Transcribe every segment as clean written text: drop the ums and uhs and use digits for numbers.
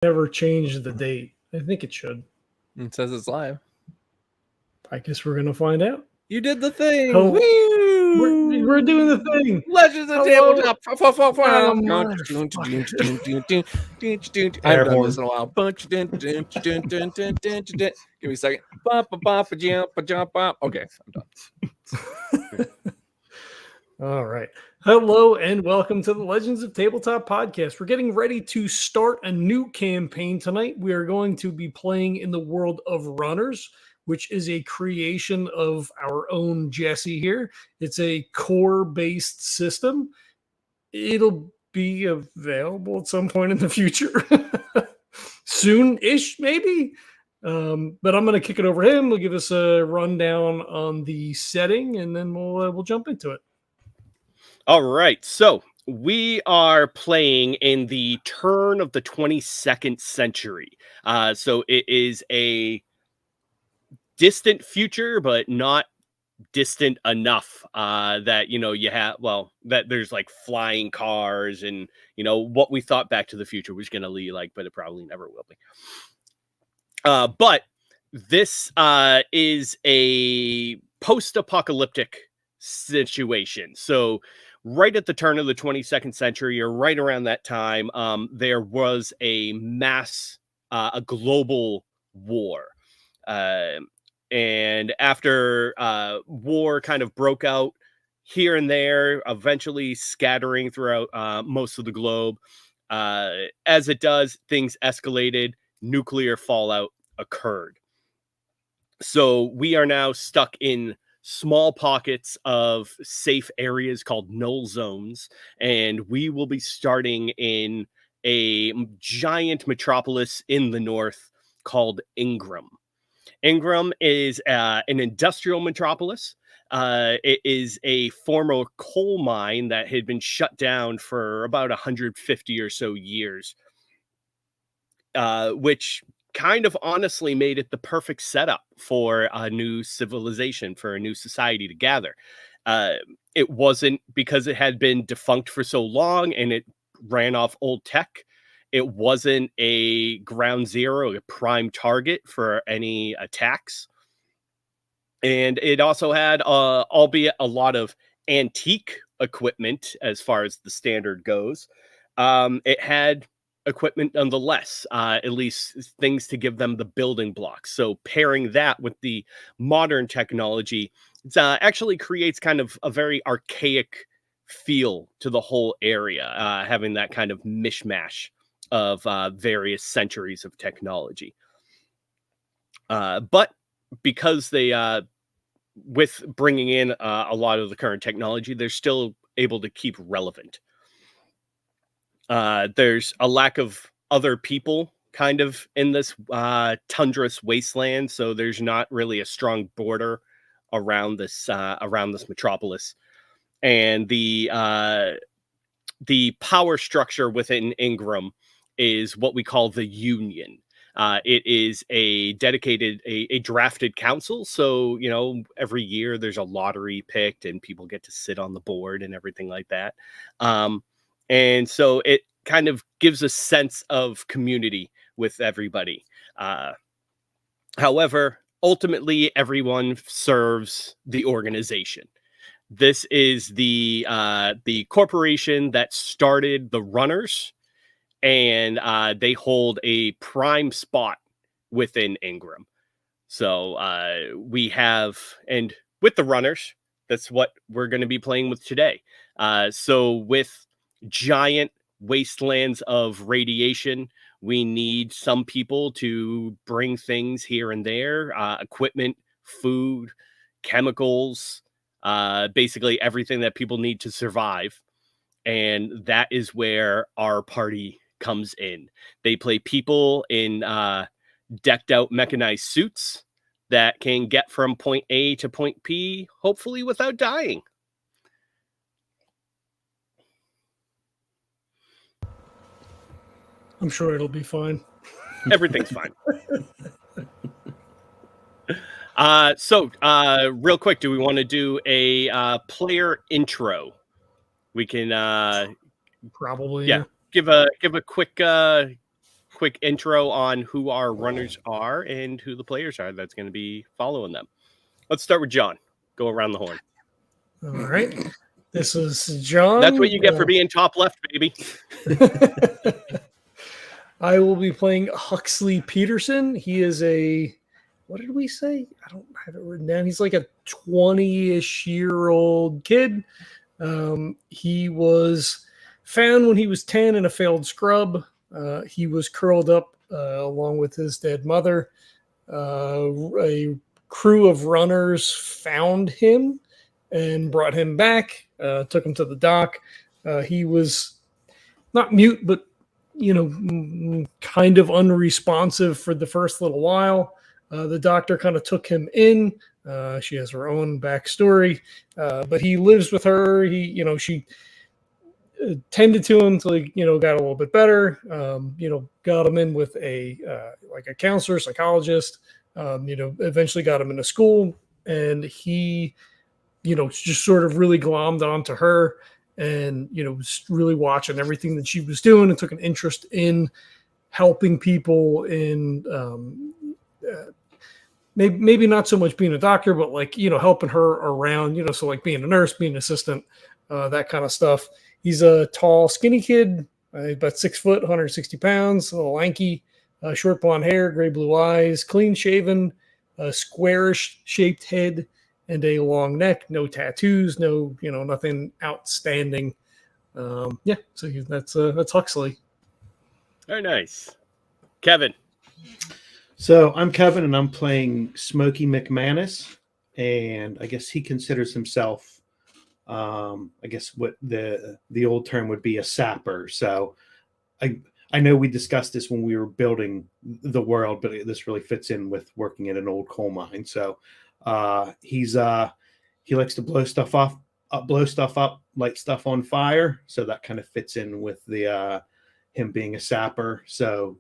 never changed the date. I think it should. It says it's live. I guess we're gonna find out. You did the thing. Oh, Woo! we're doing the thing. Legends of Hello. Tabletop. I haven't done this in a while. Give me a second. Okay, I'm done. All right. Hello and welcome to the Legends of Tabletop podcast. We're getting ready to start a new campaign tonight. We are going to be playing in the world of Runners, which is a creation of our own Jesse here. It's a core-based system. It'll be available at some point in the future. Soon-ish, maybe. But I'm going to kick it over to him. He'll give us a rundown on the setting, and then we'll jump into it. All right, so we are playing in the turn of the 22nd century. So it is a distant future, but not distant enough that, you have, that there's like flying cars and, what we thought Back to the Future was going to be like, but it probably never will be. But this is a post-apocalyptic situation. So right at the turn of the 22nd century, or right around that time, there was a global war. And after war kind of broke out here and there, eventually scattering throughout most of the globe, as it does, things escalated, nuclear fallout occurred. So we are now stuck in small pockets of safe areas called Null Zones, and we will be starting in a giant metropolis in the north called Ingram. Ingram is an industrial metropolis. It is a former coal mine that had been shut down for about 150 or so years, which kind of honestly made it the perfect setup for a new civilization, for a new society to gather. It wasn't because it had been defunct for so long and it ran off old tech. It wasn't a ground zero, a prime target for any attacks. And it also had, albeit a lot of antique equipment as far as the standard goes. It had equipment nonetheless, at least things to give them the building blocks. So pairing that with the modern technology, it actually creates kind of a very archaic feel to the whole area, having that kind of mishmash of various centuries of technology. But because they, with bringing in a lot of the current technology, they're still able to keep relevant. There's a lack of other people kind of in this tundrous wasteland, so there's not really a strong border around this metropolis. And the power structure within Ingram is what we call the Union. It is a dedicated, a drafted council. So, every year there's a lottery picked and people get to sit on the board and everything like that. And so it kind of gives a sense of community with everybody. However, ultimately, everyone serves the organization. This is the corporation that started the Runners, and they hold a prime spot within Ingram. So we have, and with the Runners, that's what we're going to be playing with today. So with giant wastelands of radiation, we need some people to bring things here and there, equipment, food, chemicals, basically everything that people need to survive. And that is where our party comes in. They play people in decked out mechanized suits that can get from point A to point P, hopefully without dying. I'm sure it'll be fine. Everything's fine. So real quick, do we want to do a player intro? We can Probably. Yeah. Give a quick quick intro on who our runners are and who the players are that's going to be following them. Let's start with John. Go around the horn. All right. This is John. That's what you get for being top left, baby. I will be playing Huxley Peterson. He is what did we say? I don't have it written down. He's like a 20-ish year old kid. He was found when he was 10 in a failed scrub. He was curled up along with his dead mother. A crew of runners found him and brought him back, took him to the dock. He was not mute, but, kind of unresponsive for the first little while. The doctor kind of took him in. She has her own backstory, but he lives with her. She tended to him until he, got a little bit better. Got him in with a counselor, psychologist. Eventually got him into school, and he, just sort of really glommed onto her, and was really watching everything that she was doing, and took an interest in helping people in. Maybe not so much being a doctor, but helping her around, so like being a nurse, being an assistant, that kind of stuff. He's a tall, skinny kid, about 6 foot, 160 pounds, a little lanky, short blonde hair, gray blue eyes, clean shaven, a squarish shaped head, and a long neck. No tattoos, no, nothing outstanding. So that's Huxley. Very nice. Kevin. So I'm Kevin, and I'm playing Smokey MacManus, and I guess he considers himself, I guess what the old term would be, a sapper. So I know we discussed this when we were building the world, but this really fits in with working in an old coal mine. So he likes to blow stuff up, light stuff on fire. So that kind of fits in with the him being a sapper. So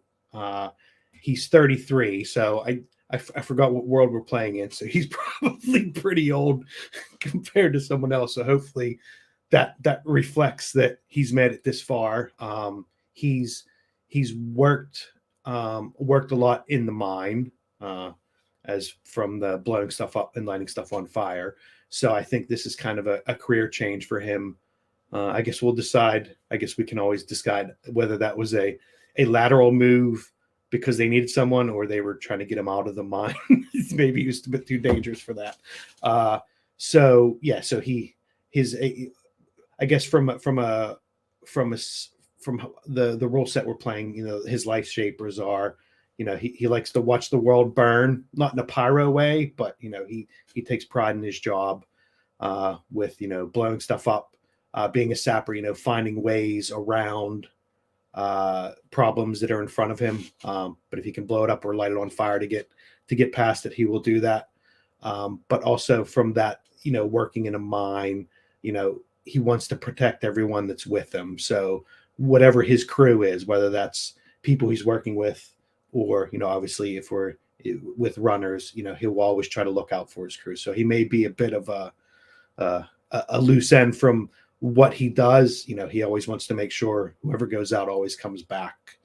he's 33, so I forgot what world we're playing in. So he's probably pretty old compared to someone else. So hopefully that reflects that he's made it this far. He's worked a lot in the mine, as from the blowing stuff up and lighting stuff on fire. So I think this is kind of a career change for him. I guess we'll decide. I guess we can always decide whether that was a lateral move because they needed someone, or they were trying to get him out of the mine. Maybe he was a bit too dangerous for that. So I guess from the rule set we're playing, his life shapers are, he likes to watch the world burn, not in a pyro way, but he takes pride in his job, with blowing stuff up, being a sapper, finding ways around problems that are in front of him. But if he can blow it up or light it on fire to get past it, he will do that. But also from that, working in a mine, he wants to protect everyone that's with him. So whatever his crew is, whether that's people he's working with, or, obviously if we're with runners, he'll always try to look out for his crew. So he may be a bit of a loose end from what he does. He always wants to make sure whoever goes out always comes back.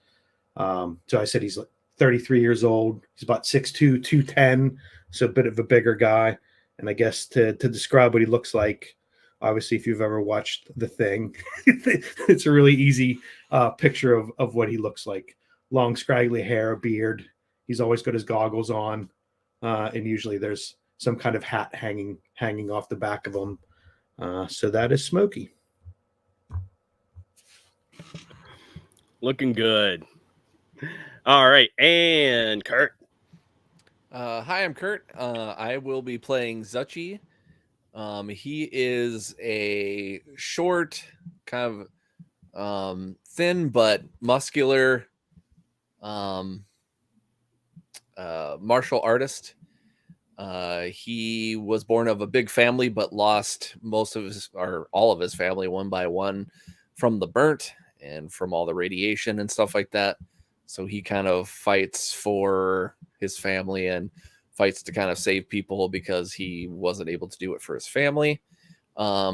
So I said he's 33 years old. He's about 6'2", 210, so a bit of a bigger guy. And I guess to describe what he looks like, obviously, if you've ever watched The Thing, it's a really easy picture of what he looks like. Long, scraggly hair, a beard. He's always got his goggles on, and usually there's some kind of hat hanging off the back of him. So that is Smokey. Looking good. All right. And Kurt. Hi, I'm Kurt. I will be playing Zuchy. He is a short, kind of thin but muscular martial artist. He was born of a big family, but lost most of his, or all of his family, one by one, from the burnt and from all the radiation and stuff like that. So he kind of fights for his family and fights to kind of save people because he wasn't able to do it for his family.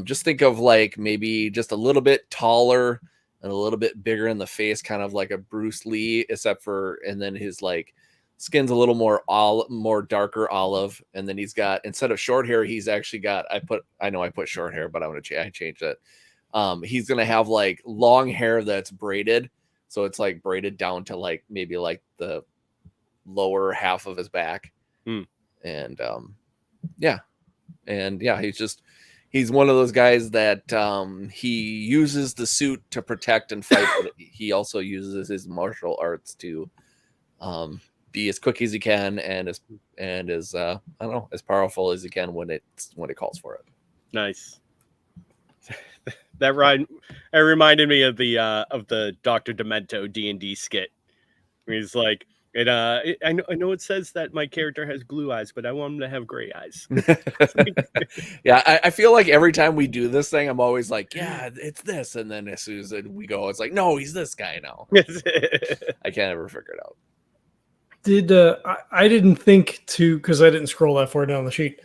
Just think of like maybe just a little bit taller and a little bit bigger in the face, kind of like a Bruce Lee, except for, and then his like skin's a little more darker olive, and then he's got, instead of short hair, he's actually got, I know I put short hair, but I changed it. He's gonna have like long hair that's braided, so it's like braided down to like maybe like the lower half of his back. And he's one of those guys that he uses the suit to protect and fight, but he also uses his martial arts to be as quick as he can and as I don't know, as powerful as he can when it calls for it. Nice. That reminded me of the Dr. Demento D&D skit where he's like, I know it says that my character has blue eyes, but I want him to have gray eyes. Yeah, I feel like every time we do this thing, I'm always like, yeah, it's this, and then as soon as we go, it's like, no, he's this guy now. I can't ever figure it out. I didn't think to, because I didn't scroll that far down the sheet.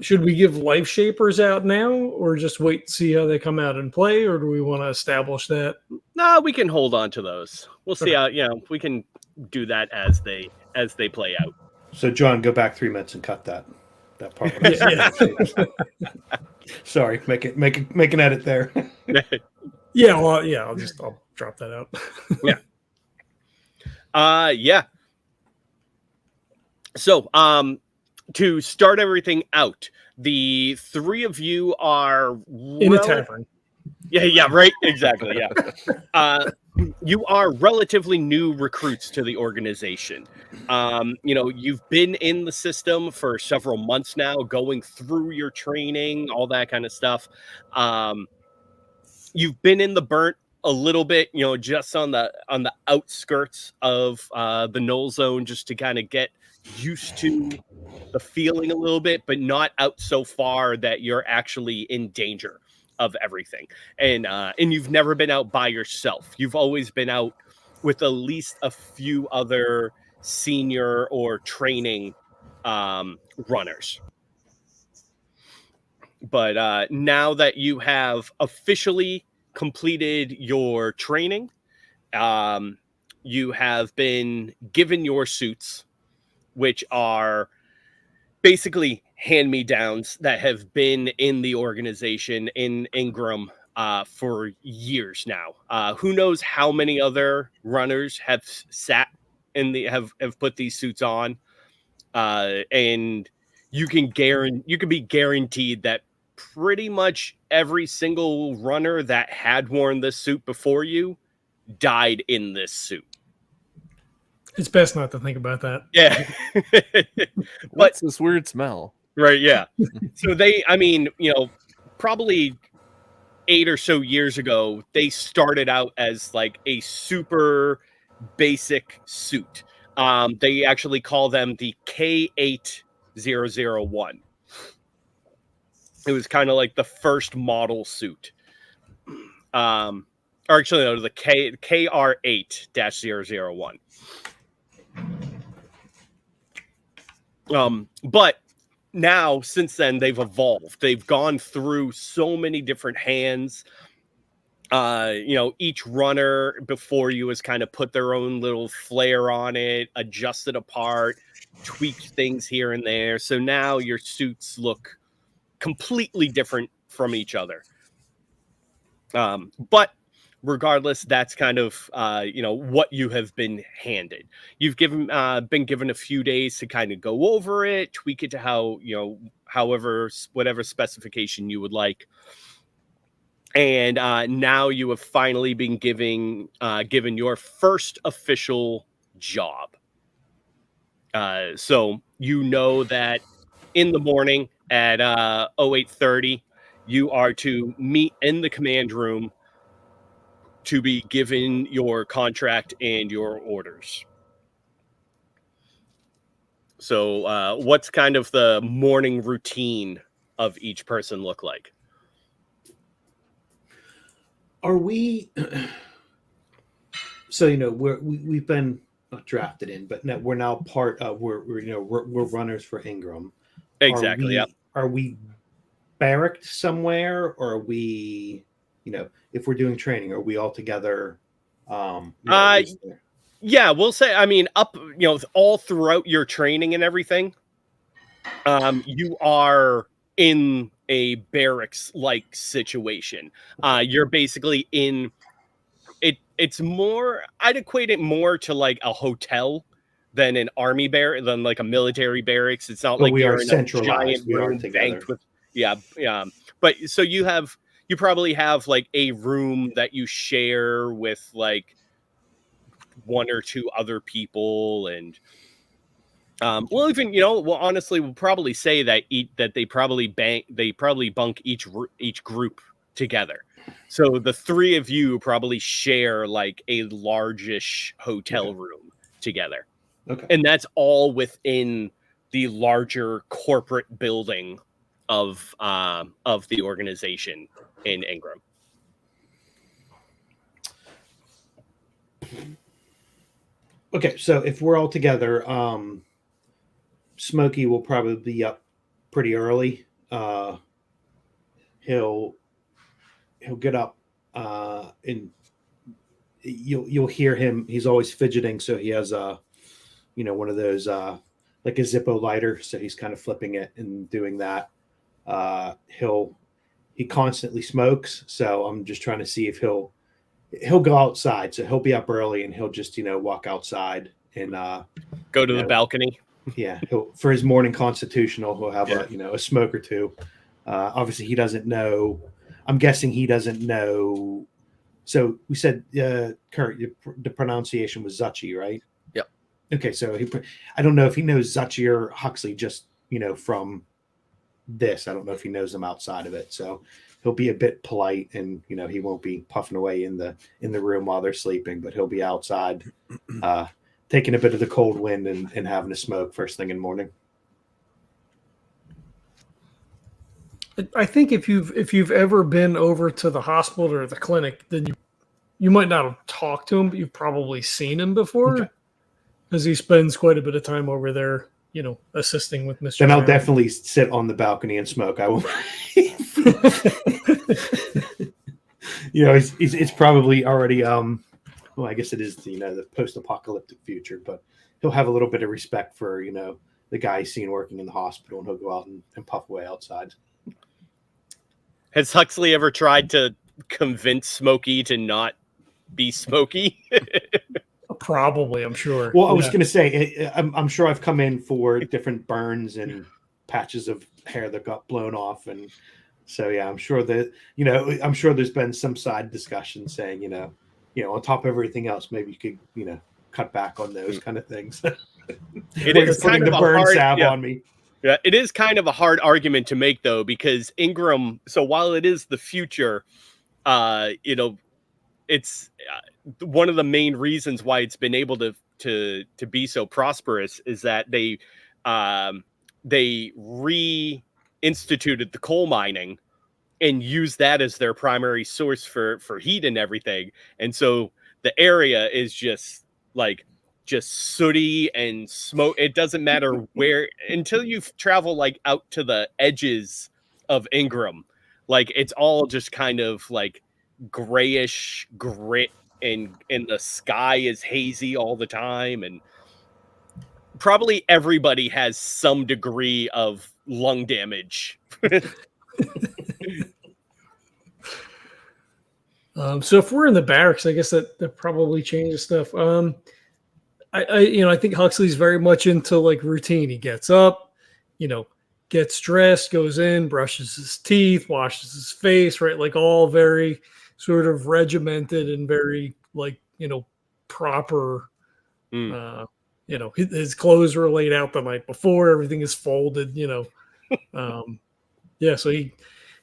Should we give life shapers out now, or just wait to see how they come out and play, or do we want to establish that? No, we can hold on to those. We'll see how, we can do that as they play out. So John, go back 3 minutes and cut that part. Sorry, make an edit there. Yeah, well, yeah, I'll drop that out. Yeah. So, to start everything out, the three of you are in a tavern. Yeah, right. Exactly. Yeah. You are relatively new recruits to the organization. You've been in the system for several months now, going through your training, all that kind of stuff. You've been in the burnt a little bit, just on the outskirts of the Null Zone, just to kind of get used to the feeling a little bit, but not out so far that you're actually in danger of everything. And you've never been out by yourself. You've always been out with at least a few other senior or training runners. But now that you have officially completed your training, you have been given your suits, which are basically hand-me-downs that have been in the organization in Ingram for years now. Who knows how many other runners have sat have put these suits on, and you can be guaranteed that pretty much every single runner that had worn this suit before you died in this suit. It's best not to think about that. Yeah. What's this weird smell? Right, yeah. So probably 8 or so years ago, they started out as like a super basic suit. They actually call them the K8001. It was kind of like the first model suit. Or actually, no, the KR8-001. But now, since then, they've evolved. They've gone through so many different hands. Each runner before you has kind of put their own little flair on it, adjusted apart, tweaked things here and there. So now your suits look completely different from each other. But regardless, that's kind of, what you have been handed. You've been given a few days to kind of go over it, tweak it to how, whatever specification you would like. And now you have finally been given your first official job. So that in the morning at 08:30, you are to meet in the command room to be given your contract and your orders. So what's kind of the morning routine of each person look like? Are we? So we've been not drafted in, but we're now part of we're runners for Ingram. Exactly. Are we barracked somewhere, or are we if we're doing training, are we all together? Yeah, we'll say, I mean, all throughout your training and everything, you are in a barracks-like situation. You're basically in it. It's more, I'd equate it more to like a hotel than an army than like a military barracks. It's not But like we you're are in centralized. a giant room banked with, yeah. But so you probably have like a room that you share with like one or two other people, and honestly, we'll probably say that they probably bunk each group together. So the three of you probably share like a largish hotel room together. Okay. And that's all within the larger corporate building of the organization in Ingram. Okay, so if we're all together, Smokey will probably be up pretty early. He'll get up, and you'll hear him. He's always fidgeting, so he has one of those like a Zippo lighter. So he's kind of flipping it and doing that. He constantly smokes, so I'm just trying to see if he'll go outside. So he'll be up early and he'll just walk outside and go to the balcony. Yeah, for his morning constitutional, he'll have a smoke or two. Obviously, he doesn't know. I'm guessing he doesn't know. So we said, Kurt, the pronunciation was Zuchy, right? Yep. Okay, so I don't know if he knows Zuchy or Huxley just from this. I don't know if he knows them outside of it. So he'll be a bit polite, and he won't be puffing away in the room while they're sleeping, but he'll be outside, taking a bit of the cold wind and having a smoke first thing in the morning. I think if you've ever been over to the hospital or the clinic, then you might not have talked to him, but you've probably seen him before, because he spends quite a bit of time over there, assisting with Mr. Then I'll Brown. definitely sit on the balcony and smoke. I will. It's probably already. Well, I guess it is the post-apocalyptic future, but he'll have a little bit of respect for the guy he's seen working in the hospital, and he'll go out and puff away outside. Has Huxley ever tried to convince Smokey to not be Smokey? Probably, I'm sure. Well, I was going to say, I'm sure I've come in for different burns and patches of hair that got blown off, and so I'm sure that I'm sure there's been some side discussion saying on top of everything else, maybe you could cut back on those kind of things. It is putting kind the of burn salve on me. Yeah, it is kind of a hard argument to make, though, because Ingram. So while it is the future, it's one of the main reasons why it's been able to be so prosperous is that they reinstituted the coal mining and used that as their primary source for heat and everything, and so the area is just sooty and smoke. It doesn't matter where until you travel like out to the edges of Ingram, like it's all just kind of like grayish grit, and the sky is hazy all the time, and probably everybody has some degree of lung damage. So if we're in the barracks, I guess that probably changes stuff. I think Huxley's very much into like routine. He gets up, gets dressed, goes in, brushes his teeth, washes his face, right? Like all very sort of regimented and very like, proper. His clothes were laid out the night before. Everything is folded, so he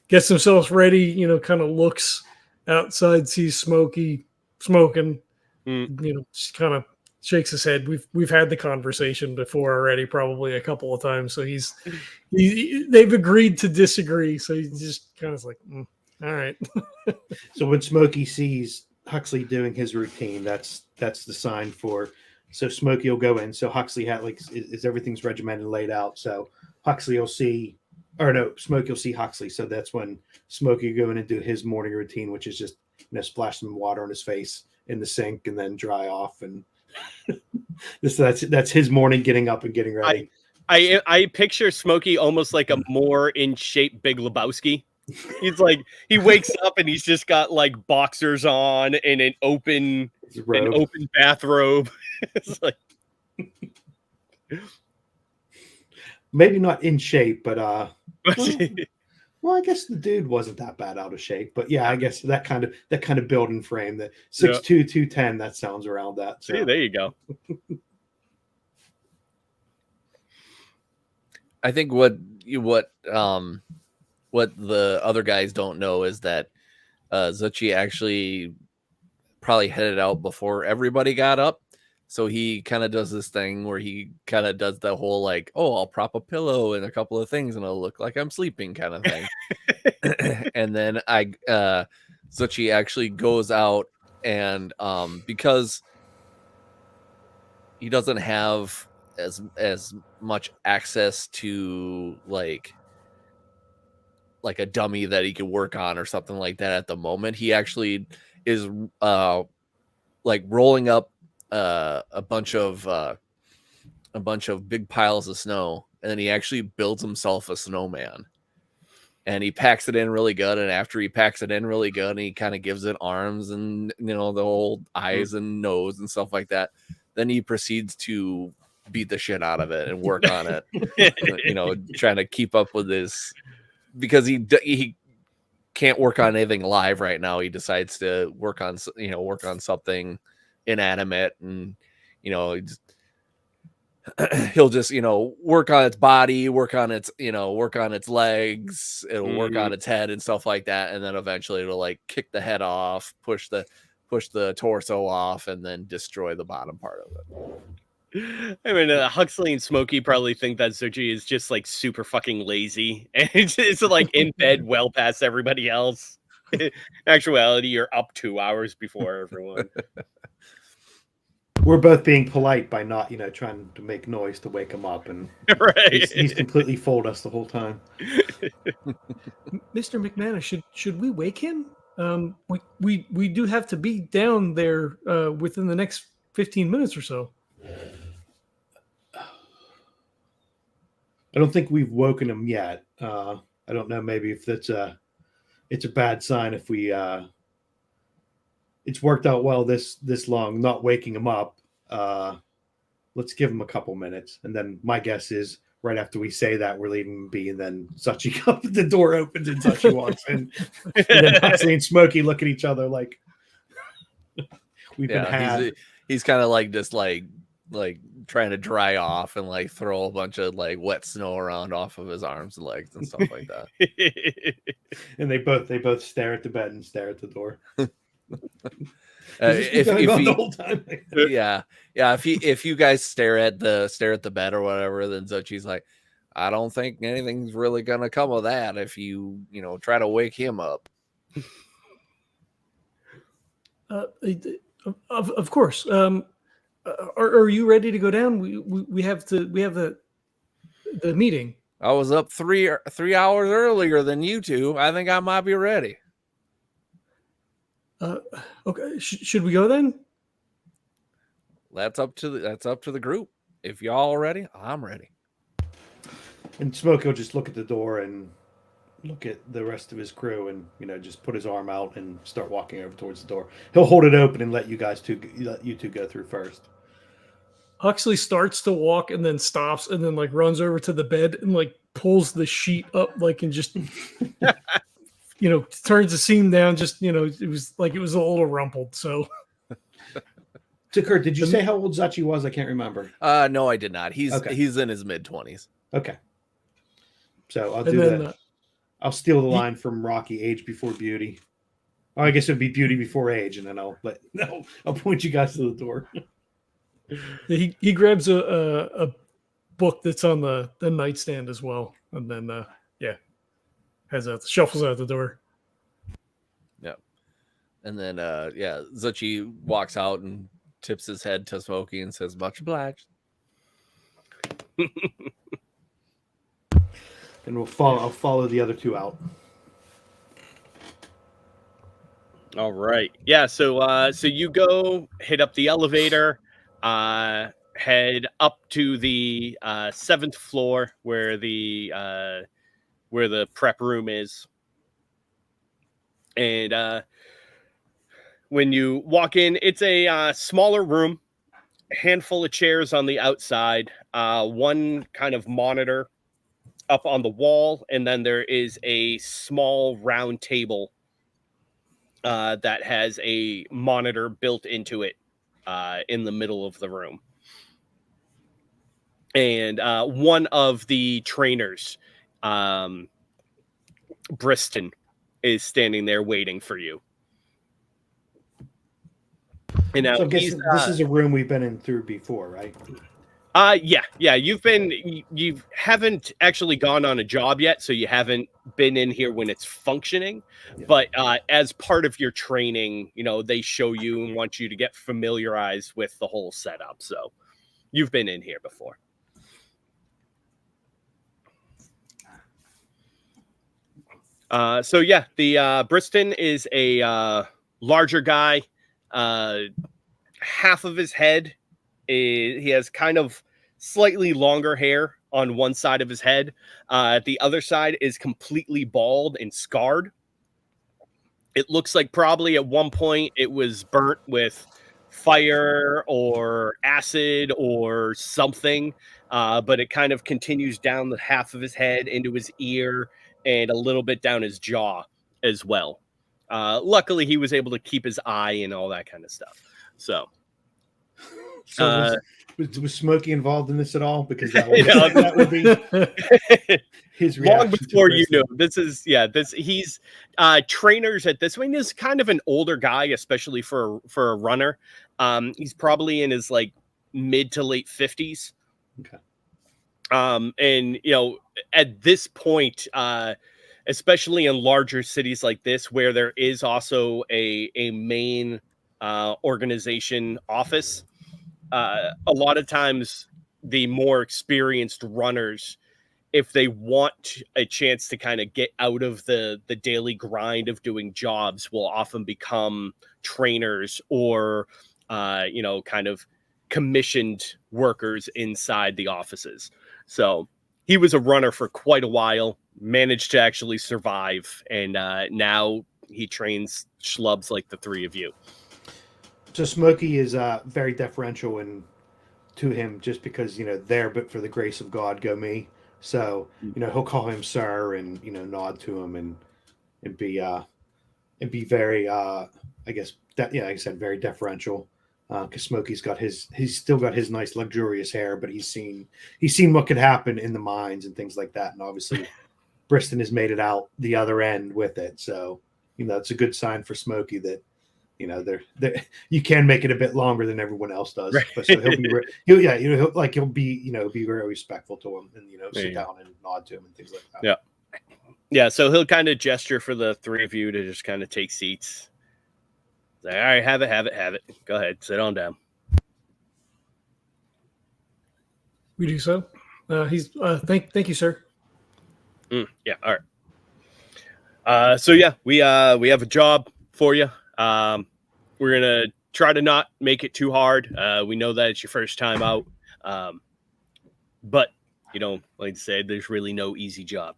gets himself ready, kind of looks outside, sees Smokey smoking, just kind of shakes his head. We've had the conversation before already, probably a couple of times. So they've agreed to disagree. So he's just kind of like, all right. So when Smokey sees Huxley doing his routine, that's the sign for. So Smokey will go in. So Huxley had is everything's regimented, laid out. So Huxley will see or no, Smokey will see Huxley. So that's when Smokey go in and do his morning routine, which is just splash some water on his face in the sink and then dry off. And that's his morning, getting up and getting ready. I picture Smokey almost like a more in shape Big Lebowski. He's like, he wakes up and he's just got like boxers on and an open bathrobe. It's like, maybe not in shape, but well, I guess the dude wasn't that bad out of shape. But yeah, I guess that kind of building frame, that 6'2", 210, that sounds around that. So. See, there you go. I think what the other guys don't know is that Zuchy actually probably headed out before everybody got up. So he kind of does this thing where he kind of does the whole like, oh, I'll prop a pillow and a couple of things and it'll look like I'm sleeping kind of thing. And then Zuchy actually goes out and because he doesn't have as much access to like a dummy that he could work on or something like that at the moment, he actually is like rolling up a bunch of big piles of snow, and then he actually builds himself a snowman, and he packs it in really good. And after he packs it in really good, and he kind of gives it arms and the whole eyes and nose and stuff like that, then he proceeds to beat the shit out of it and work on it. Trying to keep up with his, because he can't work on anything live right now. He decides to work on something inanimate, and he'll just work on its body, work on its legs, it'll work on its head and stuff like that, and then eventually it'll like kick the head off, push the torso off, and then destroy the bottom part of it. I mean, Huxley and Smokey probably think that Zuchy is just like super fucking lazy, and it's like in bed well past everybody else. In actuality, you're up 2 hours before everyone. We're both being polite by not, trying to make noise to wake him up, and right. he's completely fooled us the whole time. Mr. MacManus, should we wake him? We do have to be down there within the next 15 minutes or so. I don't think we've woken him yet. I don't know. Maybe if it's a bad sign if we. It's worked out well this long, not waking him up. Let's give him a couple minutes, and then my guess is right after we say that we're leaving him be, and then Zuchy comes, the door opens and Zuchy walks in, and then Huxley and Smokey look at each other like we've been had. He's kind of like just like trying to dry off and like throw a bunch of like wet snow around off of his arms and legs and stuff like that. And they both stare at the bed and stare at the door. If you guys stare at the bed or whatever, then Zuchy's like, I don't think anything's really gonna come of that if you try to wake him up. Of course. Are you ready to go down? We have the meeting. I was up 3 hours earlier than you two. I think I might be ready. Okay. Should we go then? That's up to the group. If y'all are ready, I'm ready. And Smokey will just look at the door and look at the rest of his crew, and just put his arm out and start walking over towards the door. He'll hold it open and let you two go through first. Huxley starts to walk and then stops and then like runs over to the bed and like pulls the sheet up like and just turns the seam down. Just it was a little rumpled. So, Kurt, did you say how old Zuchy was? I can't remember. No, I did not. He's in his mid-20s. Okay. So I'll do that. I'll steal the line from Rocky: age before beauty. Oh, I guess it'd be beauty before age, and then I'll point you guys to the door. He grabs a book that's on the nightstand as well, and then shuffles out the door. Yeah, and then Zuchy walks out and tips his head to Smokey and says, "Much obliged." and we'll follow. I'll follow the other two out. All right. Yeah. So you go hit up the elevator, head up to the 7th floor where the prep room is, and when you walk in, it's a smaller room, a handful of chairs on the outside, one kind of monitor up on the wall, and then there is a small round table that has a monitor built into it in the middle of the room. And one of the trainers, Briston, is standing there waiting for you. And now So I'm guessing this is a room we've been in through before, right? Yeah. You haven't actually gone on a job yet, so you haven't been in here when it's functioning. Yeah. But as part of your training, they show you and want you to get familiarized with the whole setup. So you've been in here before. The Briston is a larger guy. Half of his head he has kind of slightly longer hair on one side of his head. The other side is completely bald and scarred. It looks like probably at one point it was burnt with fire or acid or something, but it kind of continues down the half of his head into his ear and a little bit down his jaw as well. Luckily, he was able to keep his eye and all that kind of stuff. So was Smokey involved in this at all? Because that would be his long before you know. He's trainers at this point. He's kind of an older guy, especially for a runner. He's probably in his like mid to late 50s. Okay. And at this point, especially in larger cities like this, where there is also a main organization office, a lot of times the more experienced runners, if they want a chance to kind of get out of the daily grind of doing jobs, will often become trainers or kind of commissioned workers inside the offices. So he was a runner for quite a while, managed to actually survive, and now he trains schlubs like the three of you. So Smokey is very deferential to him, just because there, but for the grace of God go me. So he'll call him sir and nod to him and be very I guess like I said, very deferential. Because Smokey's he's still got his nice luxurious hair, but he's seen what could happen in the mines and things like that, and obviously Briston has made it out the other end with it. So it's a good sign for Smokey that they're you can make it a bit longer than everyone else does. Right. But so he'll be very respectful to him and sit down and nod to him and things like that. Yeah. So he'll kind of gesture for the three of you to just kind of take seats. All right, have it. Go ahead, sit on down. We do so. Thank you, sir. Yeah, all right. We have a job for you. We're gonna try to not make it too hard. We know that it's your first time out, but like I said, there's really no easy job.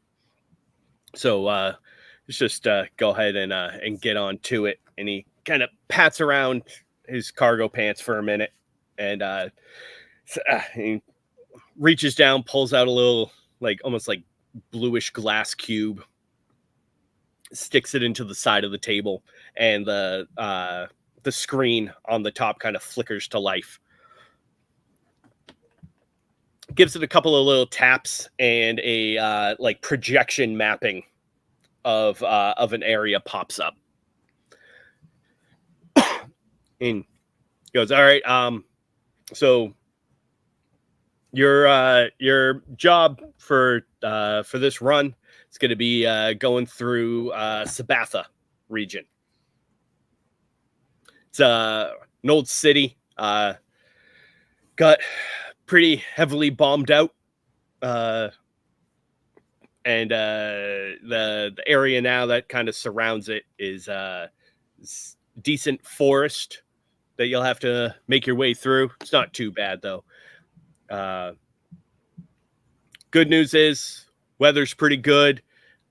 So let's just go ahead and get on to it. And he kind of pats around his cargo pants for a minute, and he reaches down, pulls out a little almost like bluish glass cube, sticks it into the side of the table, and the screen on the top kind of flickers to life. Gives it a couple of little taps, and a projection mapping of an area pops up. And goes, all right. So your job for this run is going to be going through Sabatha region. It's an old city, got pretty heavily bombed out. and the area now that kind of surrounds it is decent forest that you'll have to make your way through. It's not too bad though. Good news is weather's pretty good.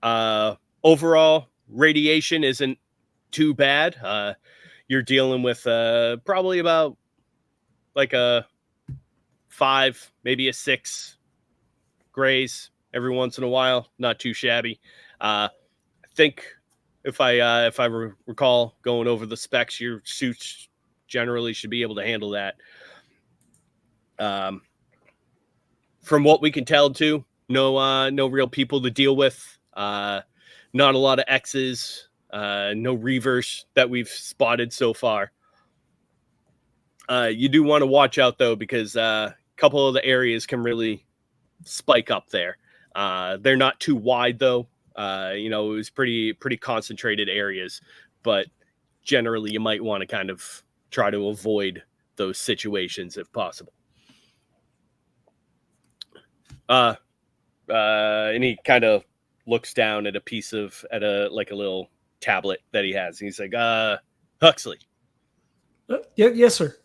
Overall, radiation isn't too bad. You're dealing with probably about like a 5, maybe a 6 grays every once in a while. Not too shabby. I think if I recall going over the specs, your suits generally should be able to handle that. From what we can tell, too, no real people to deal with. Not a lot of X's. No Reavers that we've spotted so far. You do want to watch out, though, because a couple of the areas can really spike up there. They're not too wide, though. It was pretty concentrated areas, but generally you might want to kind of try to avoid those situations if possible. And he kind of looks down at a little tablet that he has. And he's like, Huxley. Yeah, yes, sir.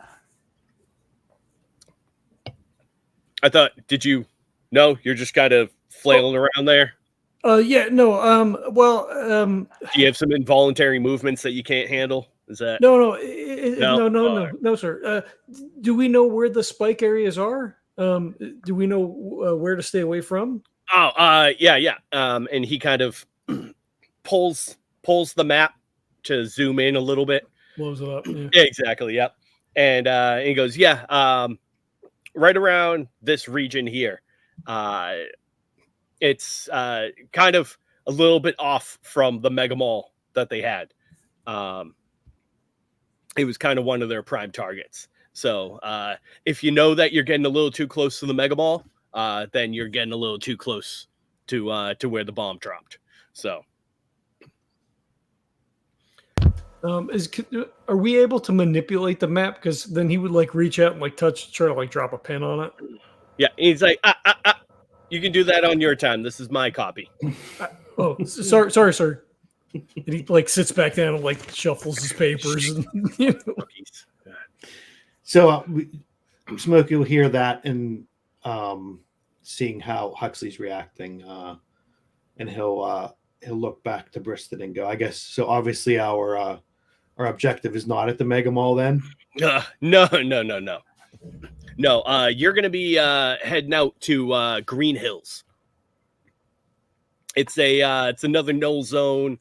Did you know you're just kind of flailing around there? Yeah, no. Do you have some involuntary movements that you can't handle? Is that no, No? sir. Do we know where the spike areas are? Do we know where to stay away from? Yeah. And he kind of pulls the map to zoom in a little bit. Blows it up. Yeah. Yeah, exactly. Yep. And he goes, right around this region here. It's kind of a little bit off from the mega mall that they had. It was kind of one of their prime targets. So if you know that you're getting a little too close to the mega mall, then you're getting a little too close to where the bomb dropped. So are we able to manipulate the map? Because then he would like reach out and like try to like drop a pin on it. Yeah, he's like, you can do that on your time. This is my copy. Sorry, sir. And he like sits back down and like shuffles his papers. And, So Smokey will hear that and seeing how Huxley's reacting, and he'll look back to Briston and go, I guess so. Obviously, our objective is not at the mega mall. Then no. You're gonna be heading out to Green Hills. It's another null zone.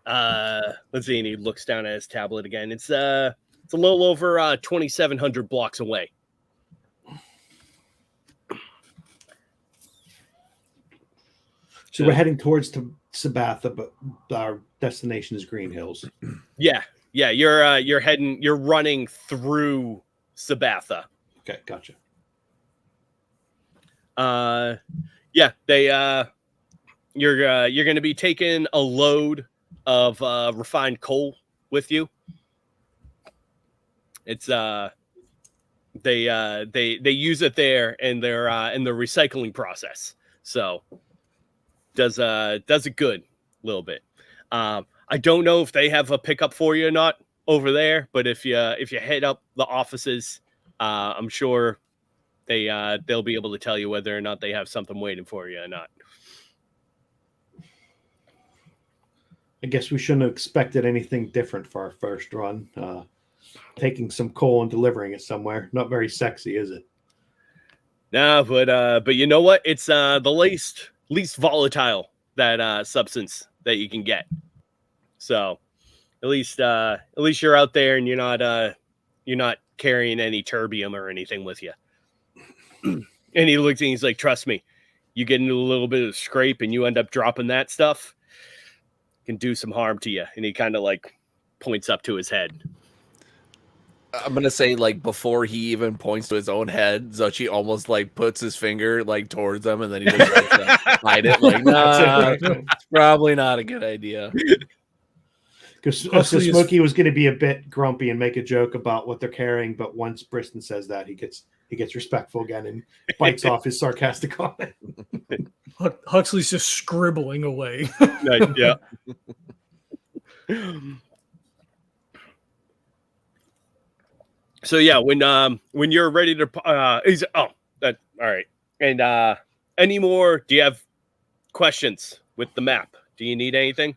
Let's see. And he looks down at his tablet again. It's a little over 2,700 blocks away. So we're heading towards Sabatha, but our destination is Green Hills. Yeah. You're running through Sabatha. Okay, gotcha. You're going to be taking a load of refined coal with you. It's they use it there in their recycling process. So does it good a little bit. I don't know if they have a pickup for you or not over there, but if you head up the offices, I'm sure they'll be able to tell you whether or not they have something waiting for you or not. I guess we shouldn't have expected anything different for our first run. Taking some coal and delivering it somewhere. Not very sexy, is it? No, but you know what? It's the least volatile that substance that you can get. So at least you're out there and you're not carrying any terbium or anything with you. And he looks and he's like, trust me, you get into a little bit of scrape and you end up dropping that stuff, it can do some harm to you. And he kind of like points up to his head. I'm gonna say, like, before he even points to his own head, Zuchy almost like puts his finger like towards him, and then he just like, hide it. Like, nah, it's probably not a good idea. Because Smokey was going to be a bit grumpy and make a joke about what they're carrying, but once Briston says that, he gets respectful again and bites off his sarcastic comment. Huxley's just scribbling away. Nice, yeah. So yeah, when you're ready to he's all right. And any more? Do you have questions with the map? Do you need anything?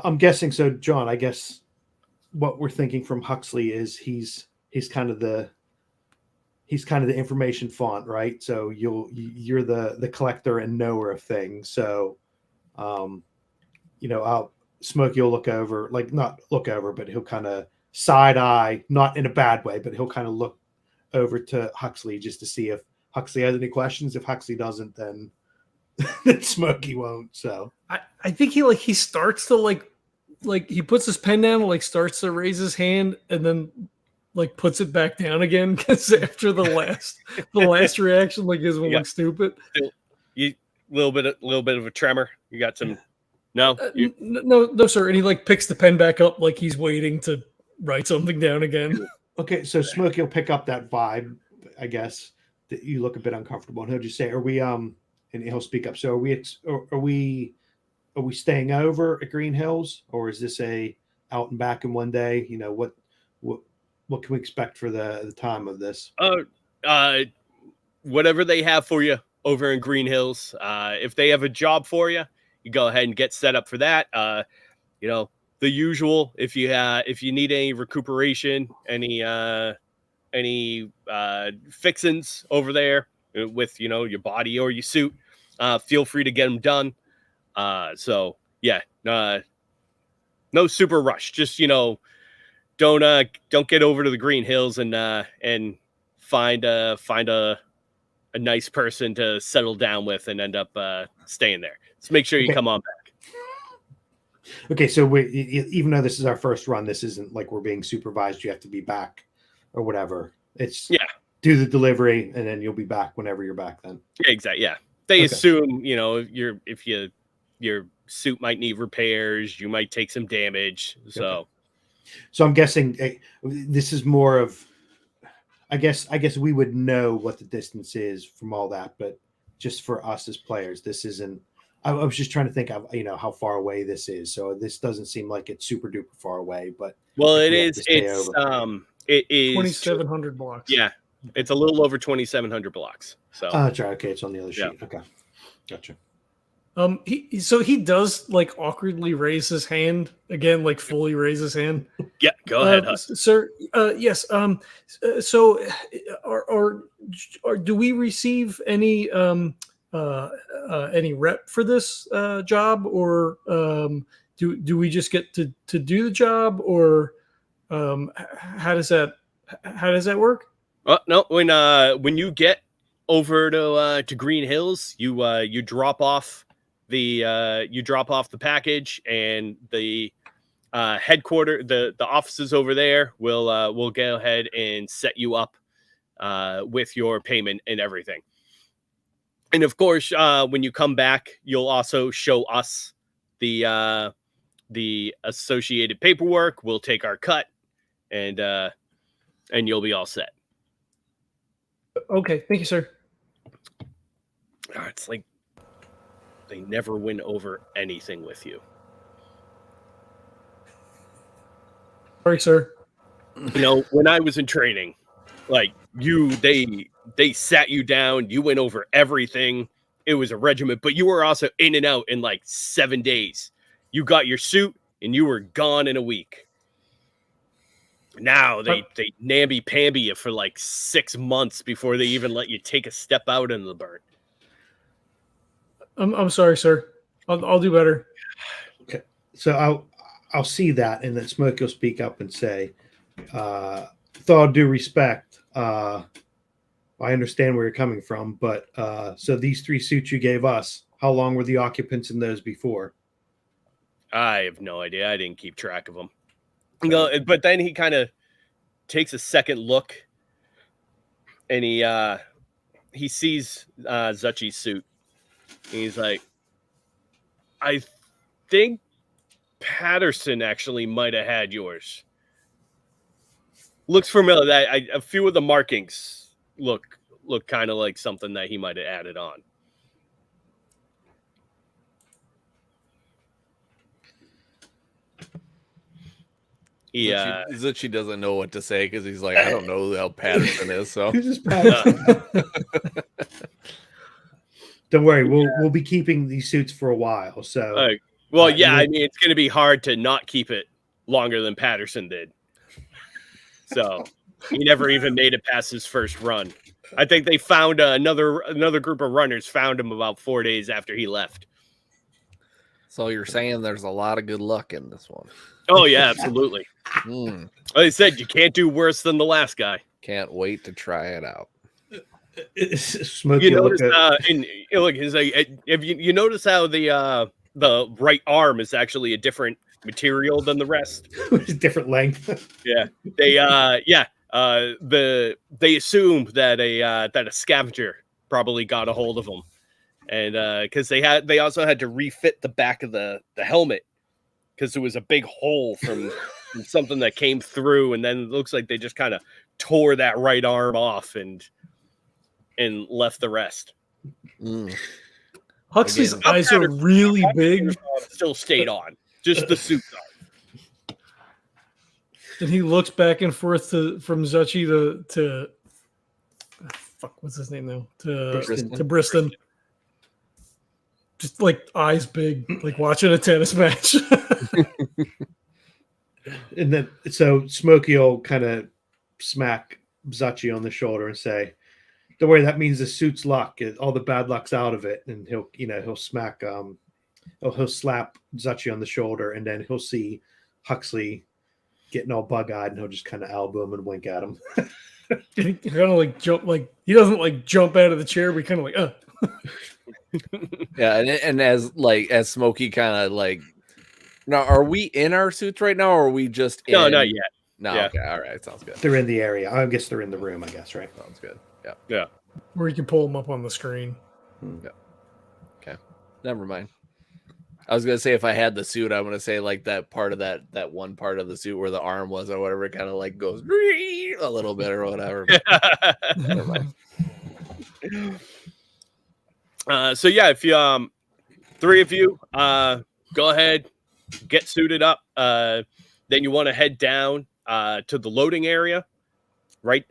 I'm guessing so, John. I guess what we're thinking from Huxley is he's kind of the information font, right? So you're the collector and knower of things. So, Smokey will look over, like not look over, but he'll kind of side eye, not in a bad way, but he'll kind of look over to Huxley just to see if Huxley has any questions. If Huxley doesn't, then Smokey won't. So I think he starts to like he puts his pen down, like starts to raise his hand, and then like puts it back down again because after the last reaction, like gives him like stupid. You little bit of a tremor. You got some. No, no, sir. And he like picks the pen back up, like he's waiting to write something down again. Okay, so Smokey will pick up that vibe, I guess, that you look a bit uncomfortable, and he'll just say, "Are we?" And he'll speak up. So, are we staying over at Green Hills, or is this a out and back in one day? What can we expect for the time of this? Whatever they have for you over in Green Hills. If they have a job for you, you go ahead and get set up for that. The usual. If you need any recuperation, any fixins over there with your body or your suit, feel free to get them done. So yeah, no super rush. Just don't get over to the Green Hills and find a nice person to settle down with and end up staying there. Just make sure you come on back. Okay, so even though this is our first run, this isn't like we're being supervised. You have to be back or whatever. It's do the delivery and then you'll be back whenever you're back. Then exactly. Yeah, they assume if your suit might need repairs, you might take some damage. So I'm guessing this is more of. I guess we would know what the distance is from all that, but just for us as players, this isn't. I was just trying to think of how far away this is. So this doesn't seem like it's super duper far away, but it is. It is 2,700 blocks. Yeah, it's a little over 2,700 blocks. So okay, it's on the other sheet. Okay, gotcha. He does like awkwardly raise his hand again, like fully raise his hand. Yeah, go ahead, sir. Yes. So, do we receive any rep for this job, or do we just get to do the job, or how does that work? No, when you get over to Green Hills, you drop off the package, and the headquarters, the offices over there will go ahead and set you up with your payment and everything. And of course, when you come back, you'll also show us the associated paperwork. We'll take our cut, and you'll be all set. Okay, thank you, sir. It's like they never win over anything with you. Sorry, sir. When I was in training, like they sat you down, you went over everything. It was a regiment, but you were also in and out in like 7 days. You got your suit and you were gone in a week. Now they namby-pamby you for like 6 months before they even let you take a step out into the burn. I'm sorry, sir. I'll do better. Okay, so I'll see that, and then Smokey will speak up and say, "With all due respect, I understand where you're coming from, but so these 3 suits you gave us, how long were the occupants in those before?" I have no idea. I didn't keep track of them. But then he kind of takes a second look, and he sees Zuchy's suit. And he's like, I think Peterson actually might have had yours. Looks familiar. A few of the markings look look kind of like something that he might have added on. Yeah, Zuchy doesn't know what to say because he's like, I don't know who the hell Peterson is. So Who's this Patterson? Don't worry, we'll be keeping these suits for a while. So, well, yeah, I mean, it's going to be hard to not keep it longer than Peterson did. So he never even made it past his first run. I think they found another group of runners found him about 4 days after he left. So you're saying there's a lot of good luck in this one. Oh yeah, absolutely. Like I said, you can't do worse than the last guy. Can't wait to try it out. Smokey, You notice, look, he's like, if you notice how the right arm is actually a different material than the rest. different length. Yeah, they assumed that a scavenger probably got a hold of him, and because they also had to refit the back of the helmet because there was a big hole from something that came through, and then it looks like they just kind of tore that right arm off and left the rest. Huxley's eyes are really big. Still stayed on, just the suit on. And he looks back and forth from Zuchy to fuck, what's his name now? To Briston. Just like eyes big, like watching a tennis match. And then so Smokey will kind of smack Zuchy on the shoulder and say, "Don't worry, that means the suit's luck. All the bad luck's out of it." And he'll smack he'll slap Zuchy on the shoulder, and then he'll see Huxley getting all bug-eyed, and he'll just kind of elbow him and wink at him. He kind of like jump, like he doesn't like jump out of the chair, but he kind of like Yeah, and as Smokey kind of like, now are we in our suits right now, or are we just in? No, not yet. No, Yeah. okay, all right, sounds good. They're in the area. I guess they're in the room. I guess, right? Sounds good. Yeah. where you can pull them up on the screen. Yeah. Okay. Never mind. I was gonna say if I had the suit, I'm gonna say like that part of that one part of the suit where the arm was or whatever, kind of like goes a little bit or whatever. Never mind. So yeah, if you three of you go ahead, get suited up. Then you want to head down to the loading area, right?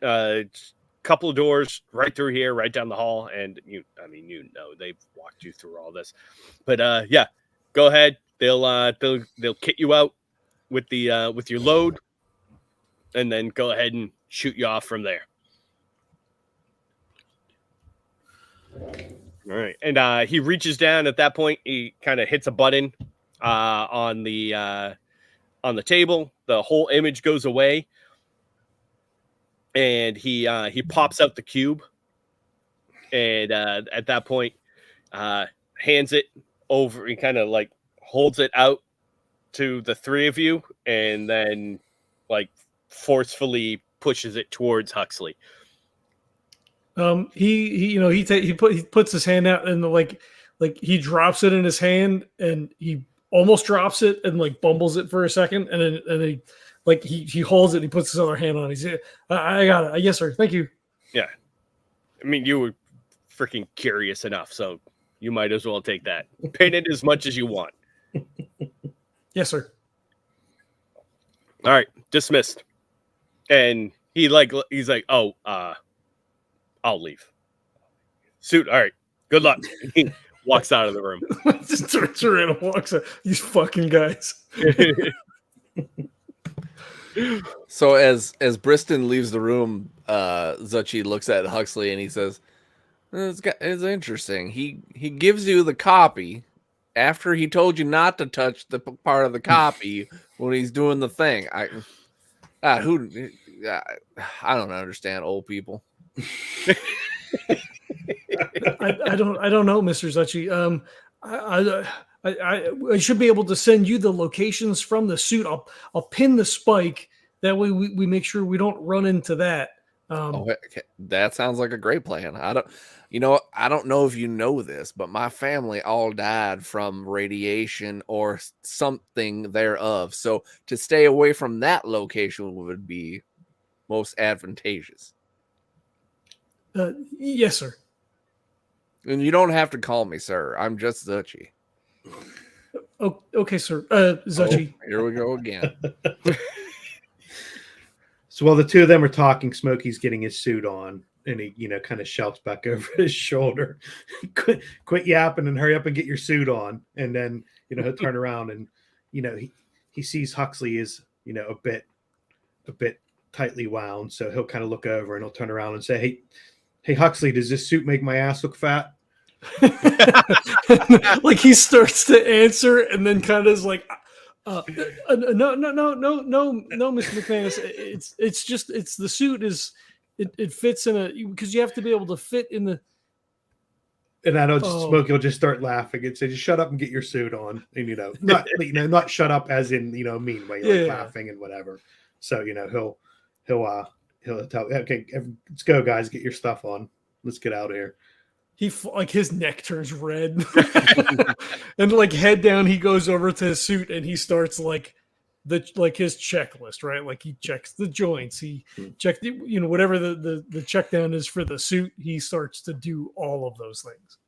Couple of doors right through here, right down the hall, and they've walked you through all this, but yeah, go ahead. They'll kit you out with the with your load, and then go ahead and shoot you off from there. All right, and he reaches down at that point. He kind of hits a button on the table. The whole image goes away, and he pops out the cube, and at that point, hands it over. He kind of like holds it out to the three of you, and then like forcefully pushes it towards Huxley. He puts his hand out, and like he drops it in his hand, and he almost drops it and like bumbles it for a second, and then he holds it and he puts his other hand on it. He's I got it. Yes, sir. Thank you. Yeah. I mean, you were freaking curious enough, so you might as well take that. Paint it as much as you want. Yes, sir. All right, dismissed. And he's like, oh, I'll leave. Suit. All right. Good luck. He walks out of the room. Just turns around and walks out. These fucking guys. So as Briston leaves the room, Zuchy looks at Huxley and he says, "It's interesting. He gives you the copy after he told you not to touch the part of the copy when he's doing the thing. I don't understand old people." I don't know, Mr. Zuchy. I should be able to send you the locations from the suit. I'll pin the spike. That way we make sure we don't run into that. Okay. That sounds like a great plan. I don't know if you know this, but my family all died from radiation or something thereof. So to stay away from that location would be most advantageous. Yes, sir. And you don't have to call me sir. I'm just Zuchy. Oh, okay, sir. Zuchy. Oh, here we go again. So while the two of them are talking, Smokey's getting his suit on, and he, kind of shouts back over his shoulder, quit yapping and hurry up and get your suit on. And then, he'll turn around and, he sees Huxley is, a bit tightly wound. So he'll kind of look over and he'll turn around and say, Hey, Huxley, does this suit make my ass look fat? Like he starts to answer and then kind of is like, no, Mr. MacManus. It's the suit is it fits in because you have to be able to fit in the. And I know Smokey will just start laughing and say, "Just shut up and get your suit on." And not shut up as in mean way, laughing and whatever. So he'll tell, okay, let's go, guys, get your stuff on. Let's get out of here. He his neck turns red, and head down, he goes over to his suit and he starts his checklist, right? Like he checks the joints, he checked whatever the check down is for the suit. He starts to do all of those things.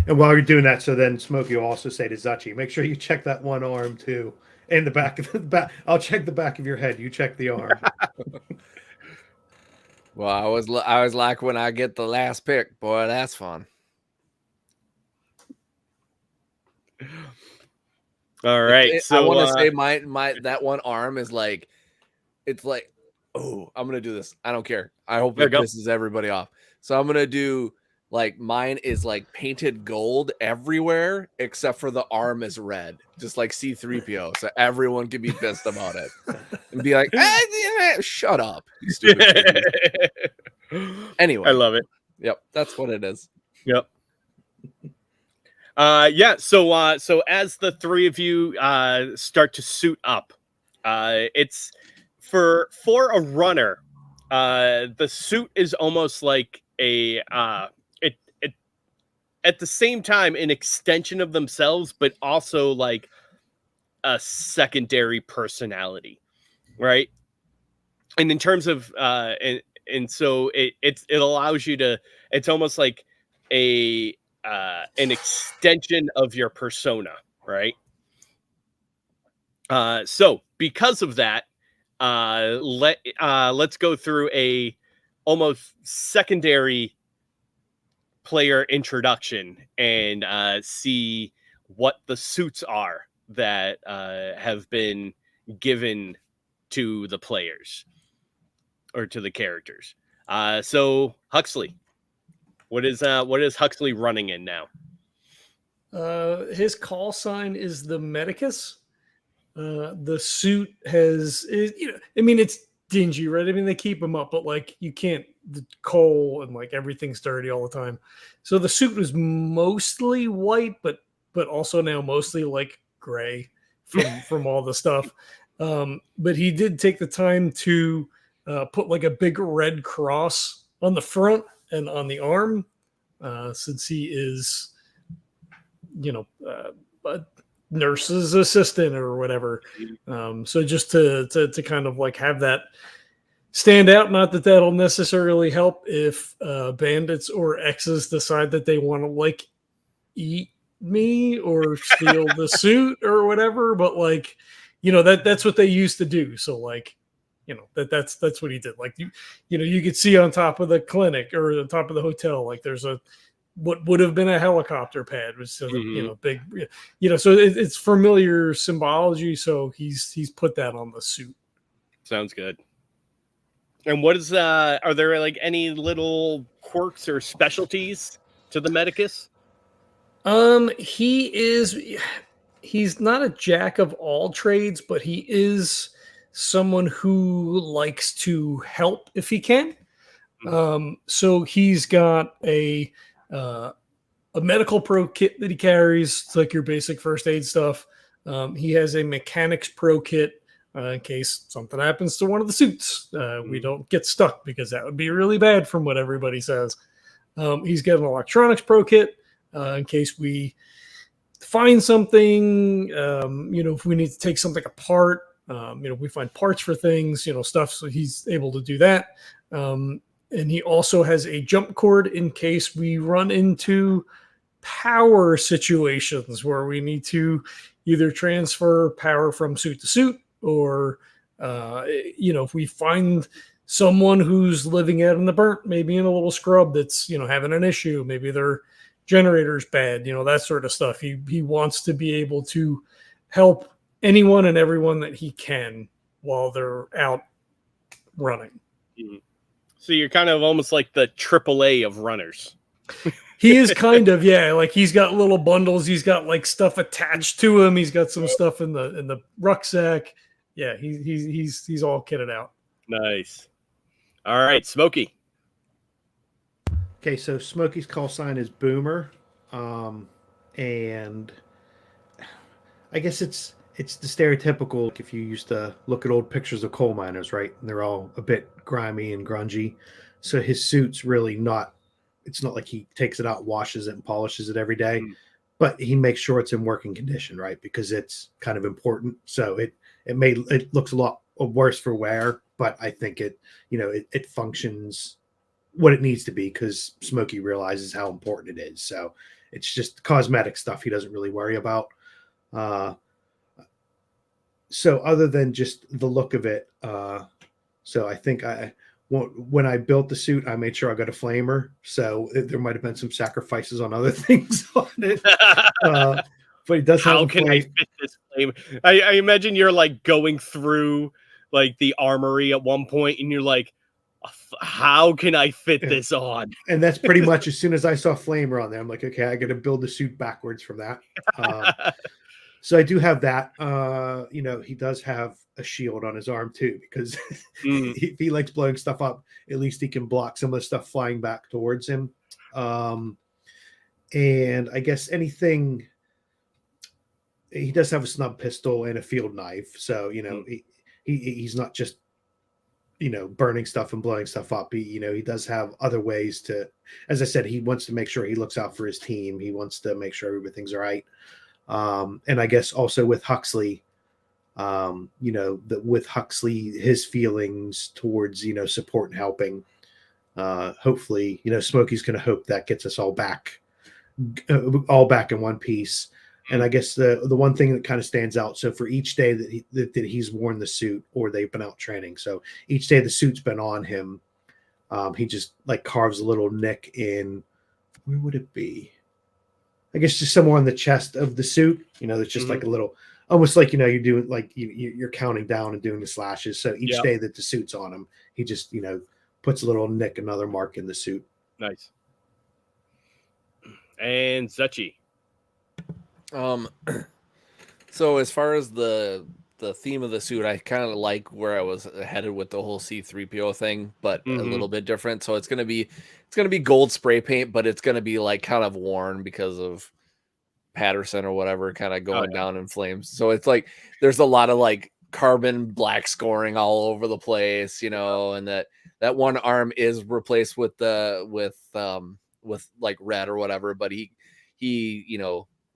And while you're doing that, so then Smokey will also say to Zuchy, make sure you check that one arm too, and the back of the back. I'll check the back of your head. You check the arm. Well, I was like, when I get the last pick, boy, that's fun. All right. So I want to say my that one arm is like, it's like, oh, I'm gonna do this. I don't care. I hope it pisses everybody off. So I'm gonna do mine is painted gold everywhere except for the arm is red, just like C-3PO, so everyone can be pissed about it and be like, shut up, you stupid kid. Anyway, I love it. Yep, that's what it is. Yep. So as the three of you start to suit up, it's for a runner. The suit is almost like a at the same time an extension of themselves, but also like a secondary personality, right? And in terms of and so it allows you to, it's almost like an extension of your persona, right? So because of that, let's go through a almost secondary player introduction and see what the suits are that have been given to the players or to the characters. So Huxley, what is Huxley running in now? His call sign is the Medicus. The suit has, it's dingy, right? I mean, they keep them up, but you can't, the coal and everything's dirty all the time. So the suit was mostly white, but also now mostly gray from all the stuff. But he did take the time to put a big red cross on the front and on the arm, since he is, a nurse's assistant or whatever. So just to kind of have that stand out. Not that that'll necessarily help if bandits or exes decide that they want to eat me or steal the suit or whatever, but that's what they used to do. So that's what he did. You could see on top of the clinic or on top of the hotel, there's what would have been a helicopter pad, was big, so it's familiar symbology. So he's put that on the suit. Sounds good. And what is are there any little quirks or specialties to the Medicus? He's not a jack of all trades, but he is someone who likes to help if he can. So he's got a medical pro kit that he carries. It's your basic first aid stuff. He has a mechanics pro kit in case something happens to one of the suits. We don't get stuck, because that would be really bad from what everybody says. He's got an electronics pro kit in case we find something, if we need to take something apart, we find parts for things, stuff. So he's able to do that. And he also has a jump cord in case we run into power situations where we need to either transfer power from suit to suit, or if we find someone who's living out in the burnt, maybe in a little scrub that's having an issue, maybe their generator's bad, that sort of stuff. He wants to be able to help anyone and everyone that he can while they're out running. Mhm. So you're kind of almost like the AAA of runners. He is kind of, yeah, like he's got little bundles, he's got like stuff attached to him, he's got some stuff in the rucksack. Yeah, he's all kitted out. Nice. All right, Smokey. Okay, so Smokey's call sign is Boomer, and I guess it's the stereotypical. If you used to look at old pictures of coal miners, right, and they're all a bit grimy and grungy, so his suit's really not. It's not like he takes it out, washes it, and polishes it every day, but he makes sure it's in working condition, right, because it's kind of important. So it looks a lot worse for wear, but I think it functions what it needs to be because Smokey realizes how important it is. So it's just cosmetic stuff he doesn't really worry about. So other than just the look of it, so I think when I built the suit, I made sure I got a flamer. So there might have been some sacrifices on other things on it. But it does have How can I fit this flame? I imagine you're like going through like the armory at one point and you're like, how can I fit this on? And that's pretty much as soon as I saw flamer on there, I'm like, okay, I got to build the suit backwards from that. So I do have that. He does have a shield on his arm too, because if he likes blowing stuff up, at least he can block some of the stuff flying back towards him. And I guess anything, he does have a snub pistol and a field knife. So, he's not just, burning stuff and blowing stuff up. He does have other ways to, as I said, he wants to make sure he looks out for his team. He wants to make sure everything's all right. And I guess also with Huxley, with Huxley, his feelings towards, support and helping, hopefully, Smokey's going to hope that gets us all back in one piece. And I guess the one thing that kind of stands out, so for each day that he's worn the suit or they've been out training, so each day the suit's been on him, he just like carves a little nick in, where would it be? I guess just somewhere on the chest of the suit, that's just like a little, almost like, you're doing like you're counting down and doing the slashes. So each day that the suit's on him, he just, puts a little nick, another mark in the suit. Nice. And Zuchy. So as far as the theme of the suit, I kind of like where I was headed with the whole C-3PO thing, but a little bit different. So it's gonna be gold spray paint, but it's gonna be like kind of worn because of Peterson or whatever, kind of going down in flames. So it's like there's a lot of like carbon black scoring all over the place, and that one arm is replaced with like red or whatever, but he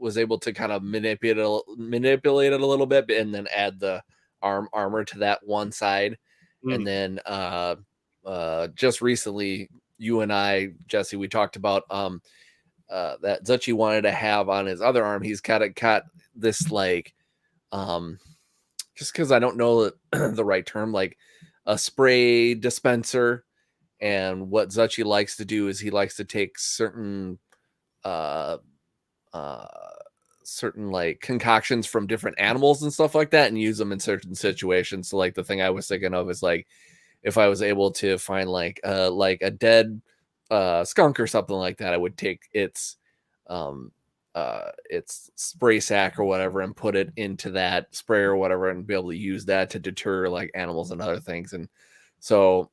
was able to kind of manipulate it a little bit and then add the armor to that one side. And then just recently, you and I, Jesse, we talked about that Zuchy wanted to have on his other arm. He's kind of got this like just because I don't know the right term, like a spray dispenser. And what Zuchy likes to do is he likes to take certain like concoctions from different animals and stuff like that and use them in certain situations. So like the thing I was thinking of is like if I was able to find like a dead skunk or something like that, I would take its spray sack or whatever and put it into that spray or whatever and be able to use that to deter like animals and other things. And so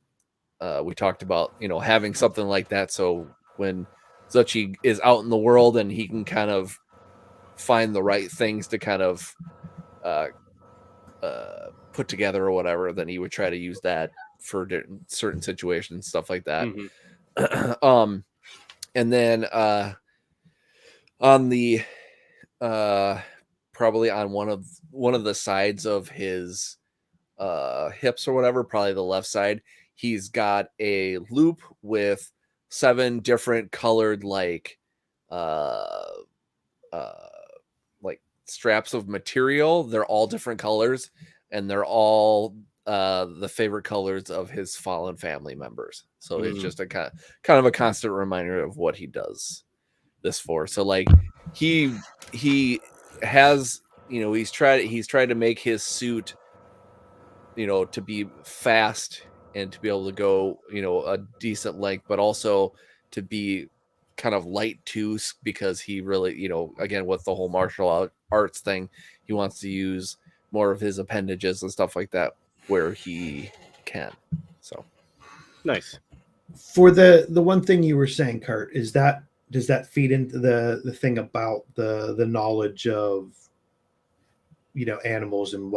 we talked about having something like that, so when Zuchy is out in the world and he can kind of find the right things to kind of put together or whatever, then he would try to use that for certain situations, stuff like that. And then on the probably on one of the sides of his hips or whatever, probably the left side, he's got a loop with 7 different colored like straps of material. They're all different colors, and they're all the favorite colors of his fallen family members. So it's just a kind of a constant reminder of what he does this for. So like he has, he's tried to make his suit, to be fast and to be able to go, a decent length, but also to be kind of light too, because he really, again, with the whole martial arts thing, he wants to use more of his appendages and stuff like that where he can. So Nice. For the one thing you were saying, Kurt, does that feed into the thing about the knowledge of animals and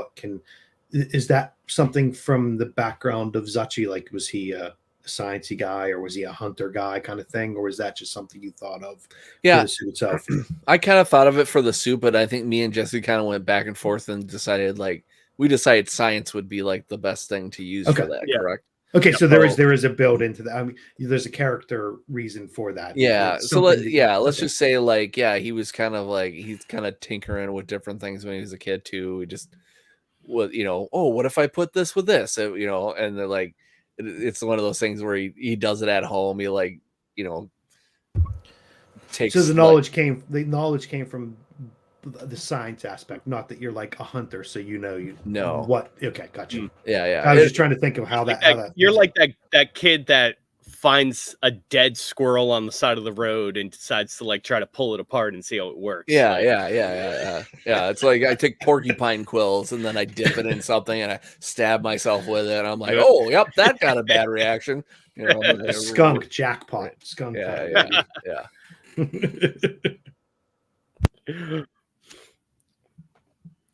is that something from the background of Zuchy? Like, was he a sciencey guy, or was he a hunter guy kind of thing, or was that just something you thought of for the suit itself? I kind of thought of it for the suit, but I think me and Jesse kind of went back and forth and decided science would be like the best thing to use for that. Yeah. Correct. Okay, so there is a build into that. I mean, there's a character reason for that. Yeah. It's So let's okay. just say he was kind of he's kind of tinkering with different things when he was a kid too. He just was, what if I put this with this? And they're like, it's one of those things where he does it at home. He takes. So the knowledge came from the science aspect, not that you're like a hunter, so No. what. Okay, gotcha. Yeah. I was just trying to think of how You're like that kid that finds a dead squirrel on the side of the road and decides to try to pull it apart and see how it works. Yeah. It's like I take porcupine quills and then I dip it in something and I stab myself with it. And I'm like, oh, yep, that got a bad reaction. Skunk jackpot. Skunk.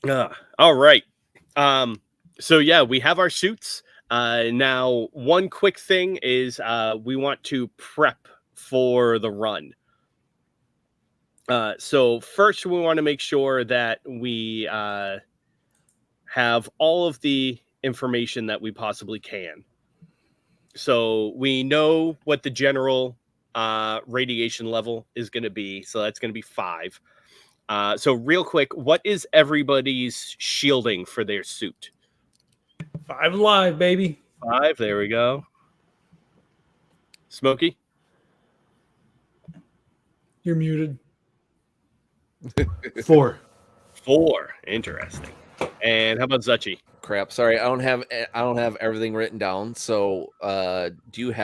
Yeah. All right. So yeah, we have our suits. Now, one quick thing is we want to prep for the run. So first, we want to make sure that we have all of the information that we possibly can. So we know what the general radiation level is going to be. So that's going to be 5. So real quick, what is everybody's shielding for their suit? 5 alive, baby. 5. There we go. Smokey? You're muted. 4. 4. Interesting. And how about Zuchy? Crap. Sorry, I don't have everything written down. So, you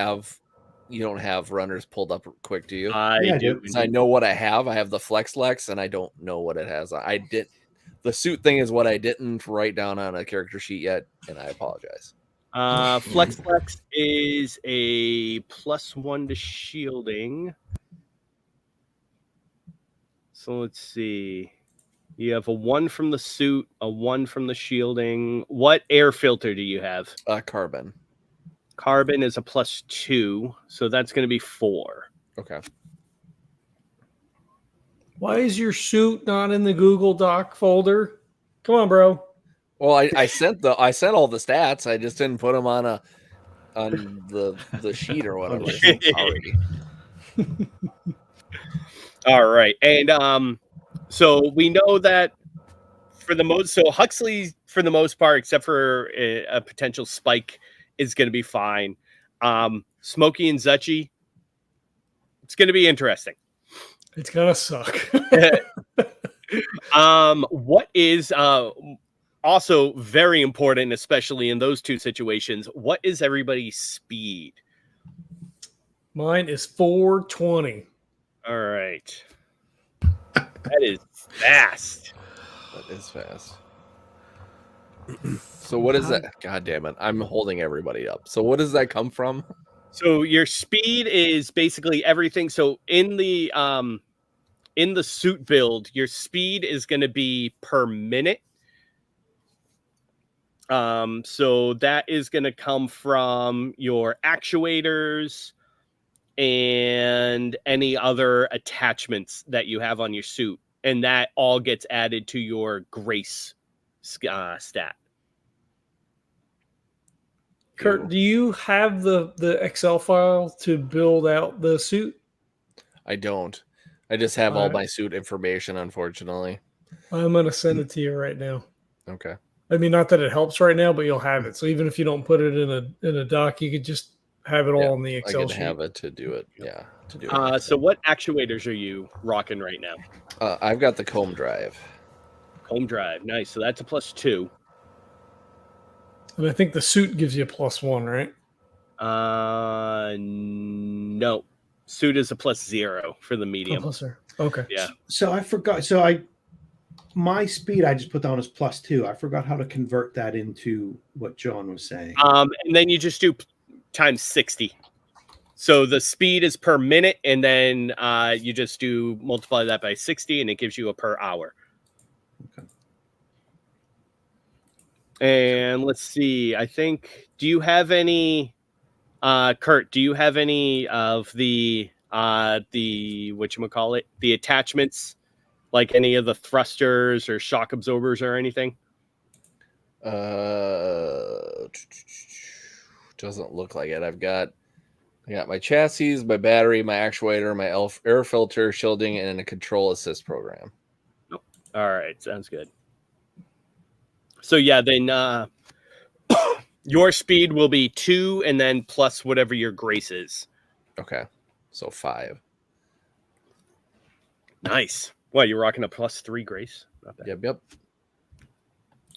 don't have runners pulled up quick, do you? I do. I know what I have. I have the Flex Lex, and I don't know what it has. The suit thing is what I didn't write down on a character sheet yet, and I apologize. Flex is a +1 to shielding. So let's see. You have a 1 from the suit, a 1 from the shielding. What air filter do you have? Carbon. Carbon is a +2, so that's going to be 4. Okay. Why is your suit not in the Google Doc folder? Come on, bro. Well, I sent all the stats. I just didn't put them on the sheet or whatever. Sorry. All right, and so we know that Huxley, for the most part, except for a potential spike, is going to be fine. Smokey and Zuchy, it's going to be interesting. It's gonna suck. What is also very important, especially in those two situations, what is everybody's speed? Mine is 420. All right. That is fast. That is fast. So what is that? God damn it. I'm holding everybody up. So what does that come from? So your speed is basically everything. So in the suit build, your speed is going to be per minute. So that is going to come from your actuators and any other attachments that you have on your suit. And that all gets added to your grace stat. Kurt, do you have the Excel file to build out the suit? I don't. I just have all Alright. my suit information, unfortunately. I'm gonna send it to you right now. Okay. I mean, not that it helps right now, but you'll have it. So even if you don't put it in a doc, you could just have it all in the I Excel can sheet. have it to do it. Yeah, to do it. So what actuators are you rocking right now? I've got the comb drive. Home drive, nice. So that's a +2. And I think the suit gives you a +1, right? No. Suit is a +0 for the medium. +0. Okay. Yeah. So I forgot. So my speed I just put down as +2. I forgot how to convert that into what John was saying. And then you just do times 60. So the speed is per minute, and then you just do multiply that by 60, and it gives you a per hour. Okay. And let's see. I think. Do you have any, Kurt? Do you have any of the whatchamacallit, the attachments, like any of the thrusters or shock absorbers or anything? Doesn't look like it. I got my chassis, my battery, my actuator, my air filter, shielding, and a control assist program. All right, sounds good. So yeah, then your speed will be 2, and then plus whatever your grace is. Okay, so 5. Nice. What, you're rocking a +3 grace? Not bad. Yep.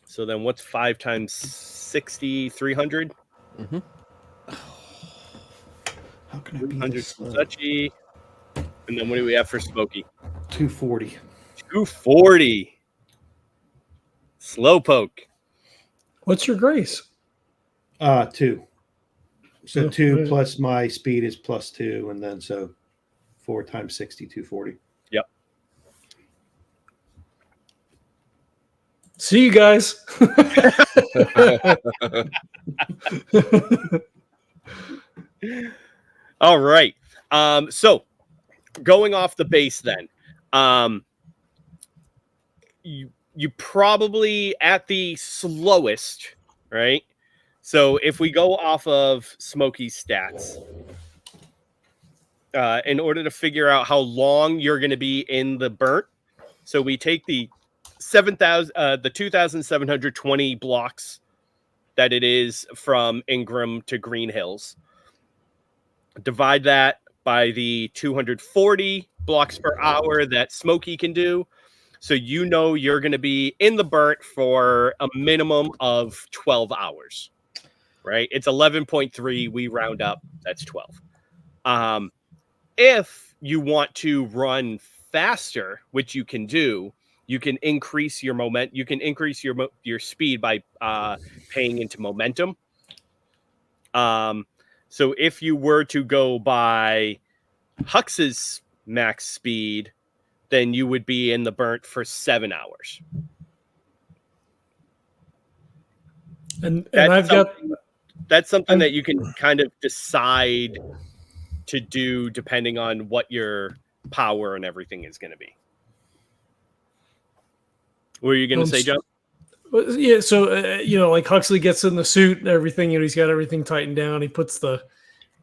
So then what's 5 times 60? 300? Mm-hmm. How can I be 300 this for slow? Zuchy. And then what do we have for Smokey? 240. 240. Slowpoke. What's your grace? 2. So Oh, 2 right. plus my speed is +2, and then so 4 times 60, 240. Yep. See you guys. All right. So going off the base then, you probably at the slowest, right? So if we go off of Smokey's stats, in order to figure out how long you're going to be in the burnt, so we take the 2,720 blocks that it is from Ingram to Green Hills. Divide that by the 240 blocks per hour that Smokey can do. So you know you're going to be in the burnt for a minimum of 12 hours, right? It's 11.3. We round up. That's 12. If you want to run faster, which you can do, you can increase your moment. You can increase your speed by paying into momentum. So if you were to go by Hux's max speed, then you would be in the burnt for 7 hours. And I've got that's something that you can kind of decide to do depending on what your power and everything is going to be. What are you going to say, John? Yeah, so like Huxley gets in the suit and everything, he's got everything tightened down. He puts the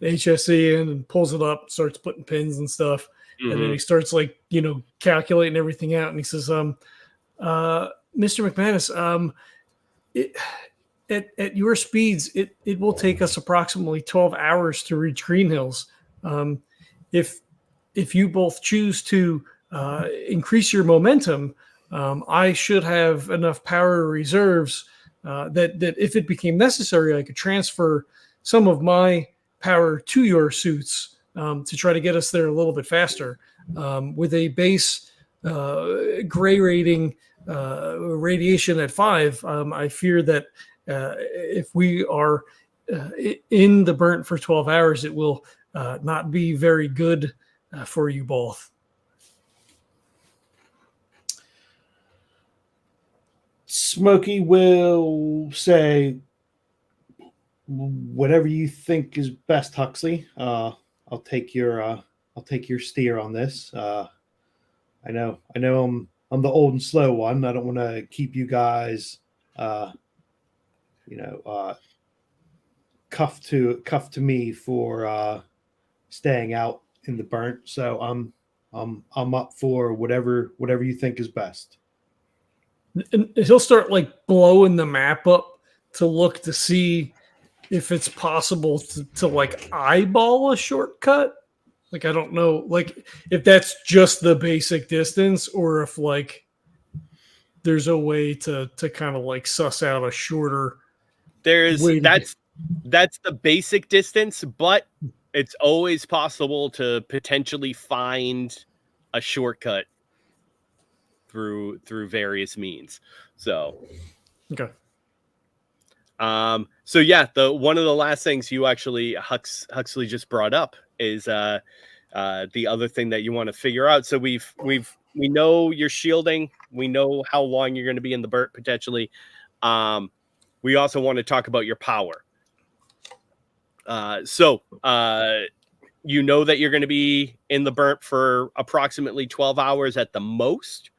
HSE in and pulls it up, starts putting pins and stuff, and then he starts calculating everything out. And he says, "Mr. MacManus, at your speeds, it will take us approximately 12 hours to reach Green Hills. If you both choose to increase your momentum." I should have enough power reserves that if it became necessary, I could transfer some of my power to your suits to try to get us there a little bit faster. With a base gray rating radiation at 5, I fear that if we are in the burnt for 12 hours, it will not be very good for you both. Smokey will say whatever you think is best, Huxley. I'll take your steer on this. I know I'm the old and slow one. I don't want to keep you guys cuff to me for staying out in the burnt. So I'm up for whatever you think is best. And he'll start like blowing the map up to look to see if it's possible to like eyeball a shortcut. Like, I don't know, like if that's just the basic distance or if like there's a way to kind of like suss out a shorter way to that's the basic distance, but it's always possible to potentially find a shortcut through various means. So okay. So yeah, the one of the last things you actually Huxley just brought up is the other thing that you want to figure out. So we know your shielding, we know how long you're going to be in the burnt potentially. We also want to talk about your power. So you know that you're going to be in the burnt for approximately 12 hours at the most.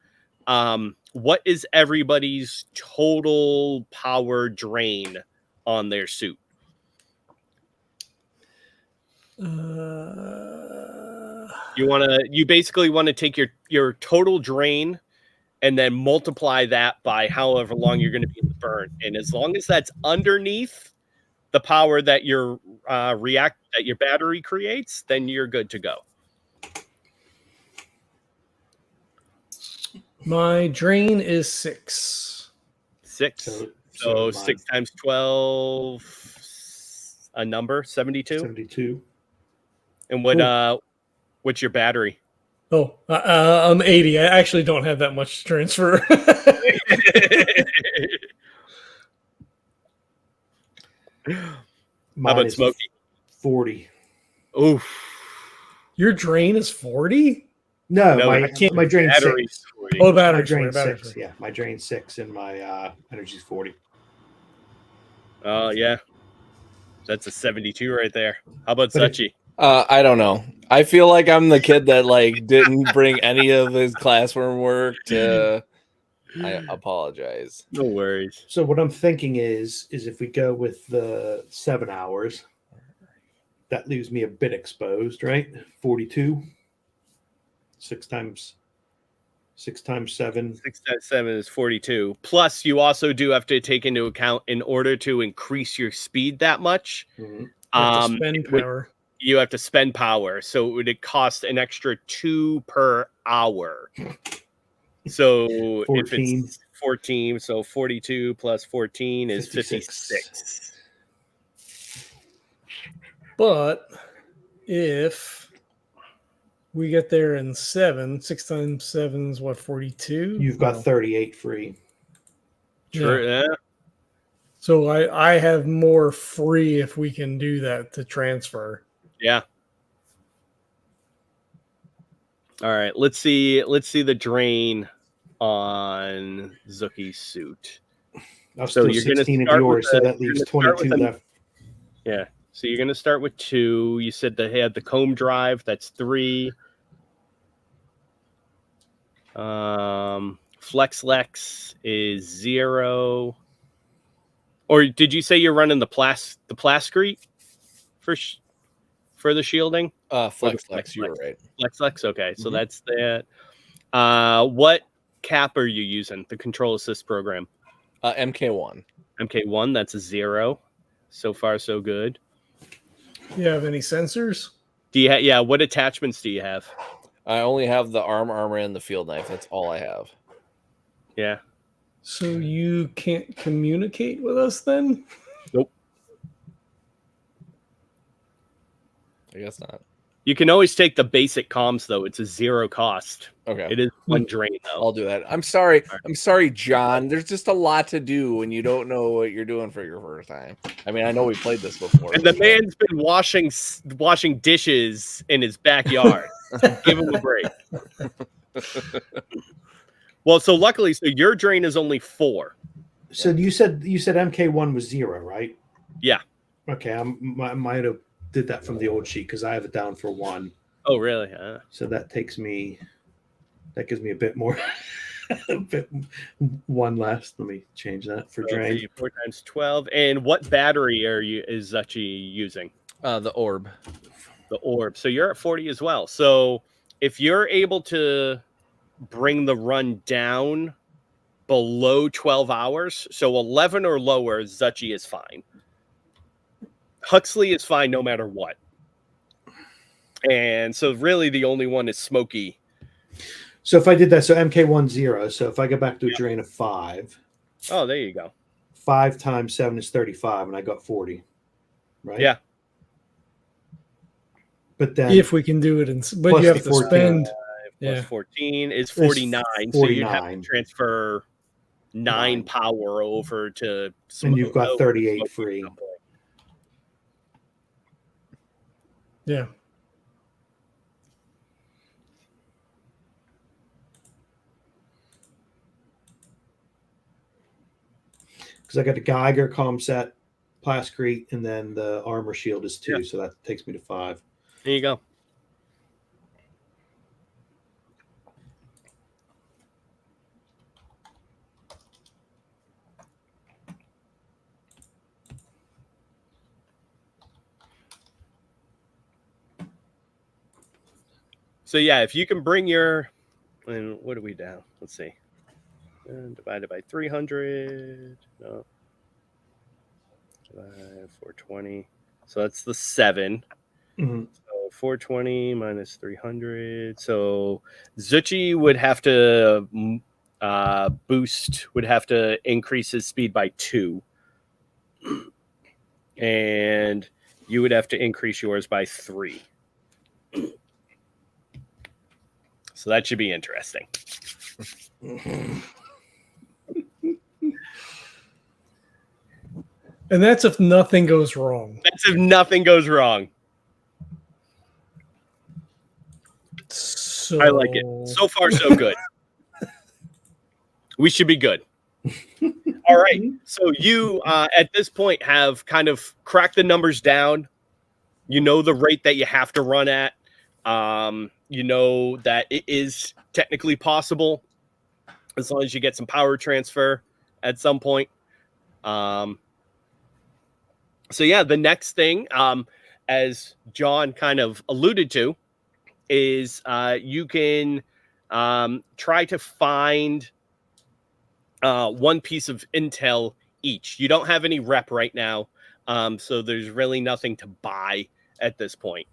What is everybody's total power drain on their suit? You basically want to take your total drain and then multiply that by however long you're going to be in the burn. And as long as that's underneath the power that your that your battery creates, then you're good to go. My drain is 6. 6. So 6 times 12, a number, 72. 72. And what's your battery? Oh, I'm 80. I actually don't have that much to transfer. How about Smokey? 40. Oof. Your drain is 40? No, I can't. My drain's 6. 40. Oh, My battery. drain's 6. Yeah, my drain's 6 and my energy's 40. Oh, yeah. That's a 72 right there. How about Zuchy? I don't know. I feel like I'm the kid that like didn't bring any of his classroom work to. I apologize. No worries. So what I'm thinking is if we go with the 7 hours, that leaves me a bit exposed, right? 42. 6 times 7. 6 times 7 is 42. Plus, you also do have to take into account in order to increase your speed that much. Mm-hmm. Spend power. You have to spend power. So it would cost an extra 2 per hour. So 14. if it's 14, so 42 plus 14 is 56. But if we get there in 7, 6 times 7 is what, 42? You've got 38 free. Sure, yeah. So I have more free if we can do that to transfer. Yeah. All right, let's see the drain on Zucky's suit. So you're 16 of yours, so that leaves 22 left. Yeah. So you're going to start with 2. You said they had the comb drive. That's 3. FlexLex is 0. Or did you say you're running the plascrete for the shielding? FlexLex, you were right. FlexLex, okay. So that's that. What cap are you using? The control assist program? MK1. MK1, that's a 0. So far, so good. Do you have any sensors? Do you yeah, what attachments do you have? I only have the armor and the field knife. That's all I have. Yeah. So you can't communicate with us then? Nope. I guess not. You can always take the basic comms though. It's a 0 cost. Okay. It is 1 drain though. I'll do that. I'm sorry. I'm sorry, John. There's just a lot to do when you don't know what you're doing for your first time. I mean, I know we played this before. And the man's been washing dishes in his backyard. Give him a break. Well, so luckily, your drain is only 4. So you said MK1 was 0, right? Yeah. Okay, I might have did that from the old sheet because I have it down for 1. Oh, really? So that gives me a bit more One less. Let me change that for So let's drain. see, 4 times 12. And what battery is Zuchy using? The orb. The orb. So you're at 40 as well. So if you're able to bring the run down below 12 hours, so 11 or lower, Zuchy is fine. Huxley is fine no matter what. And so really the only one is Smokey. So if I did that, so MK10, so if I go back to a drain of 5. Oh, there you go. 5 times 7 is 35, and I got 40. Right? Yeah. But then If we can do it, but plus you have the to 14. spend. Plus 14 is 49. So you'd have to 49. transfer 9 power over to And you've got 38 Smokey free. at some point. Yeah. Because I got the Geiger comm set, Plascrete, and then the armor shield is 2, Yeah. so that takes me to 5. There you go. So yeah, if you can bring your, and what are we down? Let's see. Divided by 300. No. Divided 420. So that's the 7. Mhm. So 420 minus 300. So Zuchy would have to would have to increase his speed by 2. And you would have to increase yours by 3. So that should be interesting. And that's if nothing goes wrong. That's if nothing goes wrong. So I like it. So far, so good. We should be good. All right. So you, at this point, have kind of cracked the numbers down. You know the rate that you have to run at. You know that it is technically possible as long as you get some power transfer at some point. So yeah, the next thing, as John kind of alluded to, is you can try to find one piece of intel each. You don't have any rep right now, so there's really nothing to buy at this point.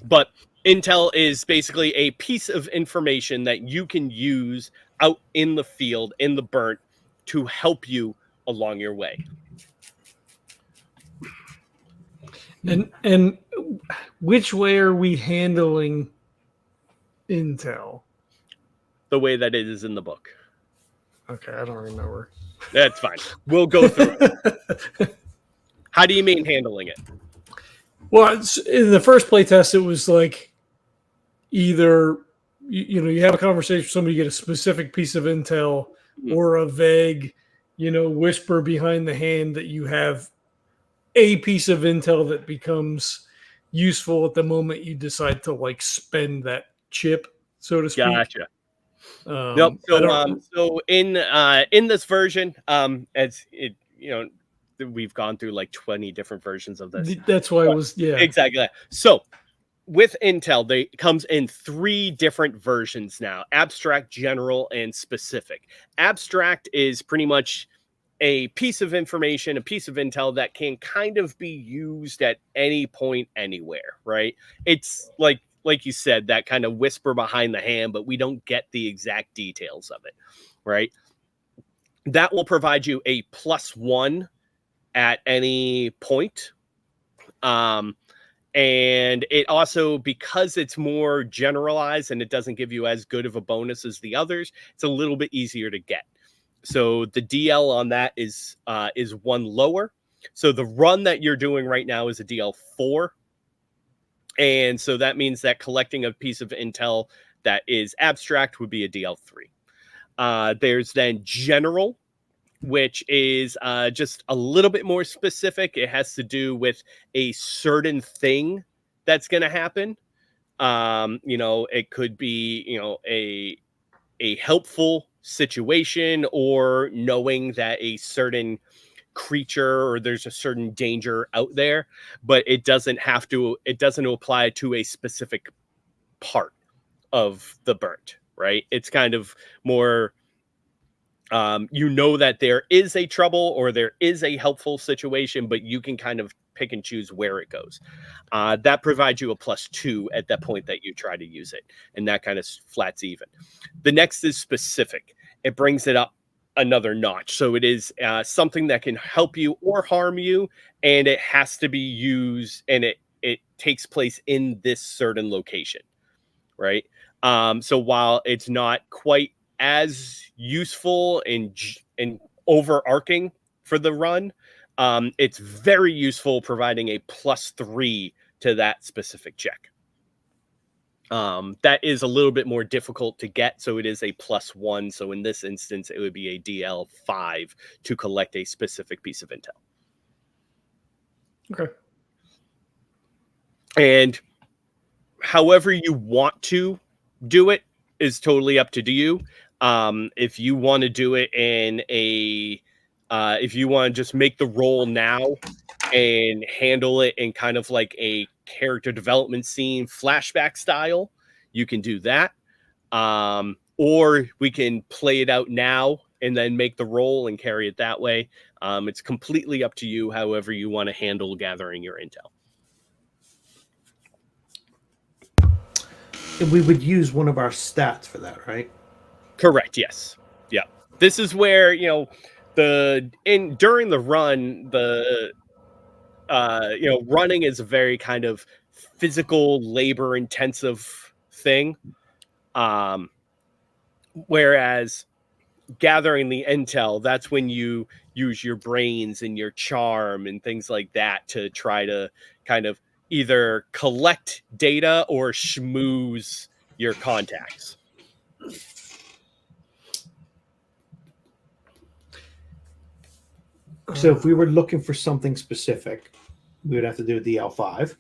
But intel is basically a piece of information that you can use out in the field, in the burnt, to help you along your way. And which way are we handling intel? The way that it is in the book. Okay, I don't remember. That's fine. We'll go through it. How do you mean handling it? Well, in the first playtest, it was like either you have a conversation with somebody, you get a specific piece of intel, or a vague, whisper behind the hand that you have a piece of intel that becomes useful at the moment you decide to spend that chip, so to speak. Gotcha. Nope. So in this version, as it we've gone through like 20 different versions of this. That's why it was exactly. So with Intel, they comes in 3 different versions now: abstract, general, and specific. Abstract is pretty much a piece of information, a piece of intel that can kind of be used at any point, anywhere, right? It's like you said, that kind of whisper behind the hand, but we don't get the exact details of it, right? That will provide you a +1 at any point. And it also, because it's more generalized and it doesn't give you as good of a bonus as the others, it's a little bit easier to get. So the DL on that is 1 lower. So the run that you're doing right now is a DL 4. And so that means that collecting a piece of intel that is abstract would be a DL 3. There's then general, which is just a little bit more specific. It has to do with a certain thing that's going to happen. It could be, a helpful situation, or knowing that a certain creature or there's a certain danger out there, but it doesn't apply to a specific part of the burnt, right? It's kind of more, that there is a trouble or there is a helpful situation, but you can kind of pick and choose where it goes. That provides you a +2 at that point that you try to use it, and that kind of flats even. The next is specific. It brings it up another notch. So it is something that can help you or harm you, and it has to be used, and it takes place in this certain location, right? So while it's not quite as useful and overarching for the run, it's very useful, providing a +3 to that specific check. That is a little bit more difficult to get, so it is a +1. So in this instance, it would be a DL5 to collect a specific piece of intel. Okay. And however you want to do it is totally up to you. If you want to do it in if you want to just make the roll now and handle it in kind of like a character development scene flashback style, you can do that. Or we can play it out now and then make the roll and carry it that way. It's completely up to you, however you want to handle gathering your intel. We would use one of our stats for that, right? Correct. Yes. Yeah. This is where, during the run, running is a very kind of physical, labor intensive thing. Whereas gathering the intel, that's when you use your brains and your charm and things like that to try to kind of either collect data or schmooze your contacts. So if we were looking for something specific, we would have to do a DL5.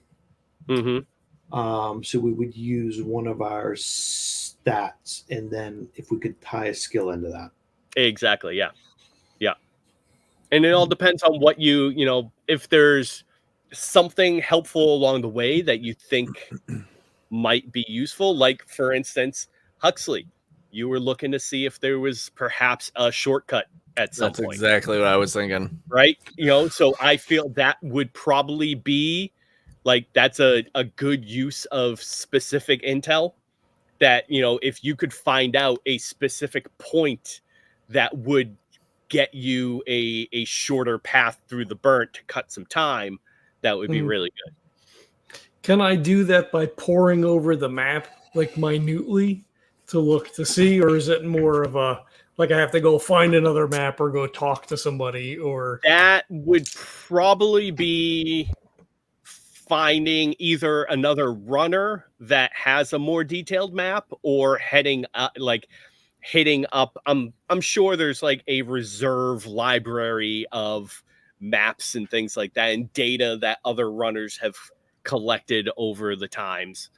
Mm-hmm. So we would use one of our stats, and then if we could tie a skill into that. Exactly. Yeah. Yeah. And it all depends on what if there's something helpful along the way that you think might be useful. Like, for instance, Huxley, you were looking to see if there was perhaps a shortcut at some point. That's exactly what I was thinking. Right? So I feel that would probably be like, that's a good use of specific intel, that, if you could find out a specific point that would get you a shorter path through the burnt to cut some time, that would be really good. Can I do that by poring over the map, like, minutely to look to see, or is it more of a, like, I have to go find another map or go talk to somebody? Or that would probably be finding either another runner that has a more detailed map, or hitting up. I'm sure there's like a reserve library of maps and things like that, and data that other runners have collected over the times,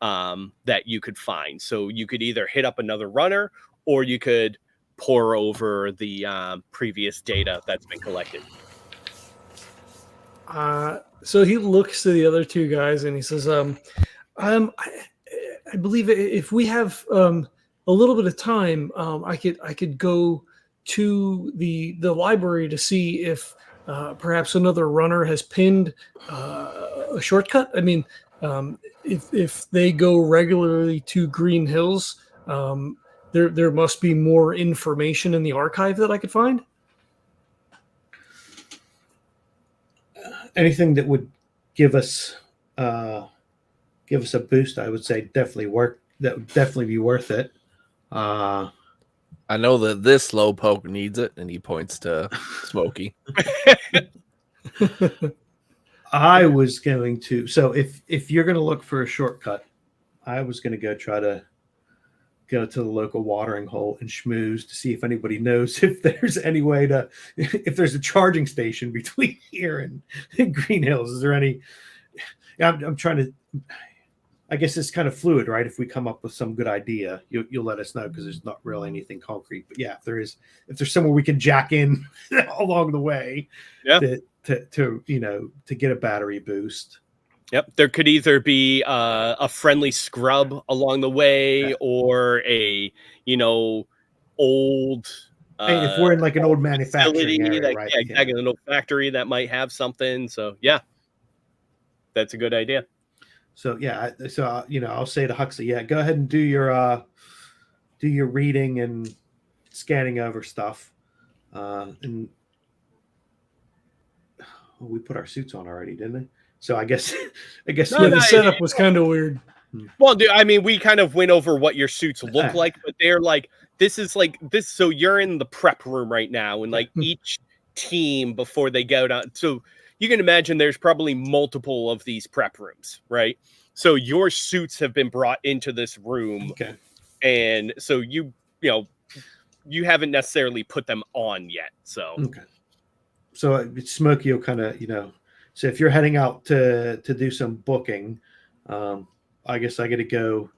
that you could find. So you could either hit up another runner, or you could pour over the previous data that's been collected. So he looks to the other two guys and he says, I believe if we have a little bit of time, I could go to the library to see if perhaps another runner has pinned a shortcut. I mean, if they go regularly to Green Hills, there must be more information in the archive that I could find. Anything that would give us a boost, I would say definitely work. That would definitely be worth it. I know that this slowpoke needs it, and he points to Smokey. I was going to. So if you're going to look for a shortcut, I was going to try to go to the local watering hole and schmooze to see if anybody knows if there's any way to, if there's a charging station between here and Green Hills. Is there any? I'm trying to. I guess it's kind of fluid, right? If we come up with some good idea, you'll let us know, because there's not really anything concrete. But yeah, if there's somewhere we can jack in along the way, Yeah. to get a battery boost. Yep, there could either be a friendly scrub along the way, or a old. If we're in like an old manufacturing area, right? Yeah, exactly, an old factory that might have something. So yeah, that's a good idea. So yeah, I'll say to Huxley, yeah, go ahead and do your reading and scanning over stuff, and we put our suits on already, didn't we? So I guess the setup was kind of weird. Well, dude, I mean, we kind of went over what your suits look like, but they're like, this is like this. So you're in the prep room right now, and like each team before they go down. So you can imagine there's probably multiple of these prep rooms, right? So your suits have been brought into this room, okay, and so you haven't necessarily put them on yet. So okay, so Smokey will kind of so if you're heading out to do some booking, I guess I got to go,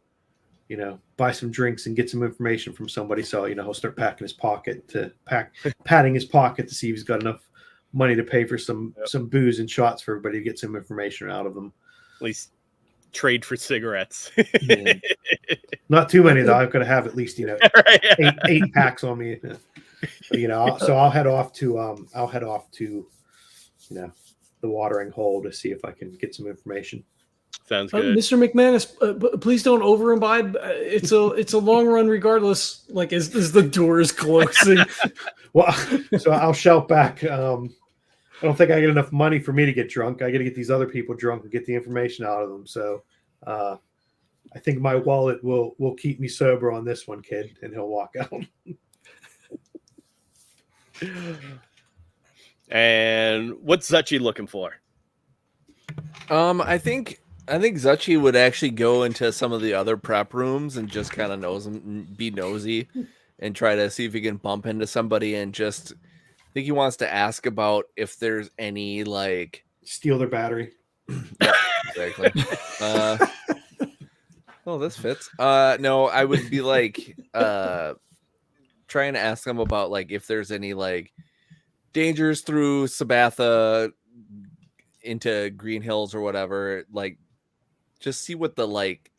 buy some drinks and get some information from somebody. So he'll start patting his pocket to see if he's got enough money to pay for some booze and shots for everybody to get some information out of them. At least trade for cigarettes. Yeah. Not too many though. I've got to have at least Right, yeah. eight packs on me. But, so I'll head off to the watering hole to see if I can get some information. Sounds good. Mr. MacManus, please don't over imbibe. It's a long run regardless. Like as the doors closing. Well, so I'll shout back. I don't think I get enough money for me to get drunk. I got to get these other people drunk and get the information out of them. So I think my wallet will keep me sober on this one, kid. And he'll walk out. And what's Zuchy looking for? I think Zuchy would actually go into some of the other prep rooms and just kind of be nosy and try to see if he can bump into somebody, and just think he wants to ask about if there's any like steal their battery. Yeah, exactly. Oh, this fits. No, I would be like trying to ask them about like if there's any like dangers through Sabatha into Green Hills or whatever, like just see what the like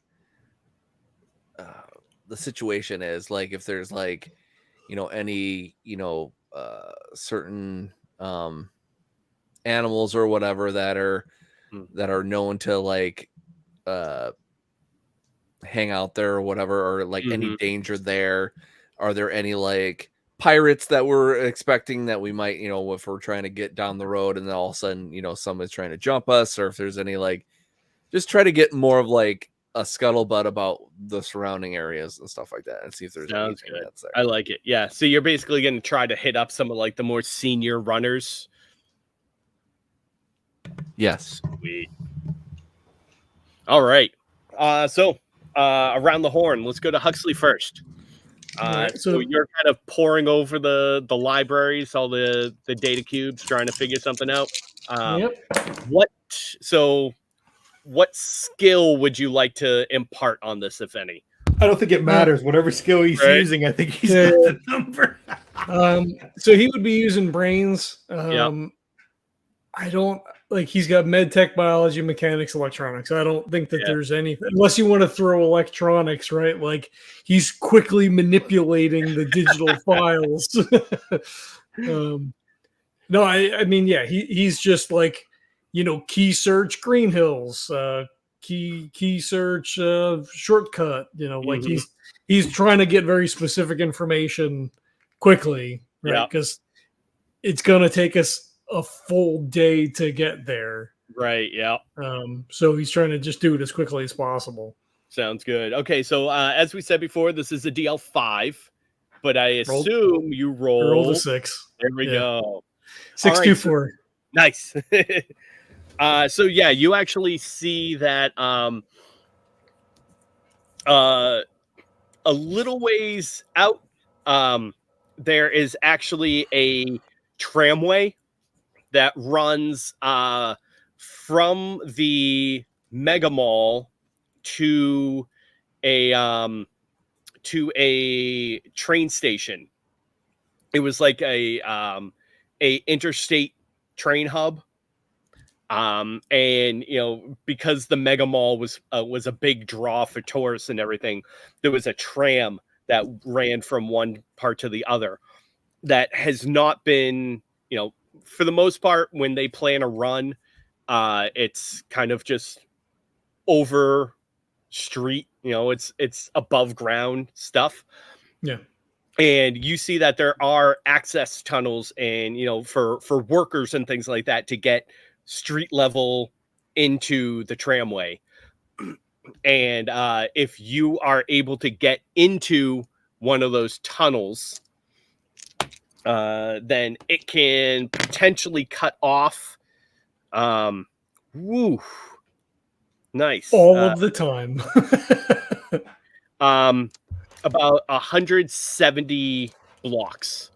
the situation is, like if there's like any certain animals or whatever that are known to like hang out there or whatever, or like any danger there. Are there any like pirates that we're expecting that we might, if we're trying to get down the road and then all of a sudden, someone's trying to jump us, or if there's any like, just try to get more of like a scuttlebutt about the surrounding areas and stuff like that, and see if there's anything that's there. I like it. Yeah. So you're basically going to try to hit up some of like the more senior runners. Yes. Sweet. All right. So around the horn, let's go to Huxley first. So you're kind of poring over the libraries, all the data cubes, trying to figure something out. What skill would you like to impart on this, if any? I don't think it matters. Whatever skill he's using, I think he's got the number. So he would be using brains. I don't like, he's got med tech, biology, mechanics, electronics. I don't think that there's anything, unless you want to throw electronics, right? Like he's quickly manipulating the digital files. No, I mean, yeah, he's just like, key search Green Hills, key search shortcut, like he's trying to get very specific information quickly, right? Because it's going to take us a full day to get there. Right. Yeah. So he's trying to just do it as quickly as possible. Sounds good. Okay. So as we said before, this is a DL5, but I assume you rolled a 6. There we go. 624. Nice. So yeah, you actually see that a little ways out there is actually a tramway that runs from the mega mall to a train station. It was like a interstate train hub. And because the mega mall was a big draw for tourists and everything, there was a tram that ran from one part to the other that has not been, for the most part, when they plan a run, it's kind of just over street, it's above ground stuff. Yeah. And you see that there are access tunnels and, for workers and things like that to get street level into the tramway. And if you are able to get into one of those tunnels, then it can potentially cut off. Woo. Nice. All of the time. About 170 blocks.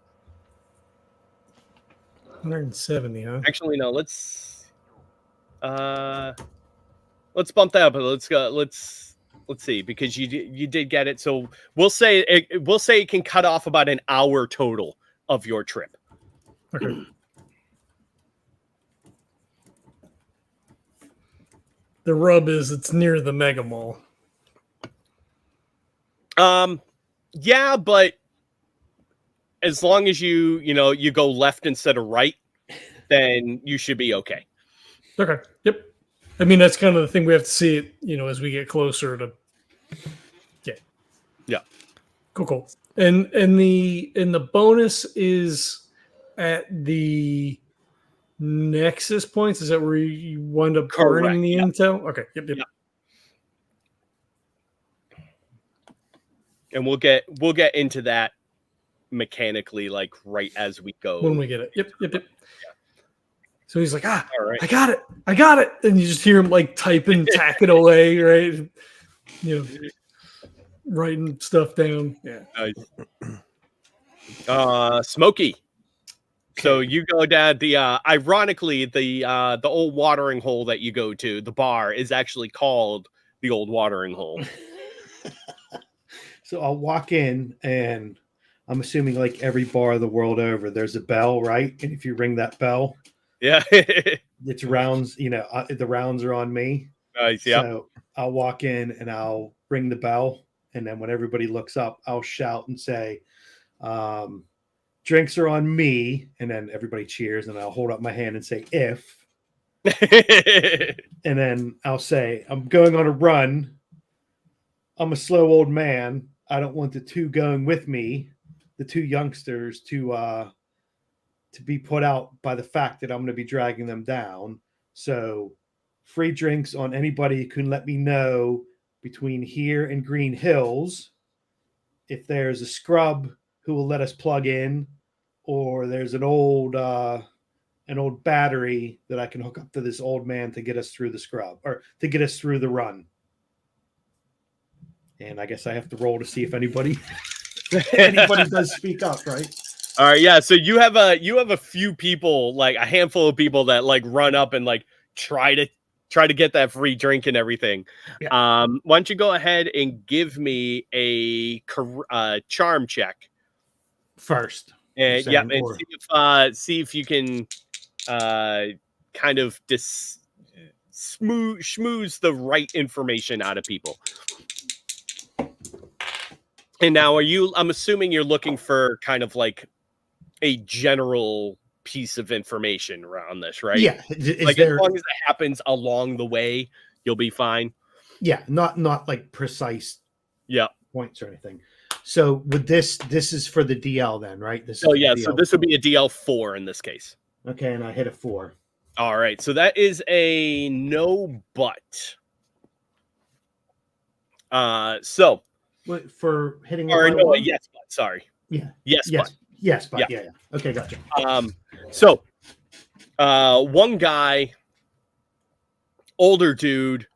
170, huh? Actually, no. Let's bump that up. Let's go. Let's see, because you did get it. So we'll say it can cut off about an hour total of your trip. Okay. The rub is it's near the mega mall. Yeah, but as long as you go left instead of right, then you should be okay. Okay. Yep. I mean, that's kind of the thing we have to see it, as we get closer to. Yeah. Cool. And the bonus is at the nexus points. Is that where you wind up burning the intel? Okay. Yep. Yeah. And we'll get into that mechanically, like right as we go. When we get it. Yep. Yeah. So he's like, all right. I got it. And you just hear him like typing, tacking away, right? Writing stuff down. Yeah. Smokey. So you go down the ironically, the old watering hole that you go to, the bar, is actually called the old watering hole. So I'll walk in, and I'm assuming like every bar the world over, there's a bell, right? And if you ring that bell, yeah, it's rounds. The rounds are on me. Nice. Yeah. So I'll walk in and I'll ring the bell, and then when everybody looks up, I'll shout and say, "Drinks are on me," and then everybody cheers, and I'll hold up my hand and say, "If," and then I'll say, "I'm going on a run. I'm a slow old man. I don't want the two going with me, the two youngsters, to be put out by the fact that I'm going to be dragging them down. So free drinks on anybody who can let me know between here and Green Hills if there's a scrub who will let us plug in, or there's an old battery that I can hook up to this old man to get us through the scrub, or to get us through the run." And I guess I have to roll to see if anybody does speak up, right? All right, yeah. So you have a few people, like a handful of people that like run up and like try to get that free drink and everything. Yeah. Why don't you go ahead and give me a charm check first? And see if you can kind of schmooze the right information out of people. And now I'm assuming you're looking for kind of like a general piece of information around this, right? Yeah. Like as long as it happens along the way, you'll be fine. Yeah. Not like precise points or anything. So with this is for the DL then, right? So this would be a DL4 in this case. Okay. And I hit a 4. All right. So that is a no but. So what, for hitting yes, but sorry. Yeah. Yes, but. Yes, but yeah. Okay, gotcha. So one guy, older dude,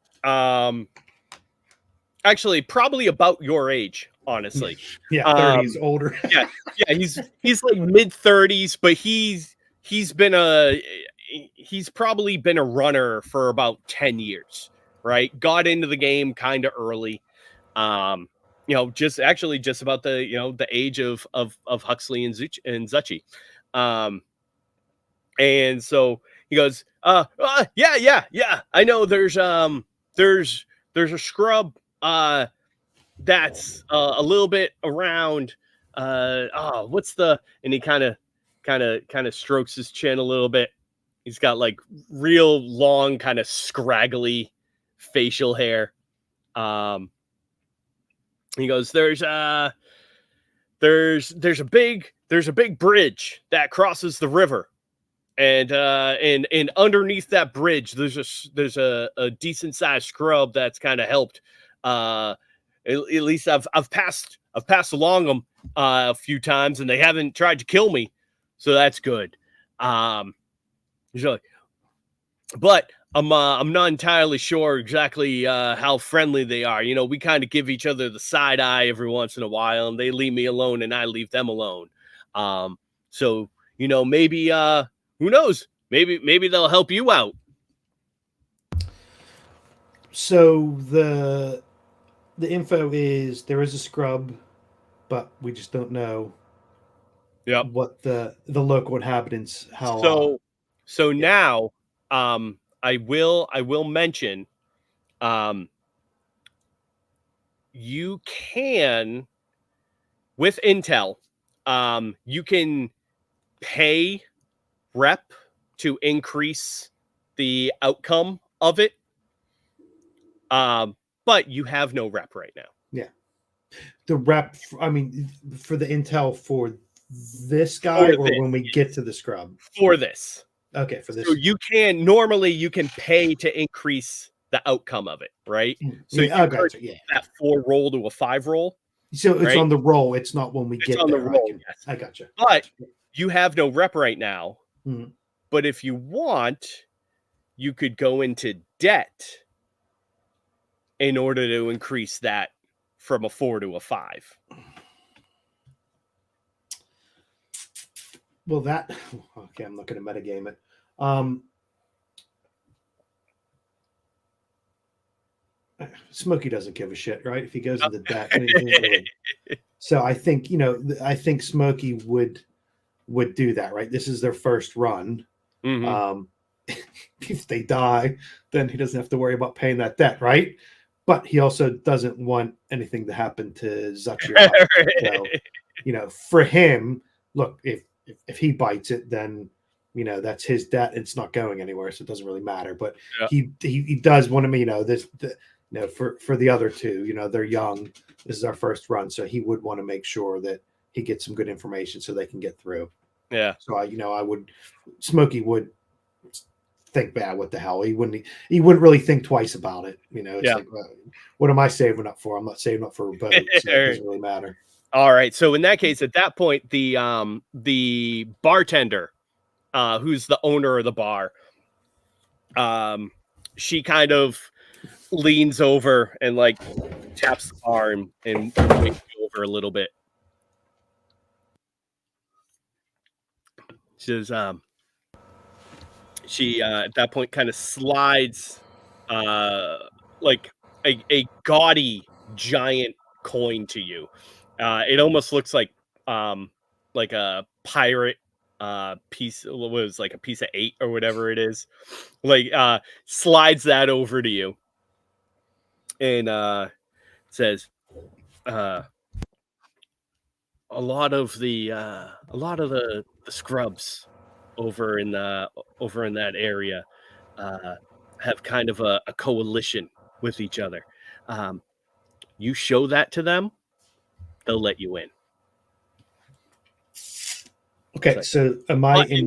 actually probably about your age, honestly. Yeah, 30s older. yeah, he's like mid 30s, but he's probably been a runner for about 10 years. right? Got into the game kind of early. Just about the age of Huxley and Zuchy. And so he goes, yeah. I know there's a scrub that's a little bit around and he kind of strokes his chin a little bit. He's got like real long, kind of scraggly facial hair. He goes, there's a big bridge that crosses the river. And underneath that bridge, there's a decent sized scrub that's kind of helped. At least I've passed along them a few times, and they haven't tried to kill me, so that's good. He's like, but I'm not entirely sure exactly how friendly they are. You know, we kind of give each other the side eye every once in a while, and they leave me alone, and I leave them alone. So maybe who knows? Maybe they'll help you out. So the info is there is a scrub, but we just don't know what the local inhabitants how. So now I will mention you can, with intel, you can pay rep to increase the outcome of it, but you have no rep right now. Yeah, the rep, I mean, for the intel for this guy, or when we get to the scrub for this. Okay, for this. So you can pay to increase the outcome of it, right? So I got you. Yeah, that 4 roll to a 5 roll. So it's right? on the roll. It's not when we get on there. The roll. Yes. I got you. But you have no rep right now. Mm-hmm. But if you want, you could go into debt in order to increase that from a 4 to a 5. Well, okay, I'm looking at metagame it. Smokey doesn't give a shit, right? If he goes into debt. So I think, Smokey would do that, right? This is their first run. Mm-hmm. If they die, then he doesn't have to worry about paying that debt, right? But he also doesn't want anything to happen to Zuchy. So, for him, look, if he bites it, then that's his debt. It's not going anywhere, so it doesn't really matter. But he does want to, for the other two, they're young. This is our first run, so he would want to make sure that he gets some good information so they can get through. Yeah. So Smokey would think, what the hell? He wouldn't really think twice about it. It's like, what am I saving up for? I'm not saving up for a boat, so it doesn't really matter. All right. So in that case, at that point, the bartender, who's the owner of the bar, she kind of leans over and like taps the bar and waits over a little bit. She says, she at that point kind of slides like a gaudy giant coin to you. It almost looks like a pirate piece. It was like a piece of 8 or whatever it is. Like slides that over to you and says, a lot of the scrubs over in that area have kind of a coalition with each other. You show that to them, they'll let you in. Okay, so am I in?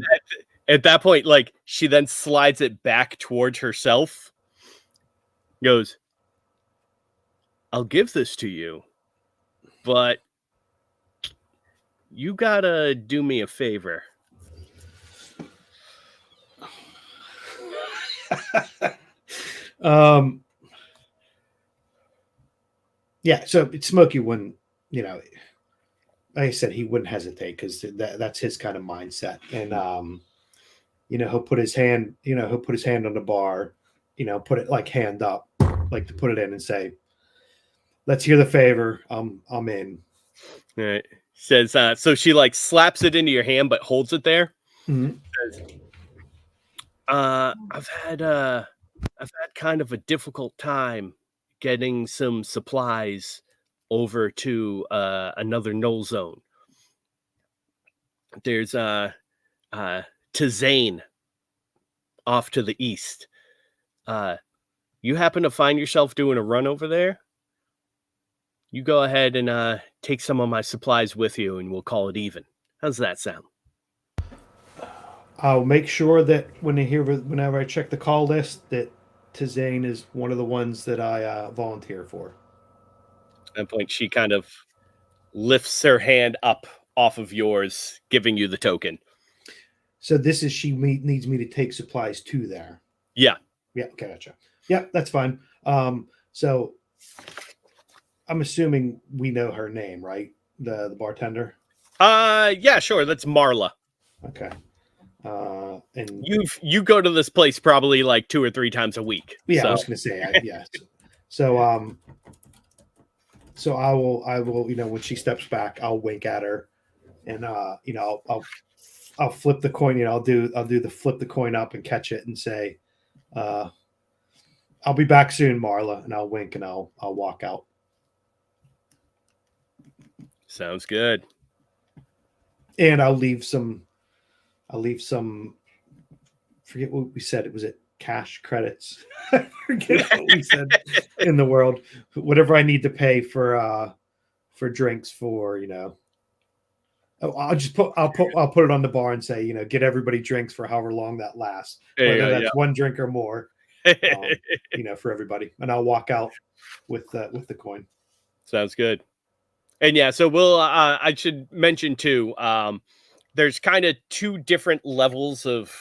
At that point, like she then slides it back towards herself. Goes, I'll give this to you, but you gotta do me a favor. Yeah, so Smokey wouldn't, like I said, he wouldn't hesitate because that's his kind of mindset. And he'll put his hand, on the bar, put it like hand up, like to put it in and say, let's hear the favor. I'm in. All right. Says, so she like slaps it into your hand, but holds it there. Mhm. Says, I've had kind of a difficult time getting some supplies over to another null zone. There's Tizane off to the east. You happen to find yourself doing a run over there? You go ahead and take some of my supplies with you, and we'll call it even. How's that sound? I'll make sure that whenever I check the call list, that Tizane is one of the ones that I volunteer for. At that point, she kind of lifts her hand up off of yours, giving you the token. So this is needs me to take supplies to there. Yeah. Yeah, gotcha. Yeah, that's fine. So I'm assuming we know her name, right? The bartender. Yeah, sure. That's Marla. Okay. And you go to this place probably like 2 or 3 times a week. yeah, so. I was going to say, yeah. So I will, when she steps back, I'll wink at her, and I'll flip the coin. I'll do the flip the coin up and catch it and say, I'll be back soon, Marla, and I'll wink and I'll walk out. Sounds good. And I'll leave some. Forget what we said. Was it cash credits? I forget what we said in the world. Whatever I need to pay for drinks for, I'll put it on the bar and say, get everybody drinks for however long that lasts. Whether that's one drink or more, for everybody. And I'll walk out with the coin. Sounds good. And yeah, so we'll I should mention too, there's kind of 2 different levels of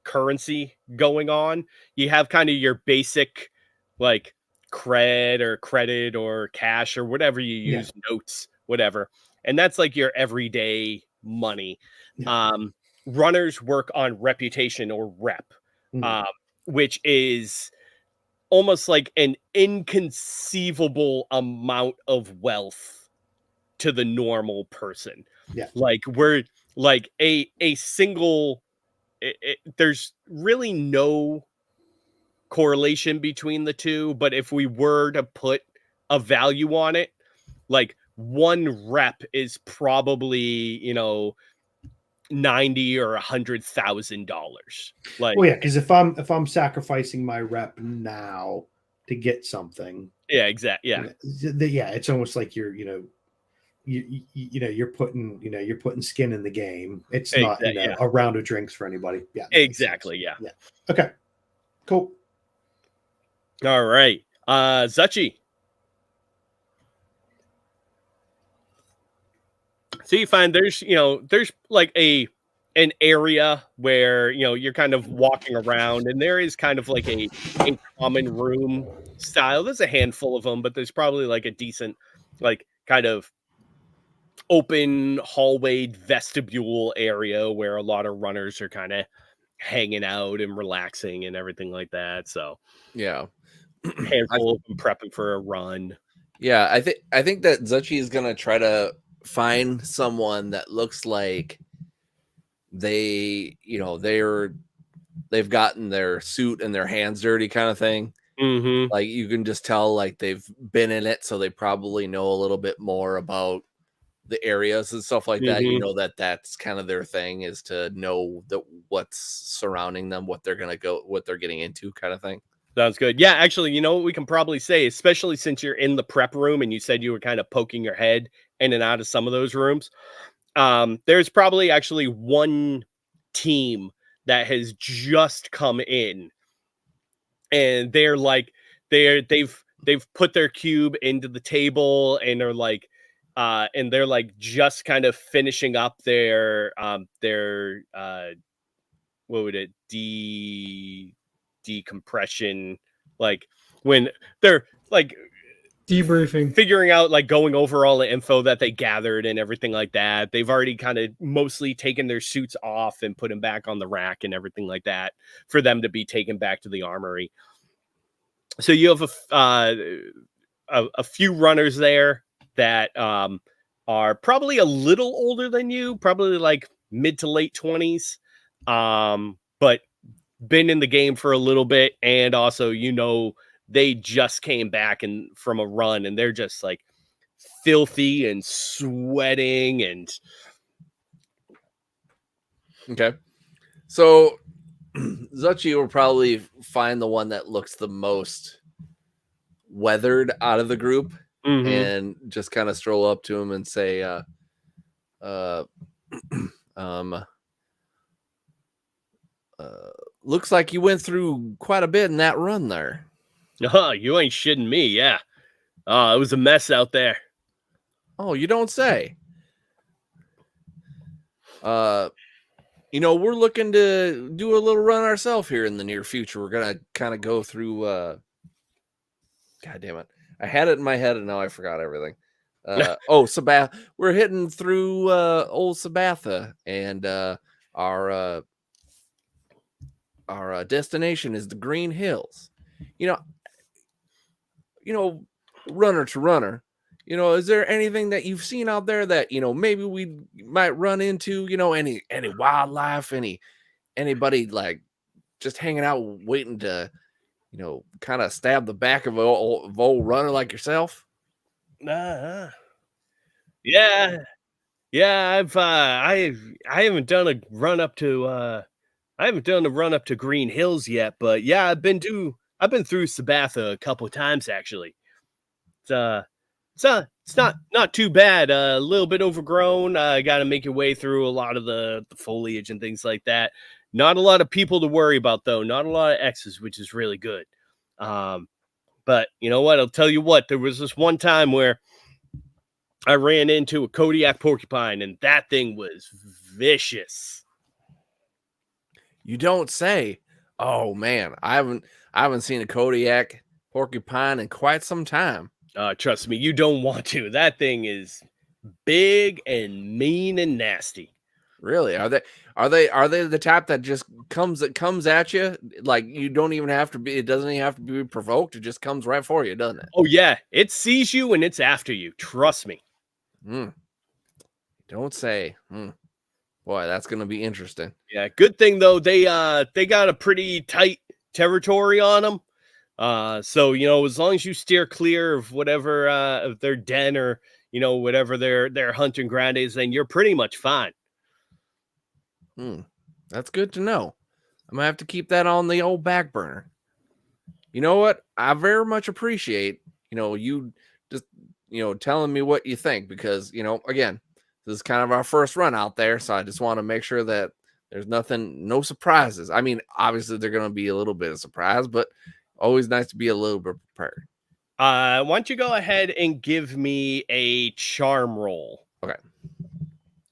currency going on. You have kind of your basic like credit or cash or whatever you use, notes, whatever. And that's like your everyday money. Yeah. Runners work on reputation or rep, Mm. Which is almost like an inconceivable amount of wealth to the normal person. Yeah. Like we're like a single, there's really no correlation between the two, but if we were to put a value on it, like 1 rep is probably, $90,000 or $100,000. Like, well, yeah, because if I'm sacrificing my rep now to get something, yeah, exactly, yeah, it's almost like you're putting skin in the game. It's not a round of drinks for anybody. Yeah, exactly, yeah. Okay, cool. All right, Zuchy. So you find there's like an area where, you're kind of walking around, and there is kind of like a common room style. There's a handful of them, but there's probably like a decent, like kind of open hallway vestibule area where a lot of runners are kind of hanging out and relaxing and everything like that. So yeah, handful of them prepping for a run. Yeah, I think that Zuchy is gonna try to find someone that looks like they've gotten their suit and their hands dirty kind of thing. Mm-hmm. Like you can just tell like they've been in it, so they probably know a little bit more about the areas and stuff like that. Mm-hmm. That's kind of their thing, is to know what's surrounding them, what they're getting into, kind of thing. Sounds good. Yeah, actually, what we can probably say, especially since you're in the prep room and you said you were kind of poking your head in and out of some of those rooms, there's probably actually one team that has just come in, and they're like they've put their cube into the table, and they're like just kind of finishing up their what would it decompression, like when they're like debriefing, figuring out, like going over all the info that they gathered and everything like that. They've already kind of mostly taken their suits off and put them back on the rack and everything like that for them to be taken back to the armory. So you have a few runners there that are probably a little older than you, probably like mid to late 20s, but been in the game for a little bit. And also, they just came back and from a run, and they're just like filthy and sweating. And Okay. So Zuchy will probably find the one that looks the most weathered out of the group and just kind of stroll up to him and say, looks like you went through quite a bit in that run there. You ain't shitting me. Yeah. It was a mess out there. Oh, you don't say. We're looking to do a little run ourselves here in the near future. We're going to kind of go through, God damn it. I had it in my head and now I forgot everything. Sabath. We're hitting through old Sabatha, and our destination is the Green Hills. Runner to runner. Is there anything that you've seen out there that maybe we might run into? Any wildlife, anybody like just hanging out waiting to kind of stab the back of old runner like yourself? Yeah. I haven't done a run up to Green Hills yet, but yeah, I've been through Sabatha a couple of times actually. It's not too bad. A little bit overgrown. Got to make your way through a lot of the foliage and things like that. Not a lot of people to worry about though. Not a lot of X's, which is really good. But you know what? I'll tell you what. There was this one time where I ran into a Kodiak porcupine, and that thing was vicious. You don't say. Oh man, I haven't seen a Kodiak porcupine in quite some time. Trust me, you don't want to. That thing is big and mean and nasty. Really? Are they the type that just comes at you? Like you don't even have to be. It doesn't even have to be provoked. It just comes right for you, doesn't it? Oh yeah, it sees you and it's after you. Trust me. Don't say. Boy, that's gonna be interesting. Yeah. Good thing though, they got a pretty tight territory on them. So as long as you steer clear of whatever of their den or whatever their hunting ground is, then you're pretty much fine. That's good to know. I'm gonna have to keep that on the old back burner. You know what? I very much appreciate you just telling me what you think, because again, this is kind of our first run out there, so I just want to make sure that there's no surprises. I mean, obviously they're gonna be a little bit of surprise, but always nice to be a little bit prepared. Why don't you go ahead and give me a charm roll? Okay.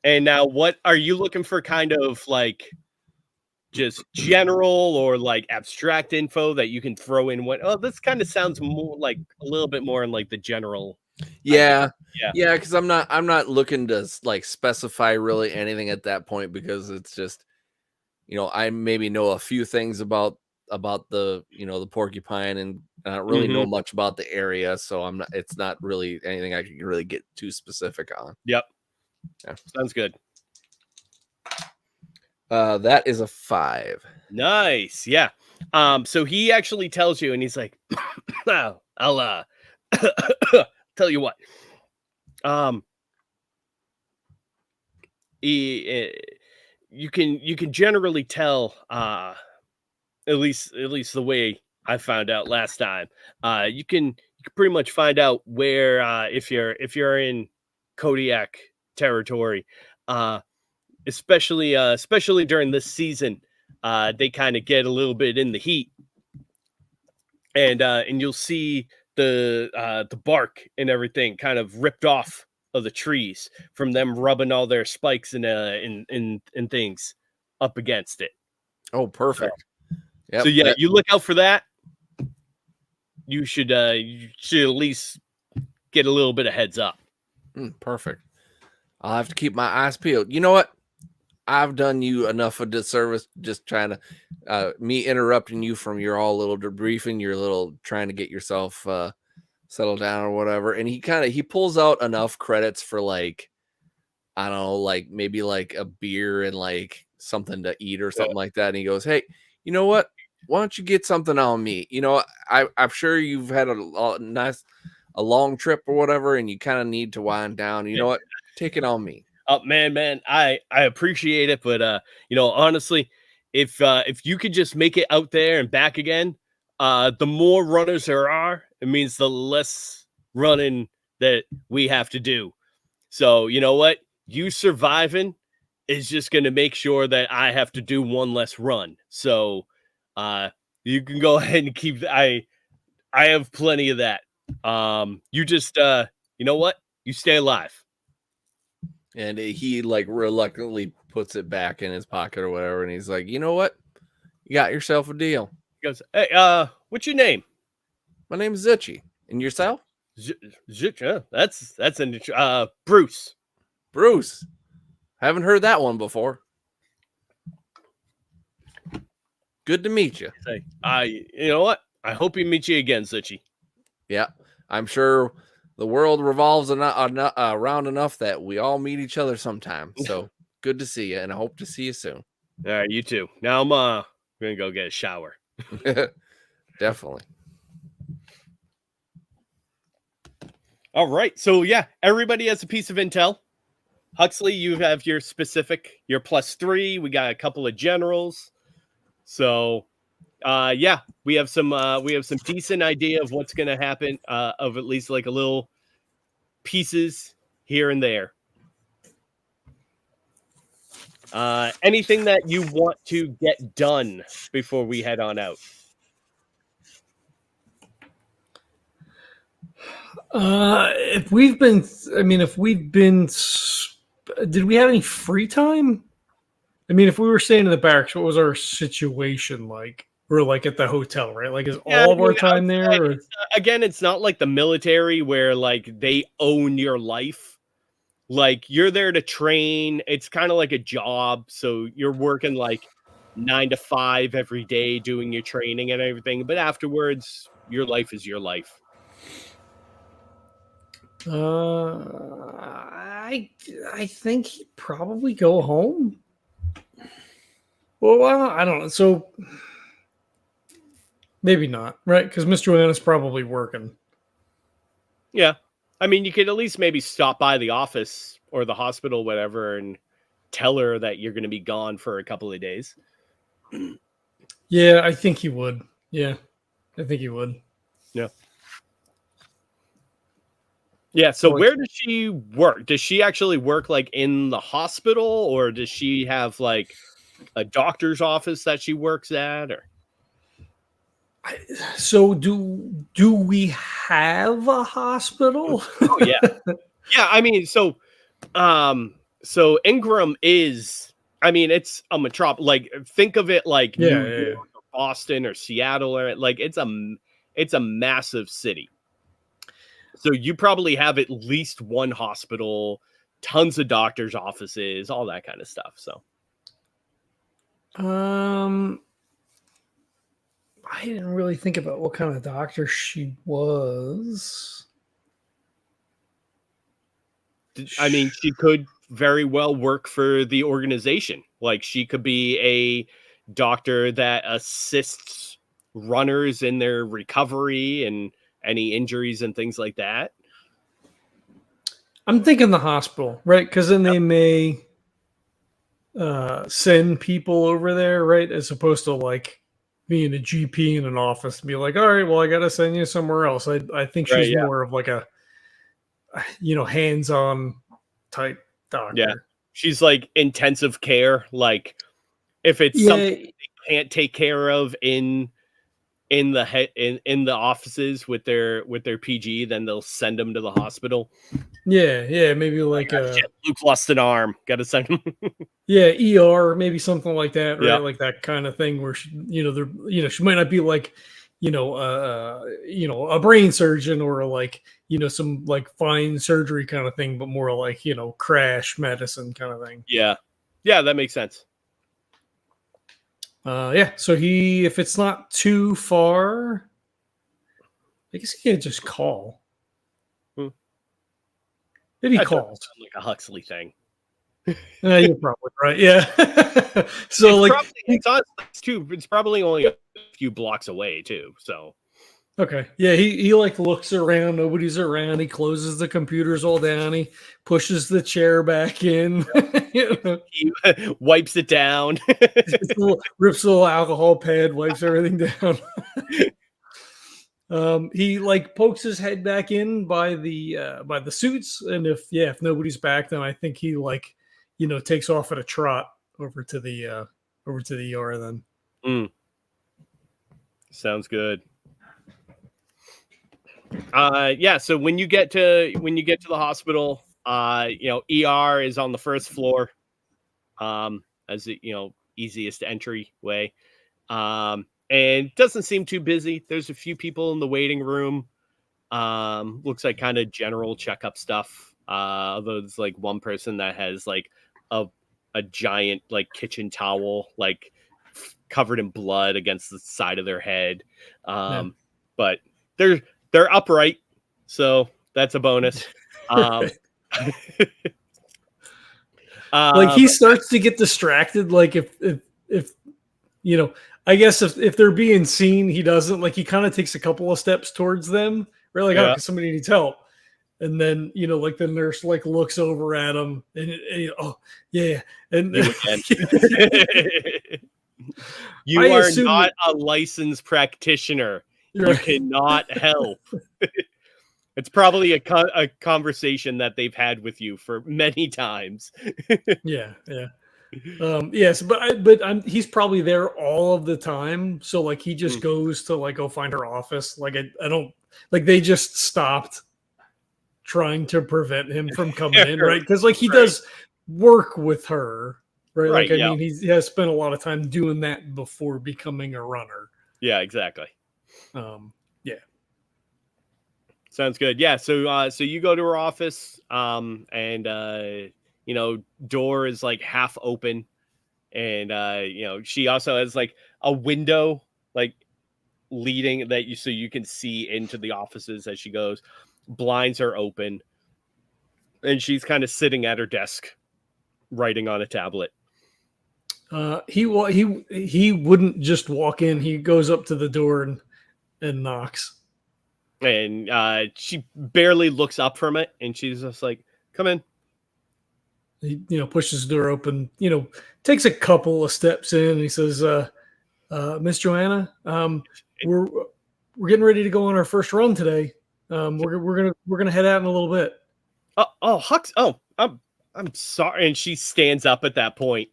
And now, what are you looking for? Kind of like just general or like abstract info that you can throw in? This kind of sounds more like a little bit more in like the general. Yeah. Because I'm not looking to like specify really anything at that point, because it's just I maybe know a few things about the the porcupine, and I don't really know much about the area, so it's not really anything I can really get too specific on. Yep. Yeah. Sounds good. That is a 5. Nice. Yeah. So he actually tells you, and he's like, I'll tell you what. You can generally tell, at least the way I found out last time. You can pretty much find out where if you're in Kodiak territory, especially during this season, they kind of get a little bit in the heat, and you'll see the bark and everything kind of ripped off of the trees from them rubbing all their spikes and things up against it. Oh, perfect. Yep. So yeah, you look out for that. You should at least get a little bit of heads up. Perfect. I'll have to keep my eyes peeled. You know what? I've done you enough of disservice just trying to me interrupting you from your all little debriefing, your little trying to get yourself settled down or whatever. And he pulls out enough credits for like, I don't know, like maybe like a beer and like something to eat or something like that. And he goes, "Hey, you know what? Why don't you get something on me? You know, I'm sure you've had a long trip or whatever, and you kind of need to wind down. You know what? Take it on me." Oh man, I appreciate it, but honestly, if you could just make it out there and back again, the more runners there are, it means the less running that we have to do. So you know what? You surviving is just going to make sure that I have to do one less run. So you can go ahead and keep. I have plenty of that. You just you know what? You stay alive. And he like reluctantly puts it back in his pocket or whatever. And he's like, "You know what? You got yourself a deal." He goes, "Hey, what's your name?" "My name's Zuchy. And yourself?" Zuchy. That's an Bruce. "Bruce. Haven't heard that one before. Good to meet you." You know what? I hope we meet you again, Zuchy. Yeah, I'm sure the world revolves around enough that we all meet each other sometime. So good to see you, and I hope to see you soon. All right, you too. Now I'm gonna go get a shower. Definitely. All right, so yeah, everybody has a piece of intel. Huxley, you have your specific, your +3. We got a couple of generals. So yeah, we have some decent idea of what's going to happen, of at least like a little pieces here and there. Anything that you want to get done before we head on out? If we've been, did we have any free time? I mean, if we were staying in the barracks, what was our situation like? We're like at the hotel, right? Like, is all of our time there? Or? Again, it's not like the military where like they own your life. Like you're there to train. It's kind of like a job. So you're working like 9 to 5 every day doing your training and everything. But afterwards, your life is your life. I think he'd probably go home. Well, I don't know. So maybe not, right? Because Mr. Joanna's probably working. Yeah. I mean, you could at least maybe stop by the office or the hospital, whatever, and tell her that you're going to be gone for a couple of days. Yeah, I think he would. Yeah, I think he would. Yeah. Yeah, so where does she work? Does she actually work like in the hospital, or does she have like a doctor's office that she works at? Or so do we have a hospital? Oh yeah. Yeah, I mean, so Ingram is, I mean, it's a metropolis. Like think of it like New York or Boston or Seattle, or like it's a massive city. So you probably have at least one hospital, tons of doctors' offices, all that kind of stuff. So, I didn't really think about what kind of doctor she was. I mean, she could very well work for the organization. Like she could be a doctor that assists runners in their recovery and any injuries and things like that. I'm thinking the hospital, right? Because then they may send people over there, right? As opposed to like being a GP in an office and be like, all right, well, I got to send you somewhere else. I think she's more of like a, hands-on type doctor. Yeah. She's like intensive care. Like if it's something they can't take care of in the offices with their PG, then they'll send them to the hospile. Yeah, maybe like Luke lost an arm, gotta send him. ER, maybe something like that, right? Like that kind of thing where she, she might not be like a brain surgeon or like some like fine surgery kind of thing, but more like crash medicine kind of thing. Yeah, Yeah, that makes sense. Yeah. So if it's not too far, I guess he can't just call. Hmm. Maybe he That doesn't calls. sound like a Huxley thing. You're probably right. Yeah. So it's probably only a few blocks away too. So okay. Yeah, he like looks around, nobody's around. He closes the computers all down. He pushes the chair back in. You know, he wipes it down. rips a little alcohol pad, wipes everything down. He like pokes his head back in by the suits, and if nobody's back, then I think he takes off at a trot over to the ER then. Sounds good. Yeah, so when you get to the hospital, ER is on the first floor, as the easiest entryway, and doesn't seem too busy. There's a few people in the waiting room. Looks like kind of general checkup stuff. Although there's like one person that has like a giant like kitchen towel like covered in blood against the side of their head. But they're upright, so that's a bonus. Like he starts to get distracted. Like if I guess if they're being seen, he doesn't. Like he kind of takes a couple of steps towards them. We're like, oh, 'cause somebody needs help. And then like the nurse like looks over at him and oh yeah, and you are not a licensed practitioner. You cannot help. It's probably a conversation that they've had with you for many times. Yeah. Yes, but he's probably there all of the time. So like he just goes to like go find her office. Like I don't like they just stopped trying to prevent him from coming in, right? Because like he does work with her, right? Like I mean he has spent a lot of time doing that before becoming a runner. Yeah, exactly. Yeah. Sounds good. Yeah, so you go to her office, and door is like half open, and she also has like a window like leading that so you can see into the offices as she goes. Blinds are open, and she's kind of sitting at her desk writing on a tablet. He wouldn't just walk in. He goes up to the door and knocks. And she barely looks up from it, and she's just like, "Come in." He pushes the door open. Takes a couple of steps in. And he says, "Miss Joanna, we're getting ready to go on our first run today. We're gonna head out in a little bit." Hux. Oh, I'm sorry. And she stands up at that point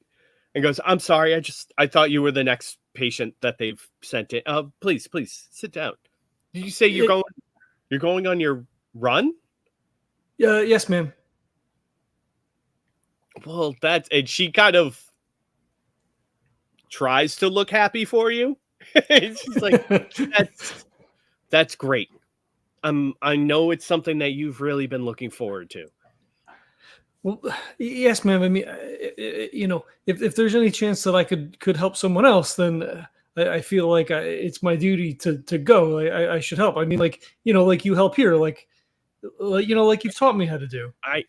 and goes, "I'm sorry. I thought you were the next patient that they've sent in. Please sit down. Did you say you're going on your run?" Yes, ma'am. Well, and she kind of tries to look happy for you. She's like, that's great. I know it's something that you've really been looking forward to. Well, yes, ma'am. I mean, if there's any chance that I could help someone else, then I feel like it's my duty to go. I should help. I mean, like you help here, like you've taught me how to do. I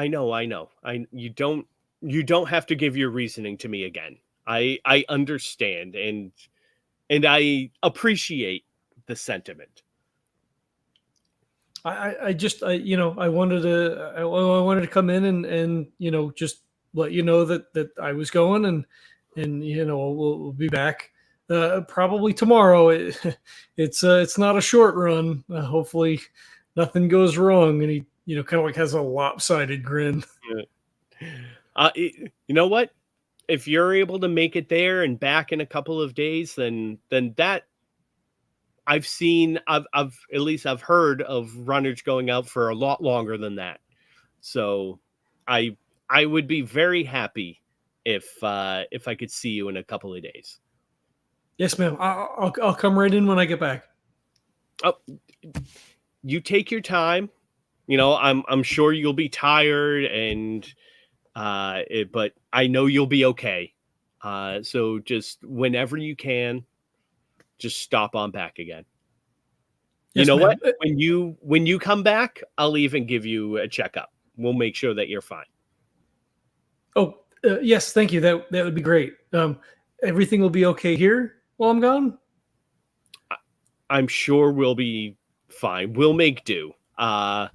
know. You don't have to give your reasoning to me again. I understand and I appreciate the sentiment. I wanted to come in and just let you know that I was going and we'll be back probably tomorrow. It's not a short run. Hopefully nothing goes wrong. And he kind of like has a lopsided grin. You know what? If you're able to make it there and back in a couple of days, then that I've heard of runners going out for a lot longer than that. So I would be very happy if I could see you in a couple of days. Yes, ma'am. I'll come right in when I get back. Oh, you take your time. I'm sure you'll be tired but I know you'll be okay. So just whenever you can, just stop on back again. You Yes, know ma'am. what? When you come back, I'll even give you a checkup. We'll make sure that you're fine. Oh, yes, thank you. That would be great. Everything will be okay here while I'm gone. I'm sure we'll be fine. We'll make do. I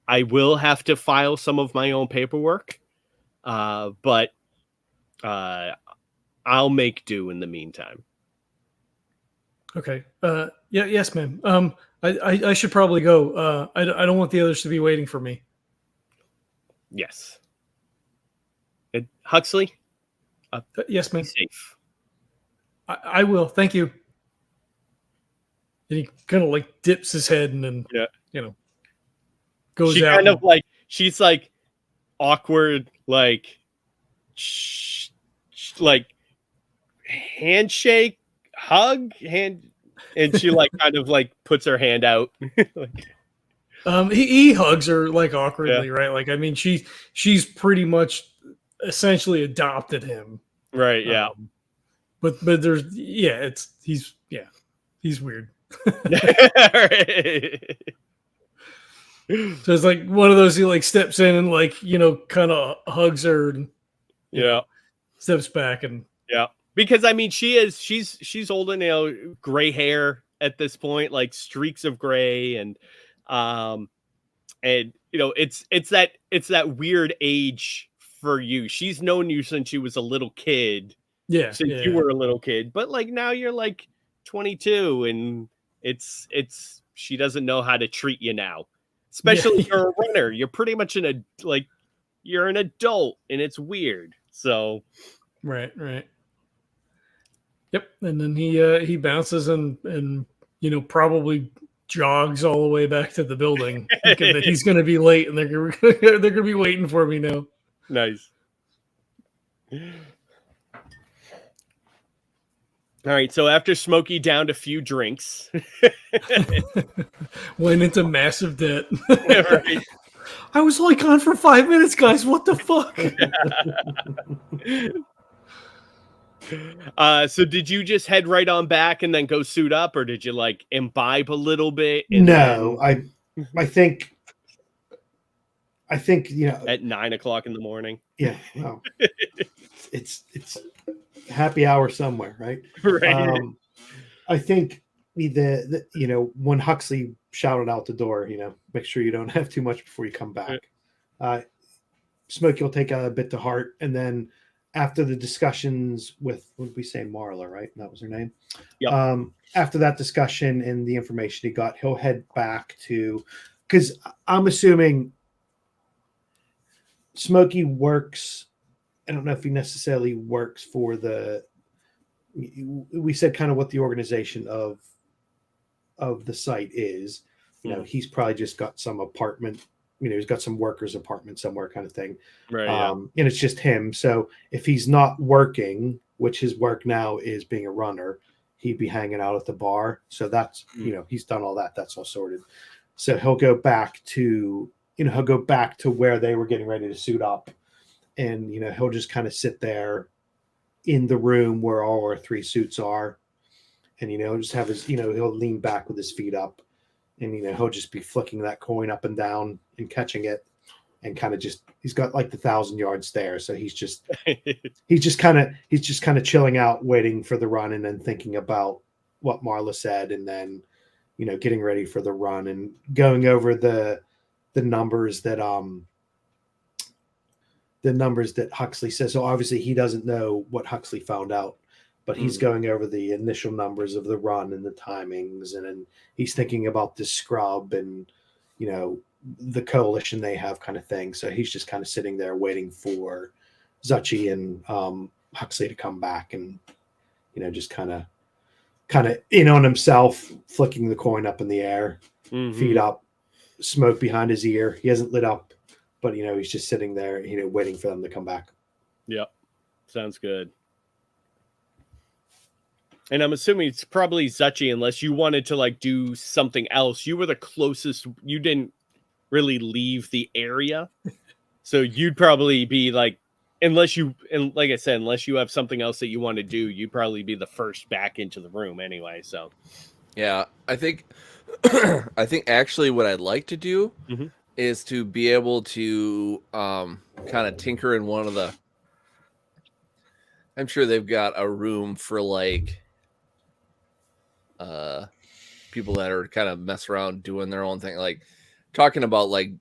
will have to file some of my own paperwork, but I'll make do in the meantime. Okay. Yeah. Yes, ma'am. I should probably go. I don't want the others to be waiting for me. Yes. And Huxley, Yes, be ma'am. safe. I will. Thank you. And he kind of like dips his head and then, Yeah. Goes She out. kind of like, she's like awkward, like like handshake, hug, hand, and she like kind of like puts her hand out. He hugs her like awkwardly, right? Like, I mean, she's pretty much essentially adopted him. Right, yeah. But there's he's weird. So it's like one of those, he like steps in and like, kind of hugs her and steps back and because I mean she's old and gray hair at this point, like streaks of gray, and it's that weird age for you. She's known you since she was a little kid. Since you were a little kid, but like now you're like 22, and it's she doesn't know how to treat you now. Especially you're a runner. You're pretty much you're an adult, and it's weird. So right. Yep. And then he bounces and probably jogs all the way back to the building, thinking that he's going to be late, and they're going to be waiting for me now. Nice. All right, so after Smokey downed a few drinks, went into massive debt. Right. I was only gone for 5 minutes, guys. What the fuck? So did you just head right on back and then go suit up, or did you like imbibe a little bit? No, I think at 9:00 in the morning. Yeah, well, it's happy hour somewhere, right? Right. I think the when Huxley shouted out the door, make sure you don't have too much before you come back. Smokey will take a bit to heart, and then after the discussions with, what did we say, Marla, right? That was her name. Yep. After that discussion and the information he got, he'll head back to, because I'm assuming Smokey works. I don't know if he necessarily works for we said kind of what the organization of the site is. He's probably just got some apartment, he's got some workers apartment somewhere kind of thing. Right. And it's just him. So if he's not working, which his work now is being a runner, he'd be hanging out at the bar. So that's, he's done all that. That's all sorted. So he'll go back to where they were getting ready to suit up. And, he'll just kind of sit there in the room where all our 3 suits are. And, just have his, he'll lean back with his feet up, and, he'll just be flicking that coin up and down and catching it, and kind of he's got like the 1,000-yard stare. So he's just kind of chilling out, waiting for the run, and then thinking about what Marla said. And then, getting ready for the run and going over the numbers that, Huxley says. So obviously he doesn't know what Huxley found out, but he's going over the initial numbers of the run and the timings, and then he's thinking about the scrub and, the coalition they have, kind of thing. So he's just kind of sitting there waiting for Zuchy and Huxley to come back, and, just kind of in on himself, flicking the coin up in the air, feet up, smoke behind his ear. He hasn't lit up, but, he's just sitting there, waiting for them to come back. Yep. Sounds good. And I'm assuming it's probably Zuchy, unless you wanted to like do something else. You were the closest. You didn't really leave the area. So you'd probably be like unless you, and like I said, unless you have something else that you want to do, you'd probably be the first back into the room anyway. So, Yeah, I think I think actually what I'd like to do Mhm. is to be able to kind of tinker in one of the. I'm sure they've got a room for like people that are kind of mess around doing their own thing, like talking about like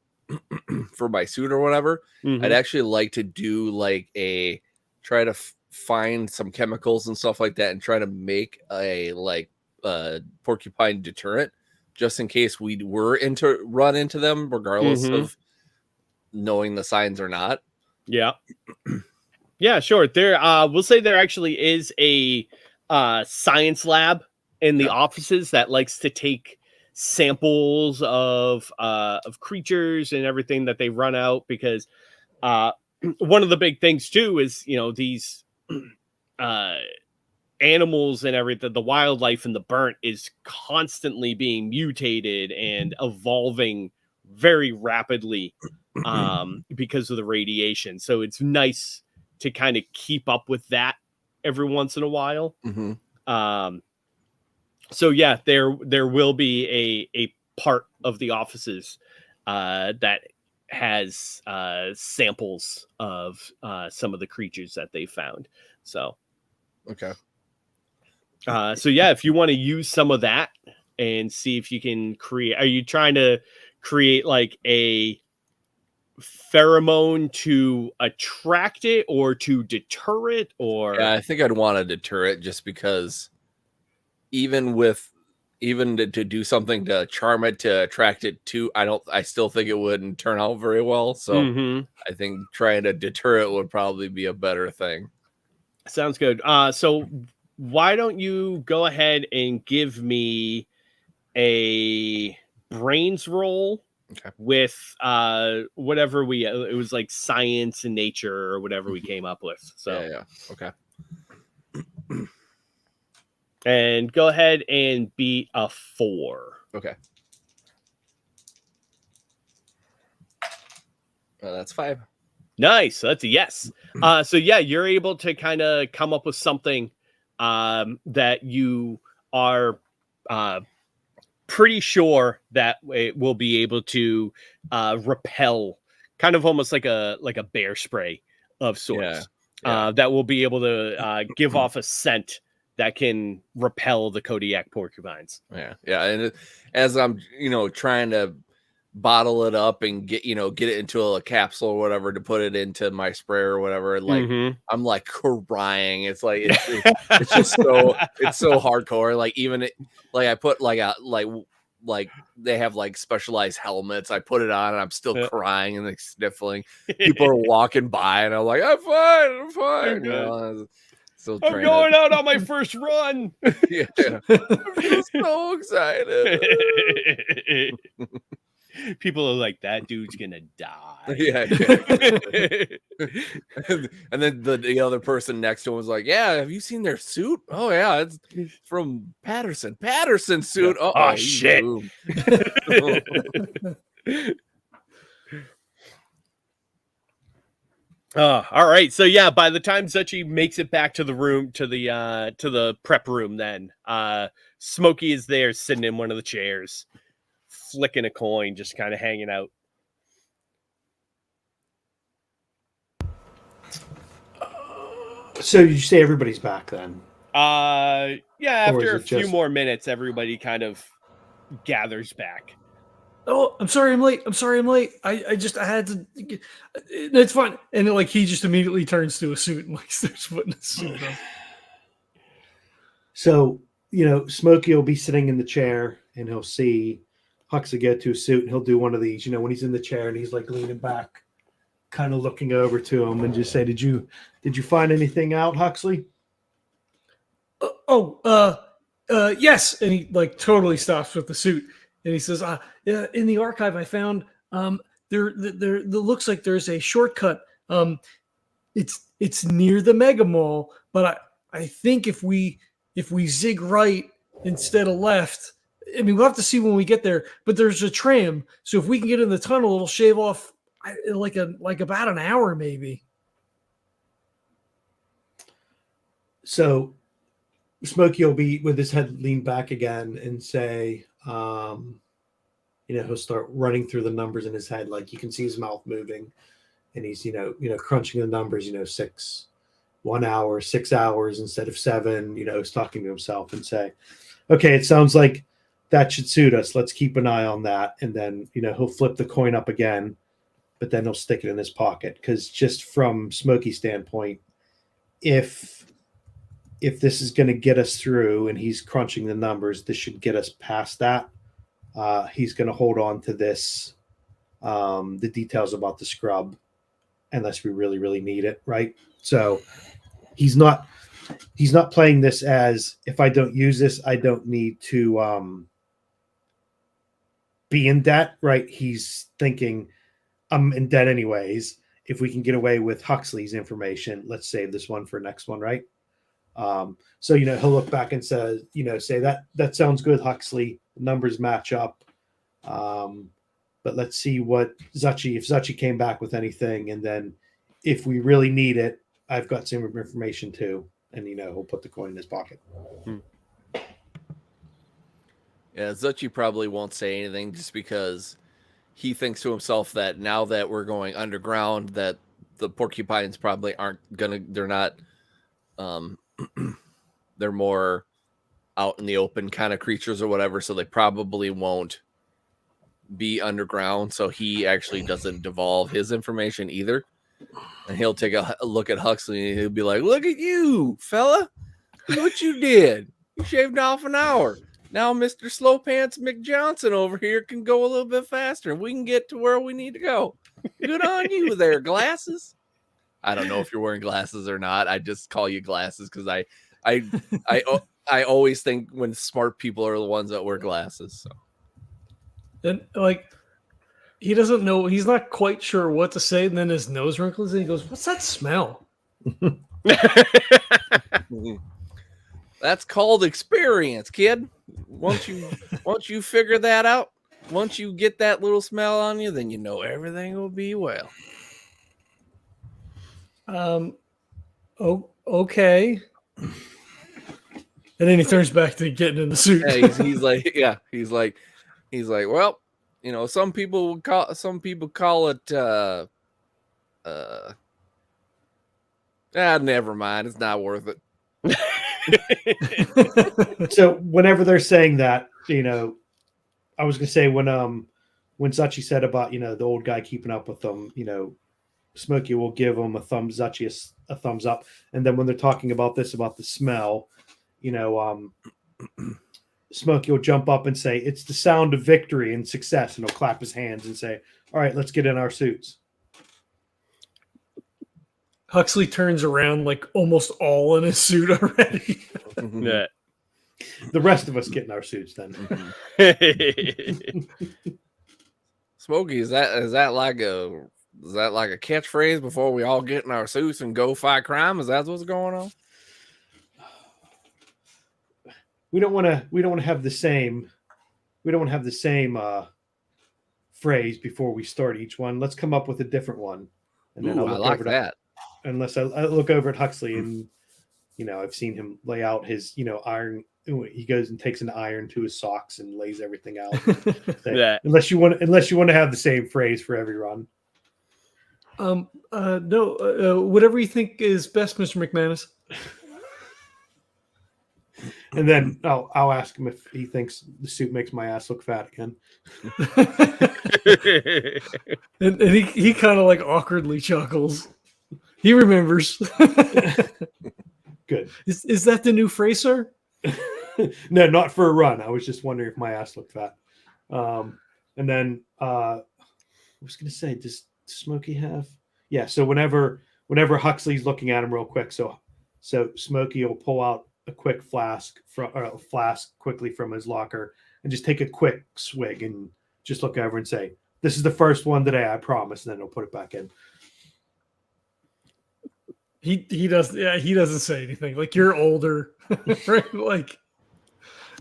for my suit or whatever. Mhm. I'd actually like to do like a try to find some chemicals and stuff like that and try to make a like porcupine deterrent just in case we were run into them, regardless Mhm. of knowing the signs or not. Yeah. Yeah, sure. There, we'll say there actually is a science lab in the Yeah. offices that likes to take samples of creatures and everything that they run out, because one of the big things too is, you know, these animals and everything, the wildlife in the burnt is constantly being mutated and evolving very rapidly because of the radiation. So it's nice to kind of keep up with that every once in a while. Mm-hmm. So yeah, there will be a part of the offices that has samples of some of the creatures that they found. So Okay. so yeah, if you want to use some of that and see if you can create, are you trying to create like a pheromone to attract it or to deter it, or Yeah, I think I'd want to deter it just because even to do something to charm it, to attract it to, I still think it wouldn't turn out very well. So Mhm. I think trying to deter it would probably be a better thing. Sounds good. So why don't you go ahead and give me a brains roll Okay. with whatever it was like science and nature or whatever we came up with. So Yeah. Okay. and go ahead and beat a 4. Okay. That's 5. Nice. So that's a yes. So yeah, you're able to kind of come up with something that you are pretty sure that it will be able to repel, kind of almost like a bear spray of sorts. Yeah. That will be able to give off a scent that can repel the Kodiak porcupines. Yeah. And as I'm, trying to bottle it up and get it into a capsule or whatever to put it into my sprayer or whatever, like I'm like crying. It's like it's just it's so hardcore. Like even I put like they have like specialized helmets. I put it on and I'm still crying and like sniffling. People are walking by and I'm like, I'm fine. I'm going out on my first run. Yeah. I'm so excited. People are like, that dude's gonna die. Yeah. And then the other person next to him was like, yeah, have you seen their suit? Oh yeah, it's from Peterson suit. Yeah. Oh shit. All right. So yeah, by the time Zuchy makes it back to the room, to the prep room, then Smokey is there sitting in one of the chairs, flicking a coin, just kind of hanging out. So you say everybody's back then? Yeah, after a few just... more minutes, everybody kind of gathers back. Oh, I'm sorry, I'm late. I had to. It's fine. And like he just immediately turns to a suit and like starts putting a suit on. So Smokey will be sitting in the chair and he'll see Huxley get to a suit and he'll do one of these. When he's in the chair and he's like leaning back, kind of looking over to him, and just say, "Did you find anything out, Huxley?" Yes. And he like totally stops with the suit. And he says, yeah, in the archive, I found there looks like there's a shortcut. It's near the Mega Mall, but I think if we zig right instead of left, I mean, we'll have to see when we get there. But there's a tram, so if we can get in the tunnel, it'll shave off like about an hour, maybe. So Smokey will be with his head leaned back again and say, he'll start running through the numbers in his head. Like you can see his mouth moving and he's, crunching the numbers, 1 hour, 6 hours instead of 7, he's talking to himself and say, okay, it sounds like that should suit us. Let's keep an eye on that. And then, he'll flip the coin up again, but then he'll stick it in his pocket. Cause just from Smokey's standpoint, if this is going to get us through and he's crunching the numbers, this should get us past that. He's going to hold on to this, the details about the scrub, unless we really, really need it. Right. So he's not playing this as, if I don't use this, I don't need to be in debt. Right. He's thinking I'm in debt anyways. If we can get away with Huxley's information, let's save this one for next one. Right. So, he'll look back and say that sounds good, Huxley. The numbers match up. But let's see what if Zuchy came back with anything. And then if we really need it, I've got some information too. And, he'll put the coin in his pocket. Yeah, Zuchy probably won't say anything just because he thinks to himself that now that we're going underground, that the porcupines probably they're not, they're more out in the open kind of creatures or whatever, so they probably won't be underground. So he actually doesn't devolve his information either. And he'll take a look at Huxley and he'll be like, look at you, fella. Look what you did. You shaved off an hour. Now Mr. Slowpants McJohnson over here can go a little bit faster and we can get to where we need to go. Good on you there, glasses. I don't know if you're wearing glasses or not. I just call you glasses because I always think when smart people are the ones that wear glasses. So. And he doesn't know, he's not quite sure what to say, and then his nose wrinkles and he goes, what's that smell? That's called experience, kid. Once you figure that out, once you get that little smell on you, then everything will be well. Okay. And then he turns back to getting in the suit. Yeah, he's like, well, some people call it never mind, it's not worth it. So whenever they're saying that, I was gonna say when Zuchy said about the old guy keeping up with them, Smokey will give him a thumbs up, and then when they're talking about this about the smell, Smokey will jump up and say it's the sound of victory and success, and he'll clap his hands and say, all right, let's get in our suits. Huxley turns around almost all in his suit already. Yeah. The rest of us get in our suits then. Smokey, is that like a catchphrase before we all get in our suits and go fight crime? Is that what's going on? We don't want to have the same phrase before we start each one. Let's come up with a different one. And then I like that. Unless I look over at Huxley and I've seen him lay out his iron. He goes and takes an iron to his socks and lays everything out. Yeah. Unless you want to have the same phrase for every run. No, whatever you think is best, Mr. MacManus. And then I'll ask him if he thinks the suit makes my ass look fat again. and he kind of awkwardly chuckles. He remembers. Good. Is that the new phrase, sir? No, not for a run. I was just wondering if my ass looked fat. And then I was going to say, does Smokey have? Yeah. So whenever Huxley's looking at him real quick, so Smokey will pull out a quick flask quickly from his locker and just take a quick swig and just look over and say, "This is the first one today, I promise." And then he'll put it back in. He does. Yeah, he doesn't say anything. You're older, right?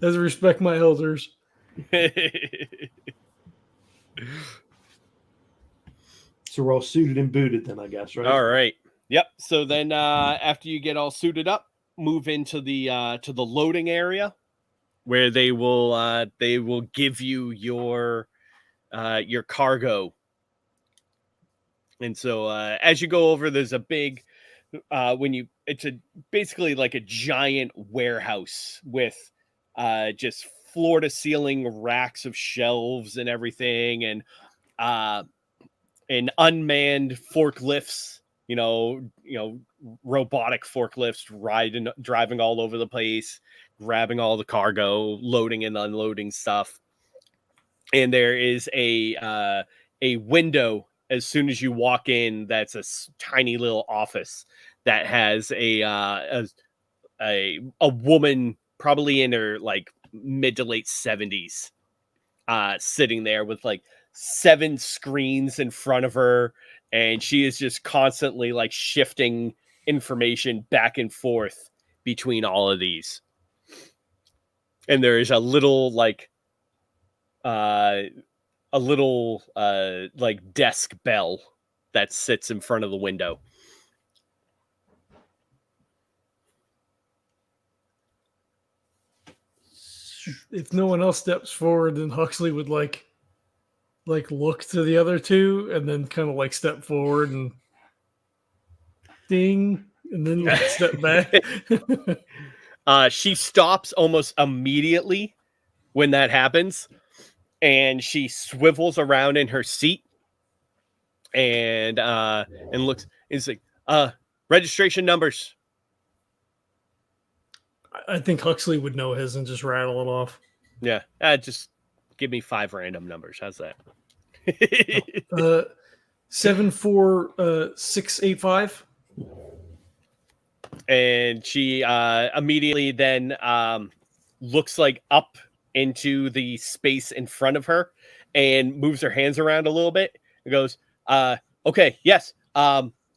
As respect my elders. So we're all suited and booted then, I guess, right? All right. Yep. So then after you get all suited up, move into the loading area, where they will give you your cargo. And so as you go over, there's a big basically like a giant warehouse with just floor to ceiling racks of shelves and everything, and unmanned forklifts, robotic forklifts driving all over the place, grabbing all the cargo, loading and unloading stuff. And there is a window as soon as you walk in. That's a tiny little office that has a woman, probably in her like mid to late 70s, sitting there with like 7 screens in front of her, and she is just constantly like shifting information back and forth between all of these. And there is a little like desk bell that sits in front of the window. If no one else steps forward, then Huxley would like look to the other two and then kind of like step forward and ding, and then like step back. She stops almost immediately when that happens, and she swivels around in her seat and looks. It's like registration numbers. I think Huxley would know his and just rattle it off. Yeah, just give me 5 random numbers. How's that? 74685. And she immediately then looks like up into the space in front of her and moves her hands around a little bit and goes, okay, yes.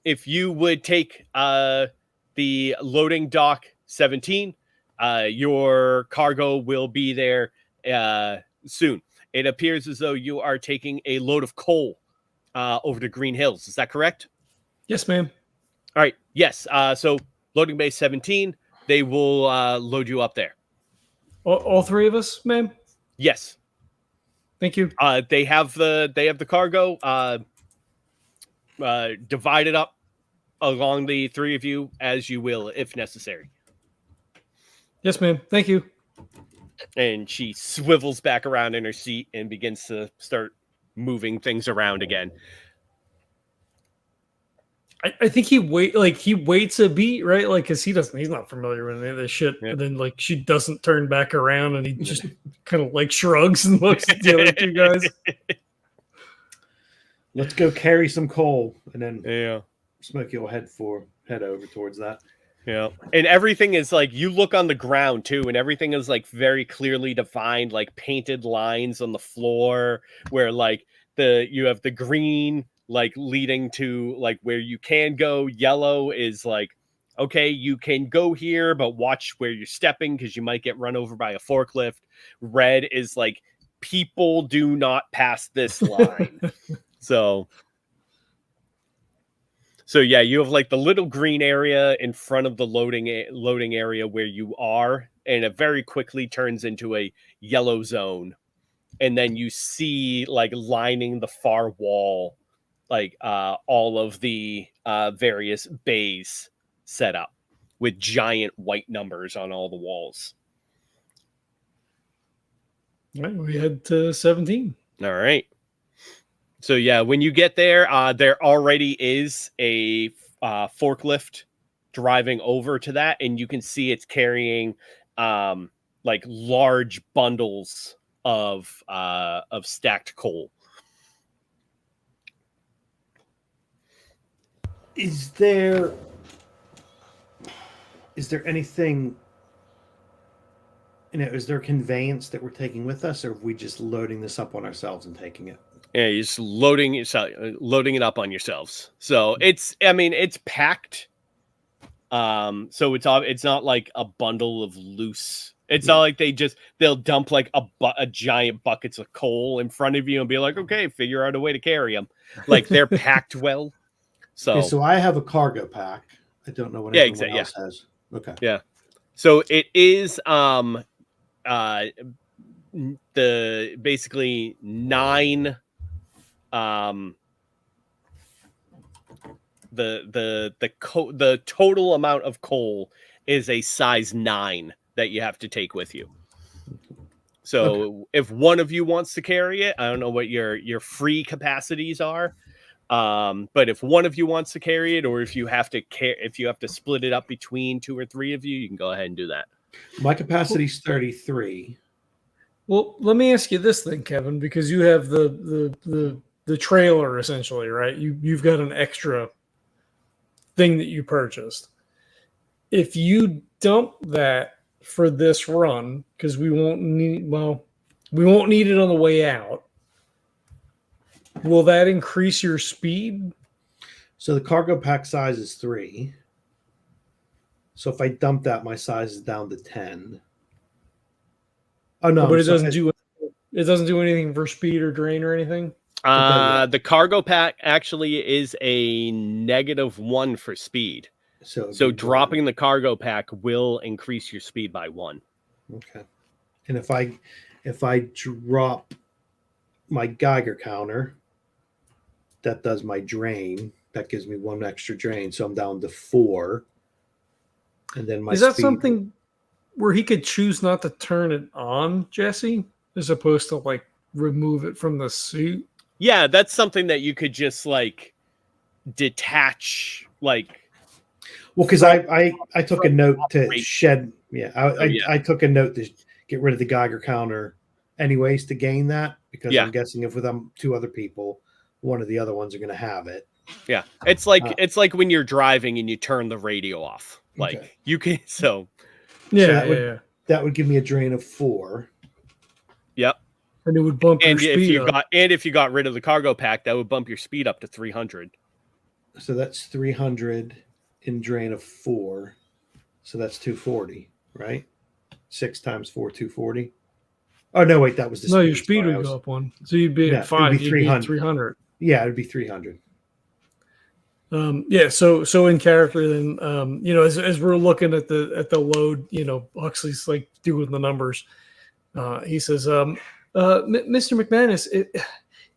If you would take the loading dock 17, your cargo will be there soon. It appears as though you are taking a load of coal over to Green Hills. Is that correct? Yes, ma'am. All right. Yes. So loading bay 17, they will load you up there. All 3 of us, ma'am? Yes. Thank you. They have the cargo divided up along the 3 of you as you will, if necessary. Yes, ma'am. Thank you. And she swivels back around in her seat and begins to start moving things around again. I think he waits a beat, right? Like, because he's not familiar with any of this shit. Yep. And then like she doesn't turn back around, and he just kind of like shrugs and looks at the other 2 guys. Let's go carry some coal, and then Yeah. Smokey will head over towards that. Yeah. And everything is like, you look on the ground too, and everything is like very clearly defined, like painted lines on the floor where like you have the green like leading to like where you can go. Yellow is like, okay, you can go here, but watch where you're stepping because you might get run over by a forklift. Red is like, people do not pass this line. So yeah, you have like the little green area in front of the loading area where you are, and it very quickly turns into a yellow zone. And then you see like lining the far wall, like all of the various bays set up with giant white numbers on all the walls. All right, we head to 17. All right. So yeah, when you get there, there already is a forklift driving over to that, and you can see it's carrying like large bundles of stacked coal. Is there anything? Is there a conveyance that we're taking with us, or are we just loading this up on ourselves and taking it? Yeah, you're just loading it up on yourselves. So it's packed. So it's not like a bundle of loose. It's not like they'll dump like a giant buckets of coal in front of you and be like, okay, figure out a way to carry them. Like they're packed well. So Okay, so I have a cargo pack. I don't know what anyone else has. Okay. Yeah. So it is the basically 9 the total amount of coal is a size 9 that you have to take with you. So if one of you wants to carry it, I don't know what your free capacities are. But if one of you wants to carry it, or if you have to split it up between 2 or 3 of you, you can go ahead and do that. My capacity's 33. Well, let me ask you this then, Kevin, because you have the trailer essentially, right? You've got an extra thing that you purchased. If you dump that for this run, because we won't need it on the way out, will that increase your speed? So the cargo pack size is 3. So if I dump that, my size is down to 10. Oh no, But it doesn't do anything for speed or drain or anything. The cargo pack actually is a -1 for speed. So dropping the cargo pack will increase your speed by 1. Okay. And if I drop my Geiger counter, that does my drain. That gives me 1 extra drain, so I'm down to 4. And then my is that speed, something where he could choose not to turn it on, Jesse, as opposed to like remove it from the suit? Yeah, that's something that you could just like detach, like. Well, because I took a note to shed. Yeah, I took a note to get rid of the Geiger counter, anyways, to gain that, because I'm guessing if with 2 other people, one of the other ones are going to have it. Yeah, it's like when you're driving and you turn the radio off. Like you can that would give me a drain of 4. Yep. And it would bump your speed up. And if you got rid of the cargo pack, that would bump your speed up to 300. So that's 300 in drain of 4. So that's 240, right? 6 times 4, 240. Oh no, wait, that was the speed. No, your speed would go up 1. So you'd be at 5. You'd be 300. Yeah, it'd be 300. So in character, then as we're looking at the load, Huxley's like doing the numbers. He says, Mr. MacManus,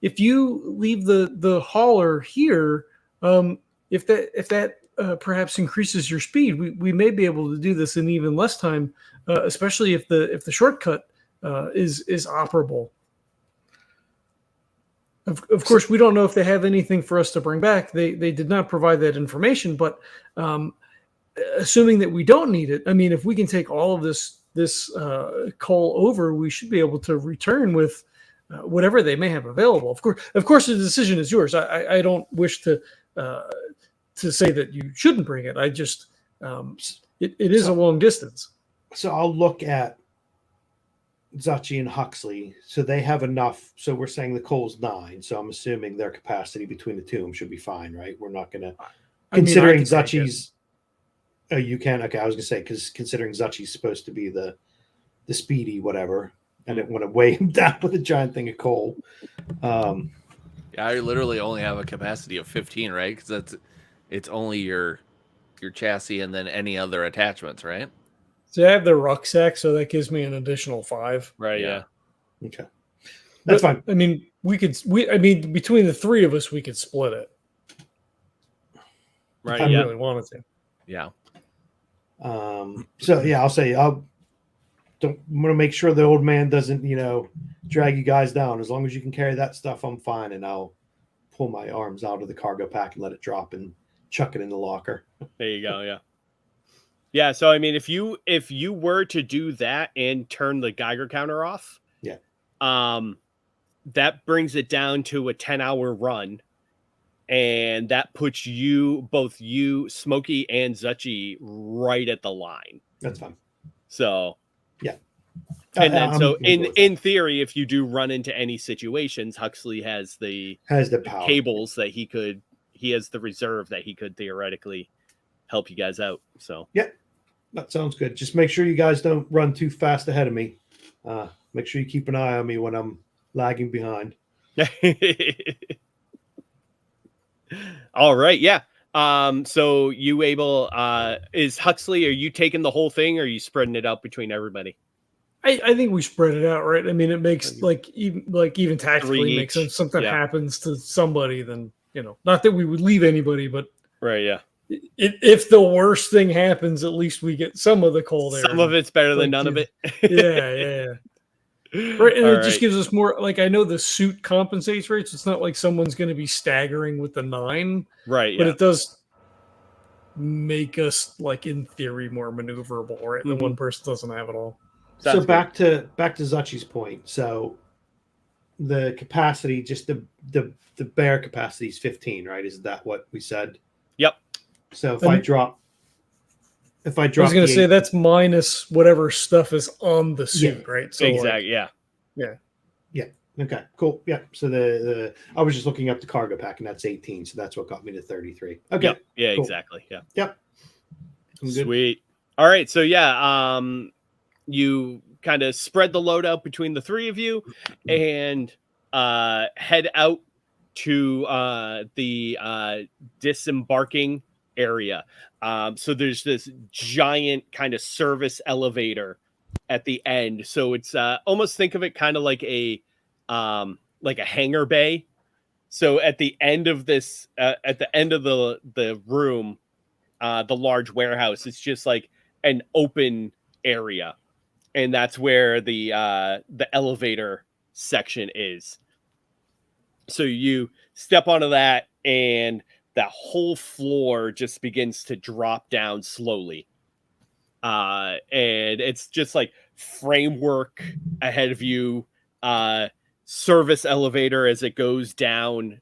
if you leave the hauler here, if that perhaps increases your speed, we may be able to do this in even less time, especially if the shortcut is operable. Of course, we don't know if they have anything for us to bring back. They did not provide that information, but assuming that we don't need it, I mean, if we can take all of this coal over, we should be able to return with whatever they may have available. Of course, the decision is yours. I don't wish to say that you shouldn't bring it. I just it is a long distance. So I'll look at Zuchy and Huxley, so they have enough. So we're saying the coal's 9, so I'm assuming their capacity between the 2 of them should be fine, right? We're not going to, considering Zuchy's. Oh, you can. Okay, I was going to say, because considering Zuchy's supposed to be the speedy whatever, I didn't want to weigh him down with a giant thing of coal. Yeah, I literally only have a capacity of 15, right? Because it's only your chassis and then any other attachments, right? So I have the rucksack, so that gives me an additional 5. Right. Yeah. Okay. That's fine. I mean, between the 3 of us, we could split it. Right. If I really wanted to. Yeah. So yeah, I'll say I'm going to make sure the old man doesn't, drag you guys down. As long as you can carry that stuff, I'm fine, and I'll pull my arms out of the cargo pack and let it drop and chuck it in the locker. There you go. Yeah. Yeah, so I mean, if you were to do that and turn the Geiger counter off, that brings it down to a 10-hour run, and that puts both you, Smokey, and Zuchy right at the line. That's fine. So yeah, and then in theory, if you do run into any situations, Huxley has the power. Cables that he has the reserve that he could theoretically help you guys out. So yeah, that sounds good. Just make sure you guys don't run too fast ahead of me. Make sure you keep an eye on me when I'm lagging behind. All right. Yeah. So you able is Huxley, are you taking the whole thing or are you spreading it out between everybody? I think we spread it out, right? I mean, it makes even tactically makes sense. If something happens to somebody, then not that we would leave anybody, but right, yeah. If the worst thing happens, at least we get some of the cold air. Some of it's better than none of it. Yeah. Right, and it just gives us more. Like, I know the suit compensates, right? So it's not like someone's going to be staggering with the 9, right? But it does make us, like, in theory, more maneuverable, right? The one person doesn't have it all. So back to Zuchy's point. So the capacity, just the bear capacity is 15, right? Is that what we said? Yep. So if I drop, I was going to say that's minus whatever stuff is on the suit, right? So exactly. Yeah. Okay. Cool. Yeah. So I was just looking up the cargo pack, and that's 18. So that's what got me to 33. Okay. Yep. Yeah. Cool. Exactly. Yeah. Yep. Sweet. All right. So yeah. You kind of spread the load out between the 3 of you, and head out to the disembarking area. So there's this giant kind of service elevator at the end. So it's almost think of it kind of like a hangar bay. So at the end of this, at the end of the room, the large warehouse, it's just like an open area, and that's where the elevator section is. So you step onto that, and that whole floor just begins to drop down slowly. And it's just like framework ahead of you, service elevator as it goes down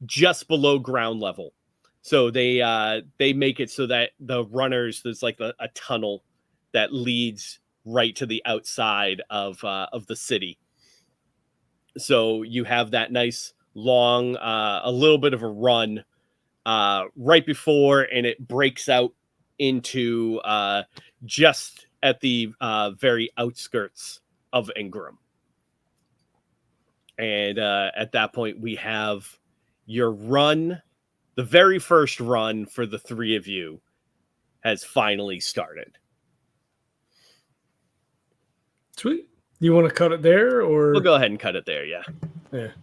just below ground level. So they make it so that the runners, there's like a tunnel that leads right to the outside of the city. So you have that nice long, a little bit of a run right before, and it breaks out into just at the very outskirts of Ingram. And at that point, we have your run. The very first run for the 3 of you has finally started. Sweet. You want to cut it there, or we'll go ahead and cut it there? Yeah.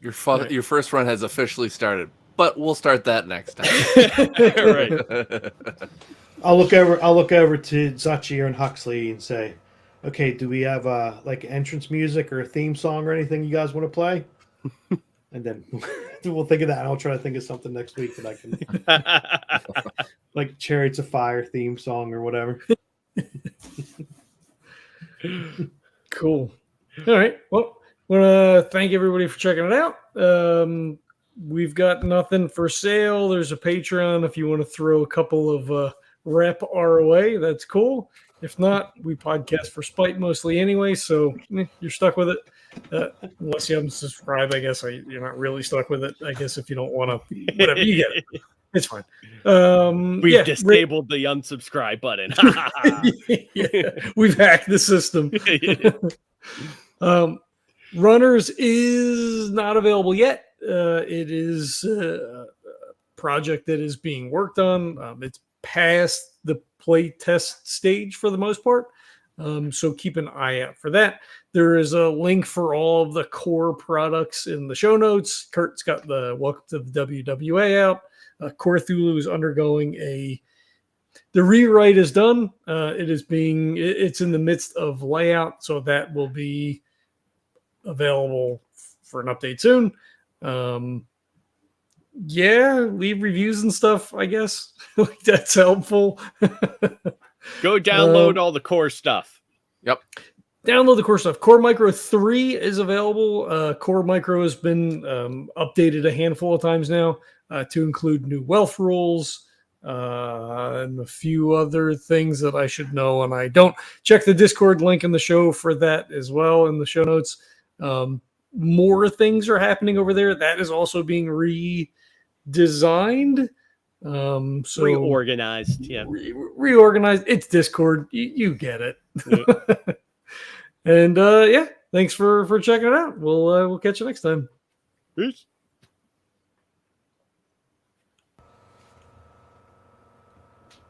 Your first run has officially started, but we'll start that next time. Right. I'll look over to Zuchy and Huxley and say, "Okay, do we have like entrance music or a theme song or anything you guys want to play?" And then we'll think of that. I'll try to think of something next week that I can, like Chariots of Fire theme song or whatever. Cool. All right. Well, I want to thank everybody for checking it out. We've got nothing for sale. There's a Patreon if you want to throw a couple of rep our way. That's cool. If not, we podcast for spite mostly anyway, so you're stuck with it. Unless you haven't subscribed, I guess you're not really stuck with it. I guess if you don't want to, whatever, you get it. It's fine. We've disabled the unsubscribe button. Yeah, we've hacked the system. Runners is not available yet. It is a project that is being worked on. It's past the play test stage for the most part. So keep an eye out for that. There is a link for all of the core products in the show notes. Kurt's got the Welcome to the WWA out. Core Thulu is undergoing the rewrite is done. It's in the midst of layout, so that will be available for an update soon. Leave reviews and stuff, I guess. That's helpful. Go download all the core stuff. Yep. Download the core stuff. Core Micro 3 is available. Core Micro has been updated a handful of times now to include new wealth rules and a few other things that I should know. And I don't. Check the Discord link in the show for that as well in the show notes. More things are happening over there. That is also being redesigned. So reorganized. Yeah. Reorganized. It's Discord. You get it. Yeah. And thanks for checking it out. We'll catch you next time. Peace.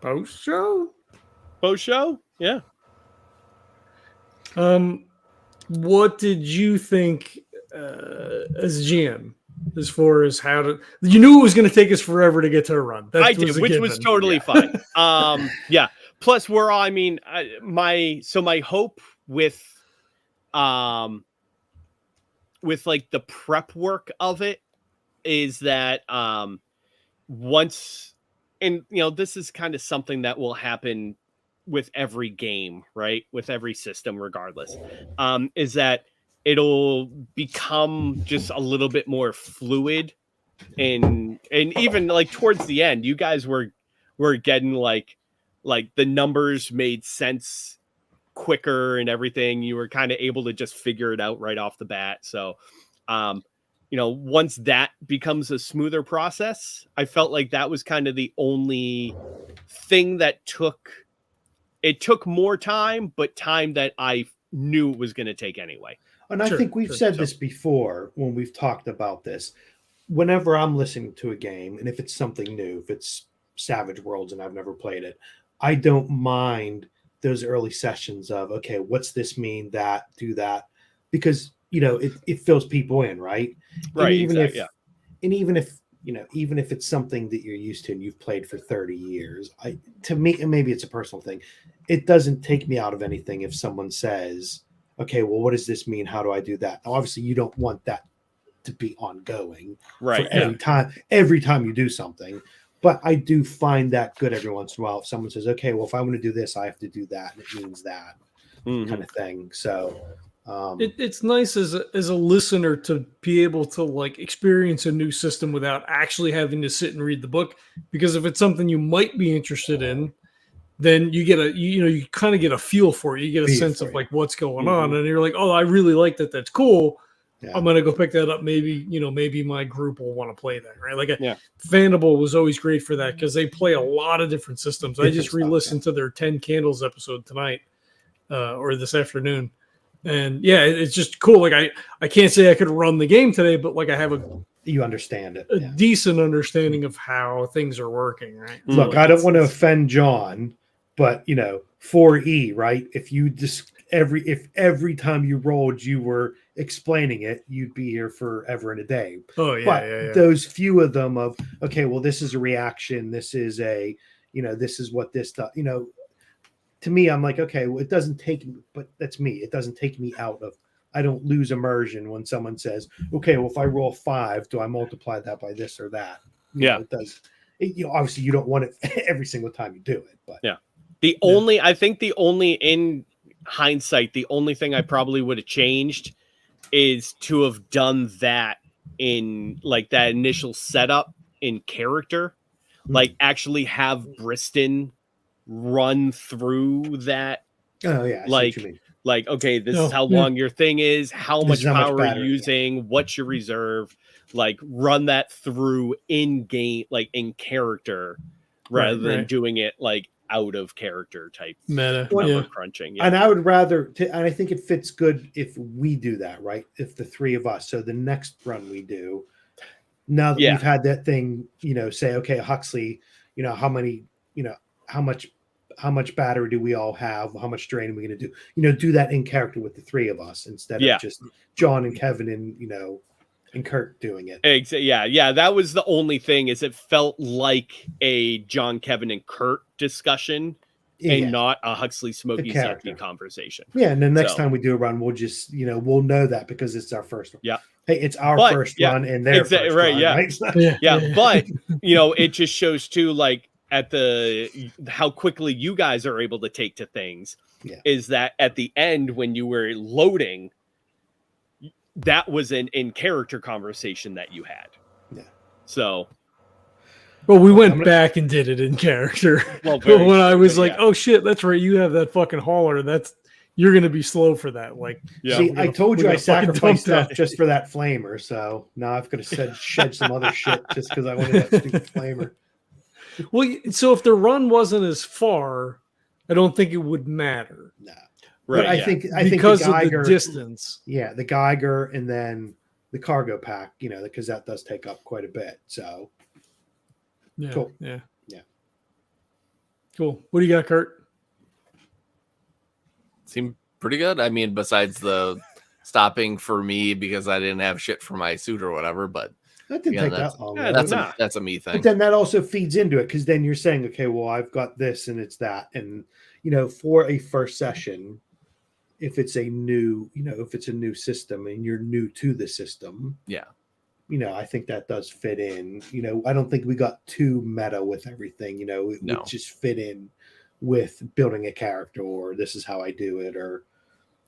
Post show. Post show, yeah. What did you think as GM? As far as how to, you knew it was going to take us forever to get to a run. That I was did, a which given. was totally fine. Yeah. Plus, we're all. I mean, my hope with like the prep work of it is that once, and this is kind of something that will happen with every game, right? With every system, regardless, is that it'll become just a little bit more fluid. And even like towards the end, you guys were getting like the numbers made sense quicker and everything. You were kind of able to just figure it out right off the bat. So once that becomes a smoother process, I felt like that was kind of the only thing that took more time, but time that I knew it was going to take anyway. And I think we've said this before when we've talked about this. Whenever I'm listening to a game, and if it's something new, if it's Savage Worlds and I've never played it, I don't mind those early sessions of, okay, what's this mean? That, do that, because it fills people in, right? Right. And even if it's something that you're used to and you've played for 30 years, to me, and maybe it's a personal thing, it doesn't take me out of anything if someone says, okay, well, what does this mean? How do I do that? Now, obviously, you don't want that to be ongoing, right? For every time you do something. But I do find that good every once in a while. If someone says, okay, well, if I want to do this, I have to do that, and it means that kind of thing. So it's nice as a listener to be able to like experience a new system without actually having to sit and read the book. Because if it's something you might be interested in, then you get you kind of get a feel for it. You get a sense of like what's going on, and you're like, oh, I really like that. That's cool. Yeah. I'm gonna go pick that up. Maybe maybe my group will want to play that, right? Like Fandible was always great for that because they play a lot of different systems. I just re-listened to their 10 Candles episode tonight or this afternoon, and it's just cool. Like I can't say I could run the game today, but like I have you understand it, a decent understanding of how things are working, right? Look, I don't want to offend John, but 4E, right? If you just every time you rolled, you were explaining it, you'd be here forever and a day. Oh yeah, but those few of them of, okay, well, this is a reaction, this is a this is what this does, to me, I'm like, okay, well, it doesn't take me, but that's me, it doesn't take me out of, I don't lose immersion when someone says, okay, well, if I roll 5, do I multiply that by this or that? It does. Obviously you don't want it every single time you do it, but I think the only, in hindsight, the only thing I probably would have changed is to have done that in like that initial setup in character, like actually have Briston run through that. Oh yeah, like okay, this is how long your thing is, how much power you're using, what's your reserve, like run that through in game, like in character, rather than doing it like out of character type meta number crunching. And I would rather, and I think it fits good if we do that, right? If the three of us, so the next run we do, now that we've had that thing, say, okay, Huxley, how many, how much battery do we all have? How much drain are we going to do? Do that in character with the three of us instead of just John and Kevin and Kurt doing it. Yeah. That was the only thing, is it felt like a John, Kevin, and Kurt discussion and not a Huxley, Smokey, Zuchy conversation. Yeah, and the next time we do a run, we'll just, we'll know that because it's our first one. Yeah. Hey, it's our first run and their first run, right? But, it just shows too, like, at how quickly you guys are able to take to things is that at the end when you were loading, that was an in character conversation that you had. Yeah. So, well, we went back and did it in character. Well, when I was like, oh shit, that's right, you have that fucking hauler. You're going to be slow for that. Like, see, I told you I sacrificed stuff just for that flamer. So now I've got to shed some other shit just because I wanted that stupid flamer. Well, so if the run wasn't as far, I don't think it would matter. No. Right. But I think because the Geiger, of the distance. Yeah, the Geiger and then the cargo pack, because that does take up quite a bit. So yeah, cool. Yeah. Cool. What do you got, Kurt? Seemed pretty good. I mean, besides the stopping for me because I didn't have shit for my suit or whatever, but That didn't again, take that long. yeah, though. that's a me thing. But then that also feeds into it because then you're saying, okay, well, I've got this and it's that. And, for a first session, if it's a new, if it's a new system and you're new to the system, Yeah. I think that does fit in. I don't think we got too meta with everything. It would just fit in with building a character, or this is how I do it, or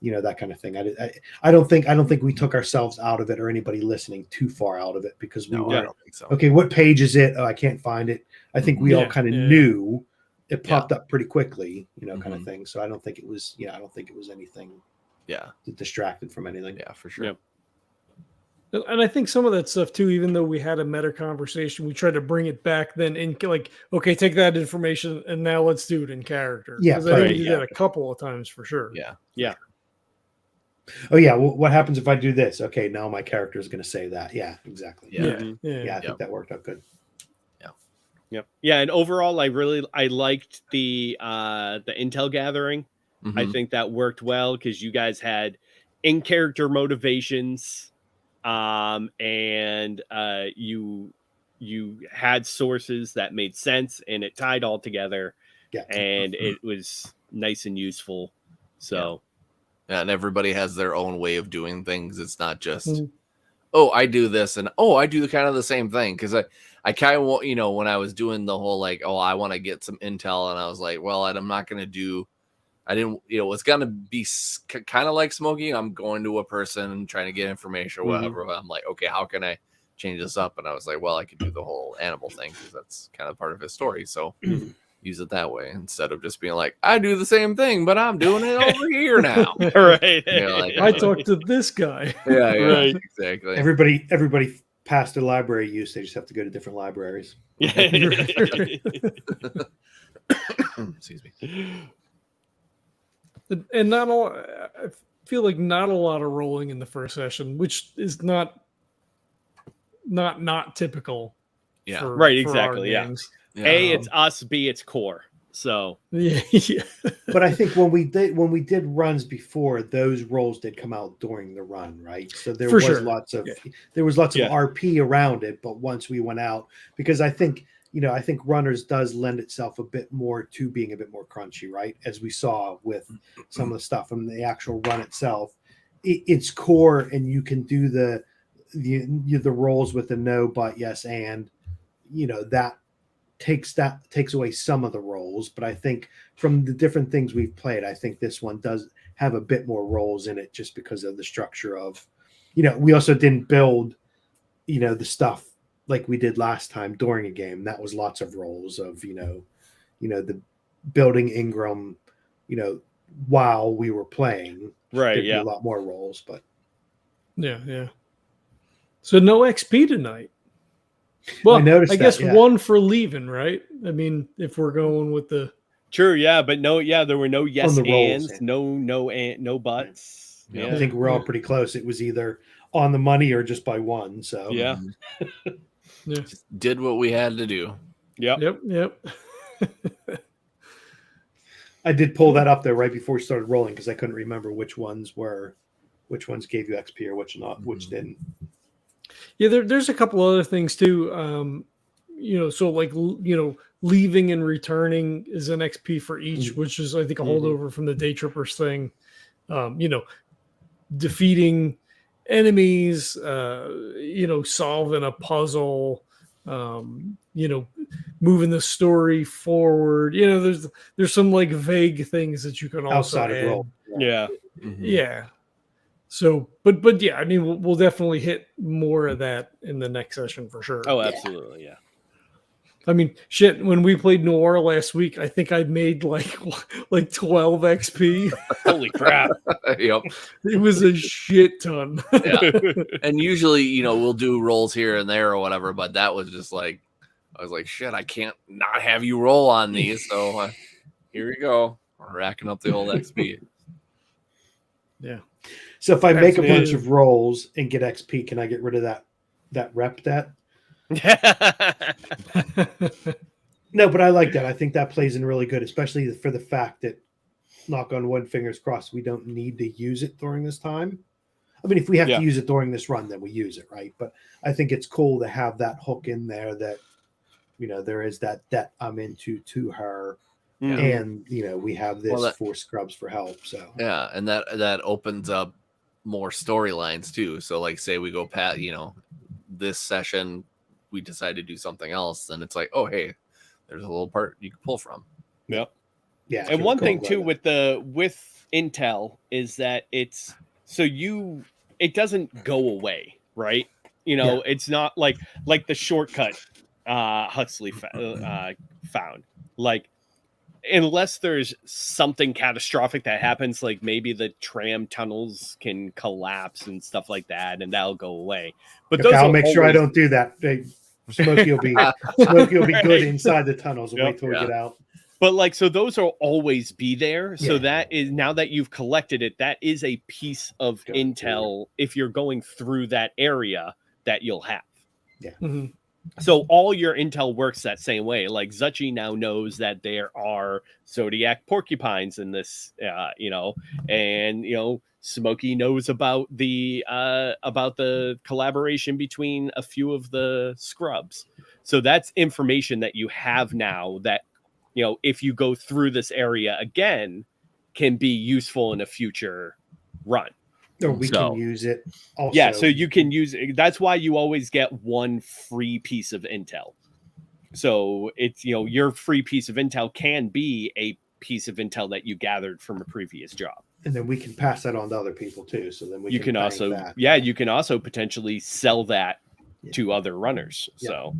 that kind of thing. I don't think we took ourselves out of it, or anybody listening too far out of it, because we I weren't. don't think so. Okay, what page is it? Oh, I can't find it. I think we all kind of knew. It popped up pretty quickly, kind of thing. So I don't think it was. I don't think it was anything. Yeah. That distracted from anything. Yeah, for sure. Yep. And I think some of that stuff too, even though we had a meta conversation, we tried to bring it back then in like, okay, take that information and now let's do it in character. Yeah, because I think we did that a couple of times for sure. Yeah. Yeah. Oh yeah. Well, what happens if I do this? Okay, now my character is going to say that. Yeah, exactly. Yeah. Yeah. I think that worked out good. Yep. Yeah, and overall, I liked the intel gathering. Mhm. I think that worked well because you guys had in character motivations, and you had sources that made sense, and it tied all together. Yeah, and it was nice and useful. So, yeah, and everybody has their own way of doing things. It's not just, oh, I do this, and oh, I do kind of the same thing, because I kind of, when I was doing the whole like, oh, I want to get some intel, and I was like, well, I'm not going to do. I didn't, it's going to be kind of like Smokey. I'm going to a person and trying to get information or whatever. I'm like, okay, how can I change this up? And I was like, well, I could do the whole animal thing because that's kind of part of his story. So use it that way instead of just being like, I do the same thing, but I'm doing it over here now. right. Like, I talked to this guy. Yeah, Right. Exactly. Everybody passed the library use. They just have to go to different libraries. Excuse me. And I feel like not a lot of rolling in the first session, which is not typical. Yeah. Right, for exactly, our yeah. games. Yeah. A, it's us. B, it's core. So Yeah. But I think when we did runs before, those roles did come out during the run, right? So there For was sure. lots of Yeah. RP around it. But once we went out, because I think runners does lend itself a bit more to being a bit more crunchy, right? As we saw with some of the stuff from the actual run itself, it's core, and you can do the roles with the no, but, yes, and that takes away some of the roles. But I think from the different things we've played, I think this one does have a bit more roles in it, just because of the structure of, we also didn't build, the stuff like we did last time during a game. That was lots of roles of, the building Ingram, while we were playing. right, There'd be yeah. a lot more roles, but Yeah. So no XP tonight. Well, I noticed I guess that, yeah. one for leaving, right? I mean, if we're going with the True, yeah, but there were no yes On the rolls, ands, no buts. Yeah. Yeah. I think we're all pretty close. It was either on the money or just by one. So Yeah. yeah. Just did what we had to do. Yep. Yep. I did pull that up there right before we started rolling, because I couldn't remember which ones gave you XP or which not, which didn't. Yeah, there's a couple other things too. So like leaving and returning is an XP for each, which is I think a holdover from the Day Trippers thing. Defeating enemies, solving a puzzle, moving the story forward. There's some like vague things that you can also Outside of add. roll. Yeah. Yeah. So, but yeah, I mean, we'll definitely hit more of that in the next session for sure. Oh, absolutely. Yeah. I mean, shit, when we played Noir last week, I think I made like 12 XP. Holy crap. Yep. It was a shit ton. Yeah. And usually, we'll do rolls here and there or whatever, but that was just like, I was like, shit, I can't not have you roll on these. So here we go. We're racking up the old XP. Yeah. So if I make a Absolutely. bunch of rolls and get XP, can I get rid of that rep debt? No, but I like that. I think that plays in really good, especially for the fact that, knock on wood, fingers crossed, we don't need to use it during this time. I mean, if we have to use it during this run, then we use it, right? But I think it's cool to have that hook in there that, there is that I'm into to her. And, we have this for scrubs for help. So, yeah. And that opens up more storylines too. So like, say we go this session, we decide to do something else. Then it's like, oh, hey, there's a little part you can pull from. Yep. Yeah. And one thing too with Intel is that it doesn't go away, right? It's not like the shortcut Huxley found. Like, unless there's something catastrophic that happens, like maybe the tram tunnels can collapse and stuff like that, and that'll go away. But I'll make sure I don't do that. Smokey will be good inside the tunnels. Wait till we get out. But so those will always be there. So that is, now that you've collected it, that is a piece of intel if you're going through that area that you'll have. Yeah. Mm-hmm. So all your intel works that same way. Like Zuchy now knows that there are zodiac porcupines in this, and Smokey knows about the collaboration between a few of the scrubs. So that's information that you have now that, if you go through this area again, can be useful in a future run. Or we can use it also. Yeah, so you can use it. That's why you always get one free piece of intel. So it's, your free piece of intel can be a piece of intel that you gathered from a previous job. And then we can pass that on to other people too. So then you can also potentially sell that to other runners. Yeah. So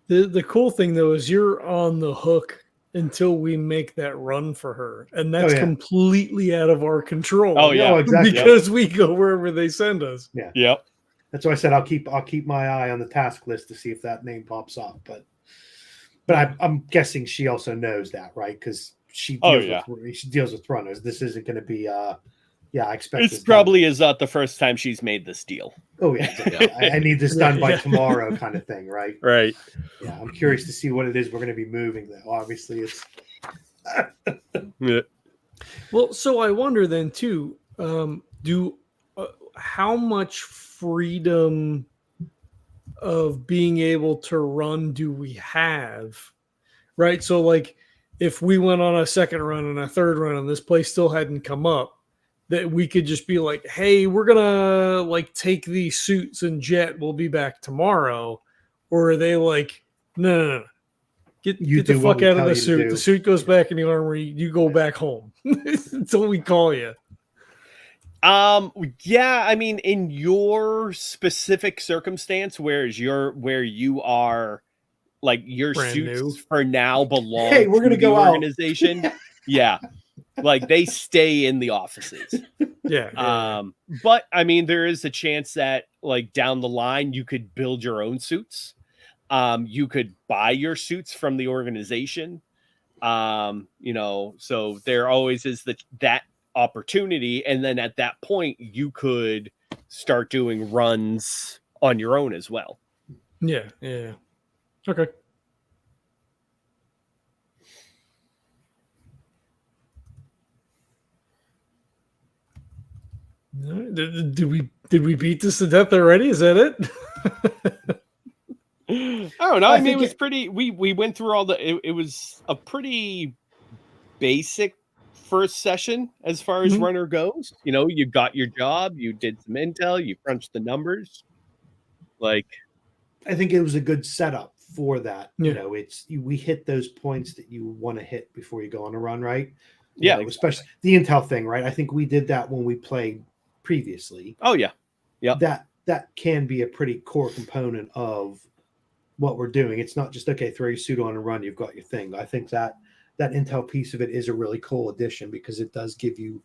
the cool thing though is you're on the hook until we make that run for her, and that's completely out of our control. Oh yeah, exactly. Because we go wherever they send us. Yeah. Yep. That's why I said I'll keep my eye on the task list to see if that name pops up. But I'm guessing she also knows that, right? Because she deals with runners. This isn't going to be. I expect it's probably is not the first time she's made this deal. Oh yeah, I need this done by tomorrow, kind of thing, right? Right. Yeah, I'm curious to see what it is we're going to be moving. Though obviously, it's. Yeah. Well, so I wonder then too. How much freedom of being able to run do we have? Right. So like, if we went on a second run and a third run, and this place still hadn't come up, that we could just be like, hey, we're gonna like take these suits and jet, we'll be back tomorrow. Or are they like, no. Get the fuck out of the suit. The suit goes back in the armory, you go back home until we call you. Yeah, I mean, in your specific circumstance, where you are like your Brand suits new. For now belong hey, we're gonna to go the out. Organization. Yeah. Like they stay in the offices. Yeah. But I mean, there is a chance that like down the line, you could build your own suits. You could buy your suits from the organization. So there always is that opportunity. And then at that point, you could start doing runs on your own as well. Yeah. Okay. Did we beat this to death already? Is that it? I don't know. I mean, it was pretty. We went through all it was a pretty basic first session as far as runner goes. You got your job, you did some intel, you crunched the numbers. Like, I think it was a good setup for that. Yeah. We hit those points that you want to hit before you go on a run, right? Yeah, especially the intel thing, right? I think we did that when we played previously. Oh yeah, that can be a pretty core component of what we're doing. It's not just throw your suit on and run, you've got your thing. I think that intel piece of it is a really cool addition because it does give you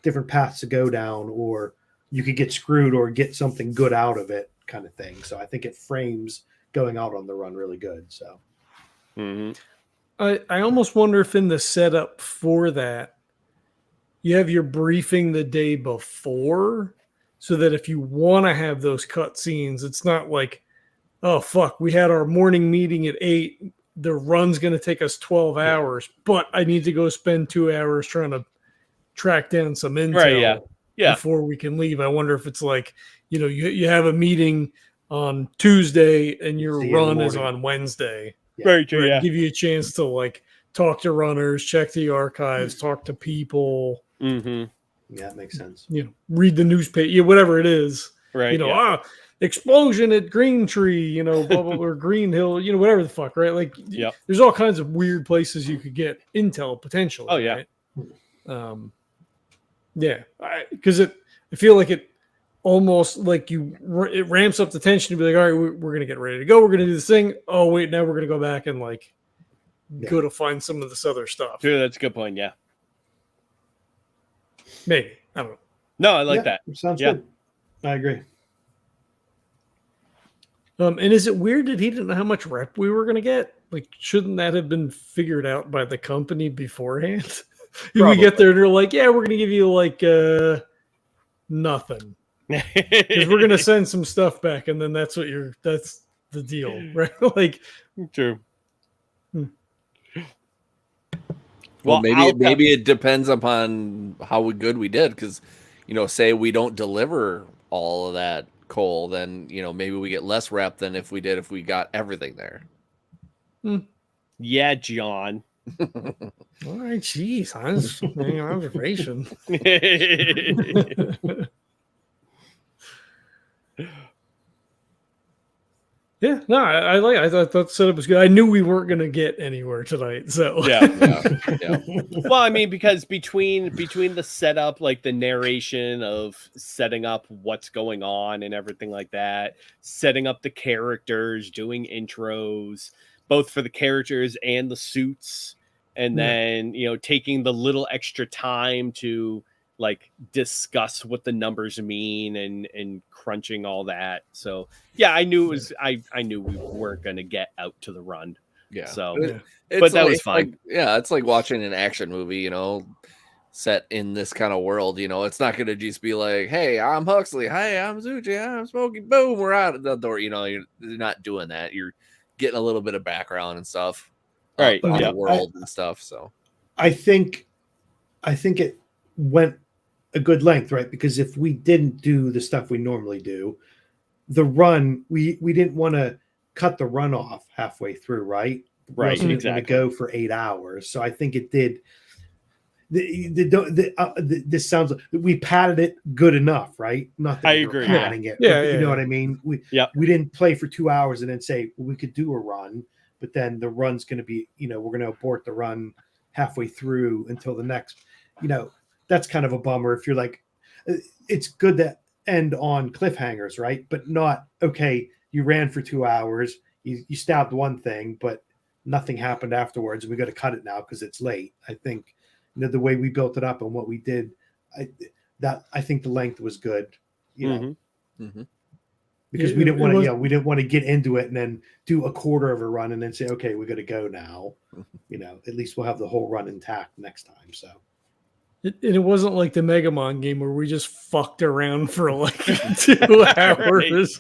different paths to go down, or you could get screwed or get something good out of it, kind of thing. So I think it frames going out on the run really good. So I almost wonder if in the setup for that, you have your briefing the day before, so that if you want to have those cut scenes, it's not like, oh fuck, we had our morning meeting at 8. the run's going to take us 12 hours, but I need to go spend 2 hours trying to track down some intel Right, yeah. before we can leave. I wonder if it's like, you have a meeting on Tuesday and your See you in the run is morning. on Wednesday. Very true, Right? yeah. Give you a chance to like talk to runners, check the archives, talk to people, Mm-hmm. Yeah, that makes sense. read the newspaper, whatever it is. Right, yeah. Explosion at Green Tree, blah, blah, blah, or Green Hill, whatever the fuck, right? Like, Yep. there's all kinds of weird places you could get intel potentially. Oh, yeah. Right? Because I feel like it almost like it ramps up the tension to be like, all right, we're gonna get ready to go. We're gonna do this thing. Oh wait, now we're gonna go back and like go to find some of this other stuff. True, that's a good point. Yeah. Maybe I don't know. No, I like that. Sounds Yeah. good. I agree. And is it weird that he didn't know how much rep we were gonna get? Like, shouldn't that have been figured out by the company beforehand? If we get there and they're like, yeah, we're gonna give you like nothing. Because we're gonna send some stuff back, and then that's the deal, right? Like, True. Well, maybe it depends upon how good we did. Because, say we don't deliver all of that coal, then maybe we get less rep than if we got everything there. Yeah, John. all right, geez, I was making an observation. Yeah, no, I thought the setup was good. I knew we weren't going to get anywhere tonight, so Yeah. Yeah. Well, I mean, because between the setup, like the narration of setting up what's going on and everything like that, setting up the characters, doing intros, both for the characters and the suits, and then taking the little extra time to like discuss what the numbers mean and crunching all that. So yeah, I knew it was I knew we weren't going to get out to the run. Yeah. So But that was fine. It's like watching an action movie, set in this kind of world. It's not going to just be like, hey, I'm Huxley. Hey, I'm Zuchy. I'm Smokey. Boom, we're out of the door. You're not doing that. You're getting a little bit of background and stuff. Right. On Yeah. the world and stuff. So I think it went a good length, right? Because if we didn't do the stuff we normally do, the run, we didn't want to cut the run off halfway through, right? Right. We didn't Exactly. want to go for 8 hours. So I think it did. This sounds like we padded it good enough, right? Not that I we were agree. padding it. Yeah, You know yeah. what I mean? We didn't play for 2 hours and then say, well, we could do a run, but then the run's going to be, we're going to abort the run halfway through until the next, that's kind of a bummer. If you're like, it's good to end on cliffhangers, right? But not, okay, you ran for 2 hours, you stabbed one thing, but nothing happened afterwards. We got to cut it now because it's late. I think the way we built it up and what we did, I think the length was good, Mhm. because we didn't want to get into it and then do a quarter of a run and then say, okay, we got to go now. At least we'll have the whole run intact next time. So it wasn't like the Megamon game where we just fucked around for like 2 hours.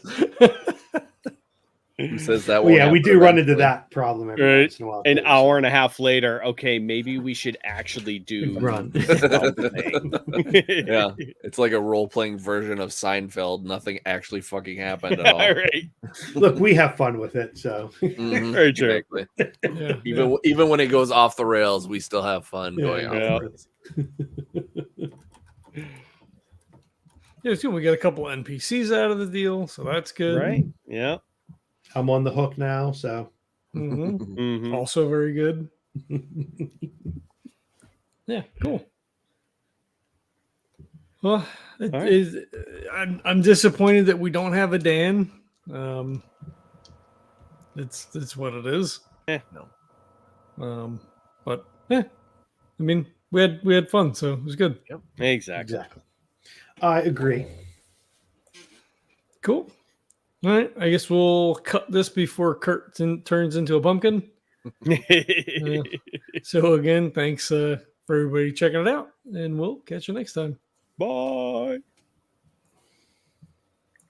Who says that? well, yeah, we do run into eventually? that problem every once in a while. An too, hour and a half later, okay, maybe we should actually do Run. something. Yeah, it's like a role-playing version of Seinfeld. Nothing actually fucking happened at all. Right. Look, we have fun with it. So Mhm, Very true. exactly. Yeah, Even when it goes off the rails, we still have fun going off Yeah. the rails. yeah, it's good. We got a couple NPCs out of the deal, so that's good. Right. Yeah. I'm on the hook now. So hmm Mhm. Also very good. Yeah, cool. Well, All right. I'm disappointed that we don't have a Dan. It's what it is. No. But I mean, we had fun, so it was good. Exactly. I agree. Cool. All right, I guess we'll cut this before Kurt turns into a pumpkin. So again, thanks for everybody checking it out, and we'll catch you next time. Bye.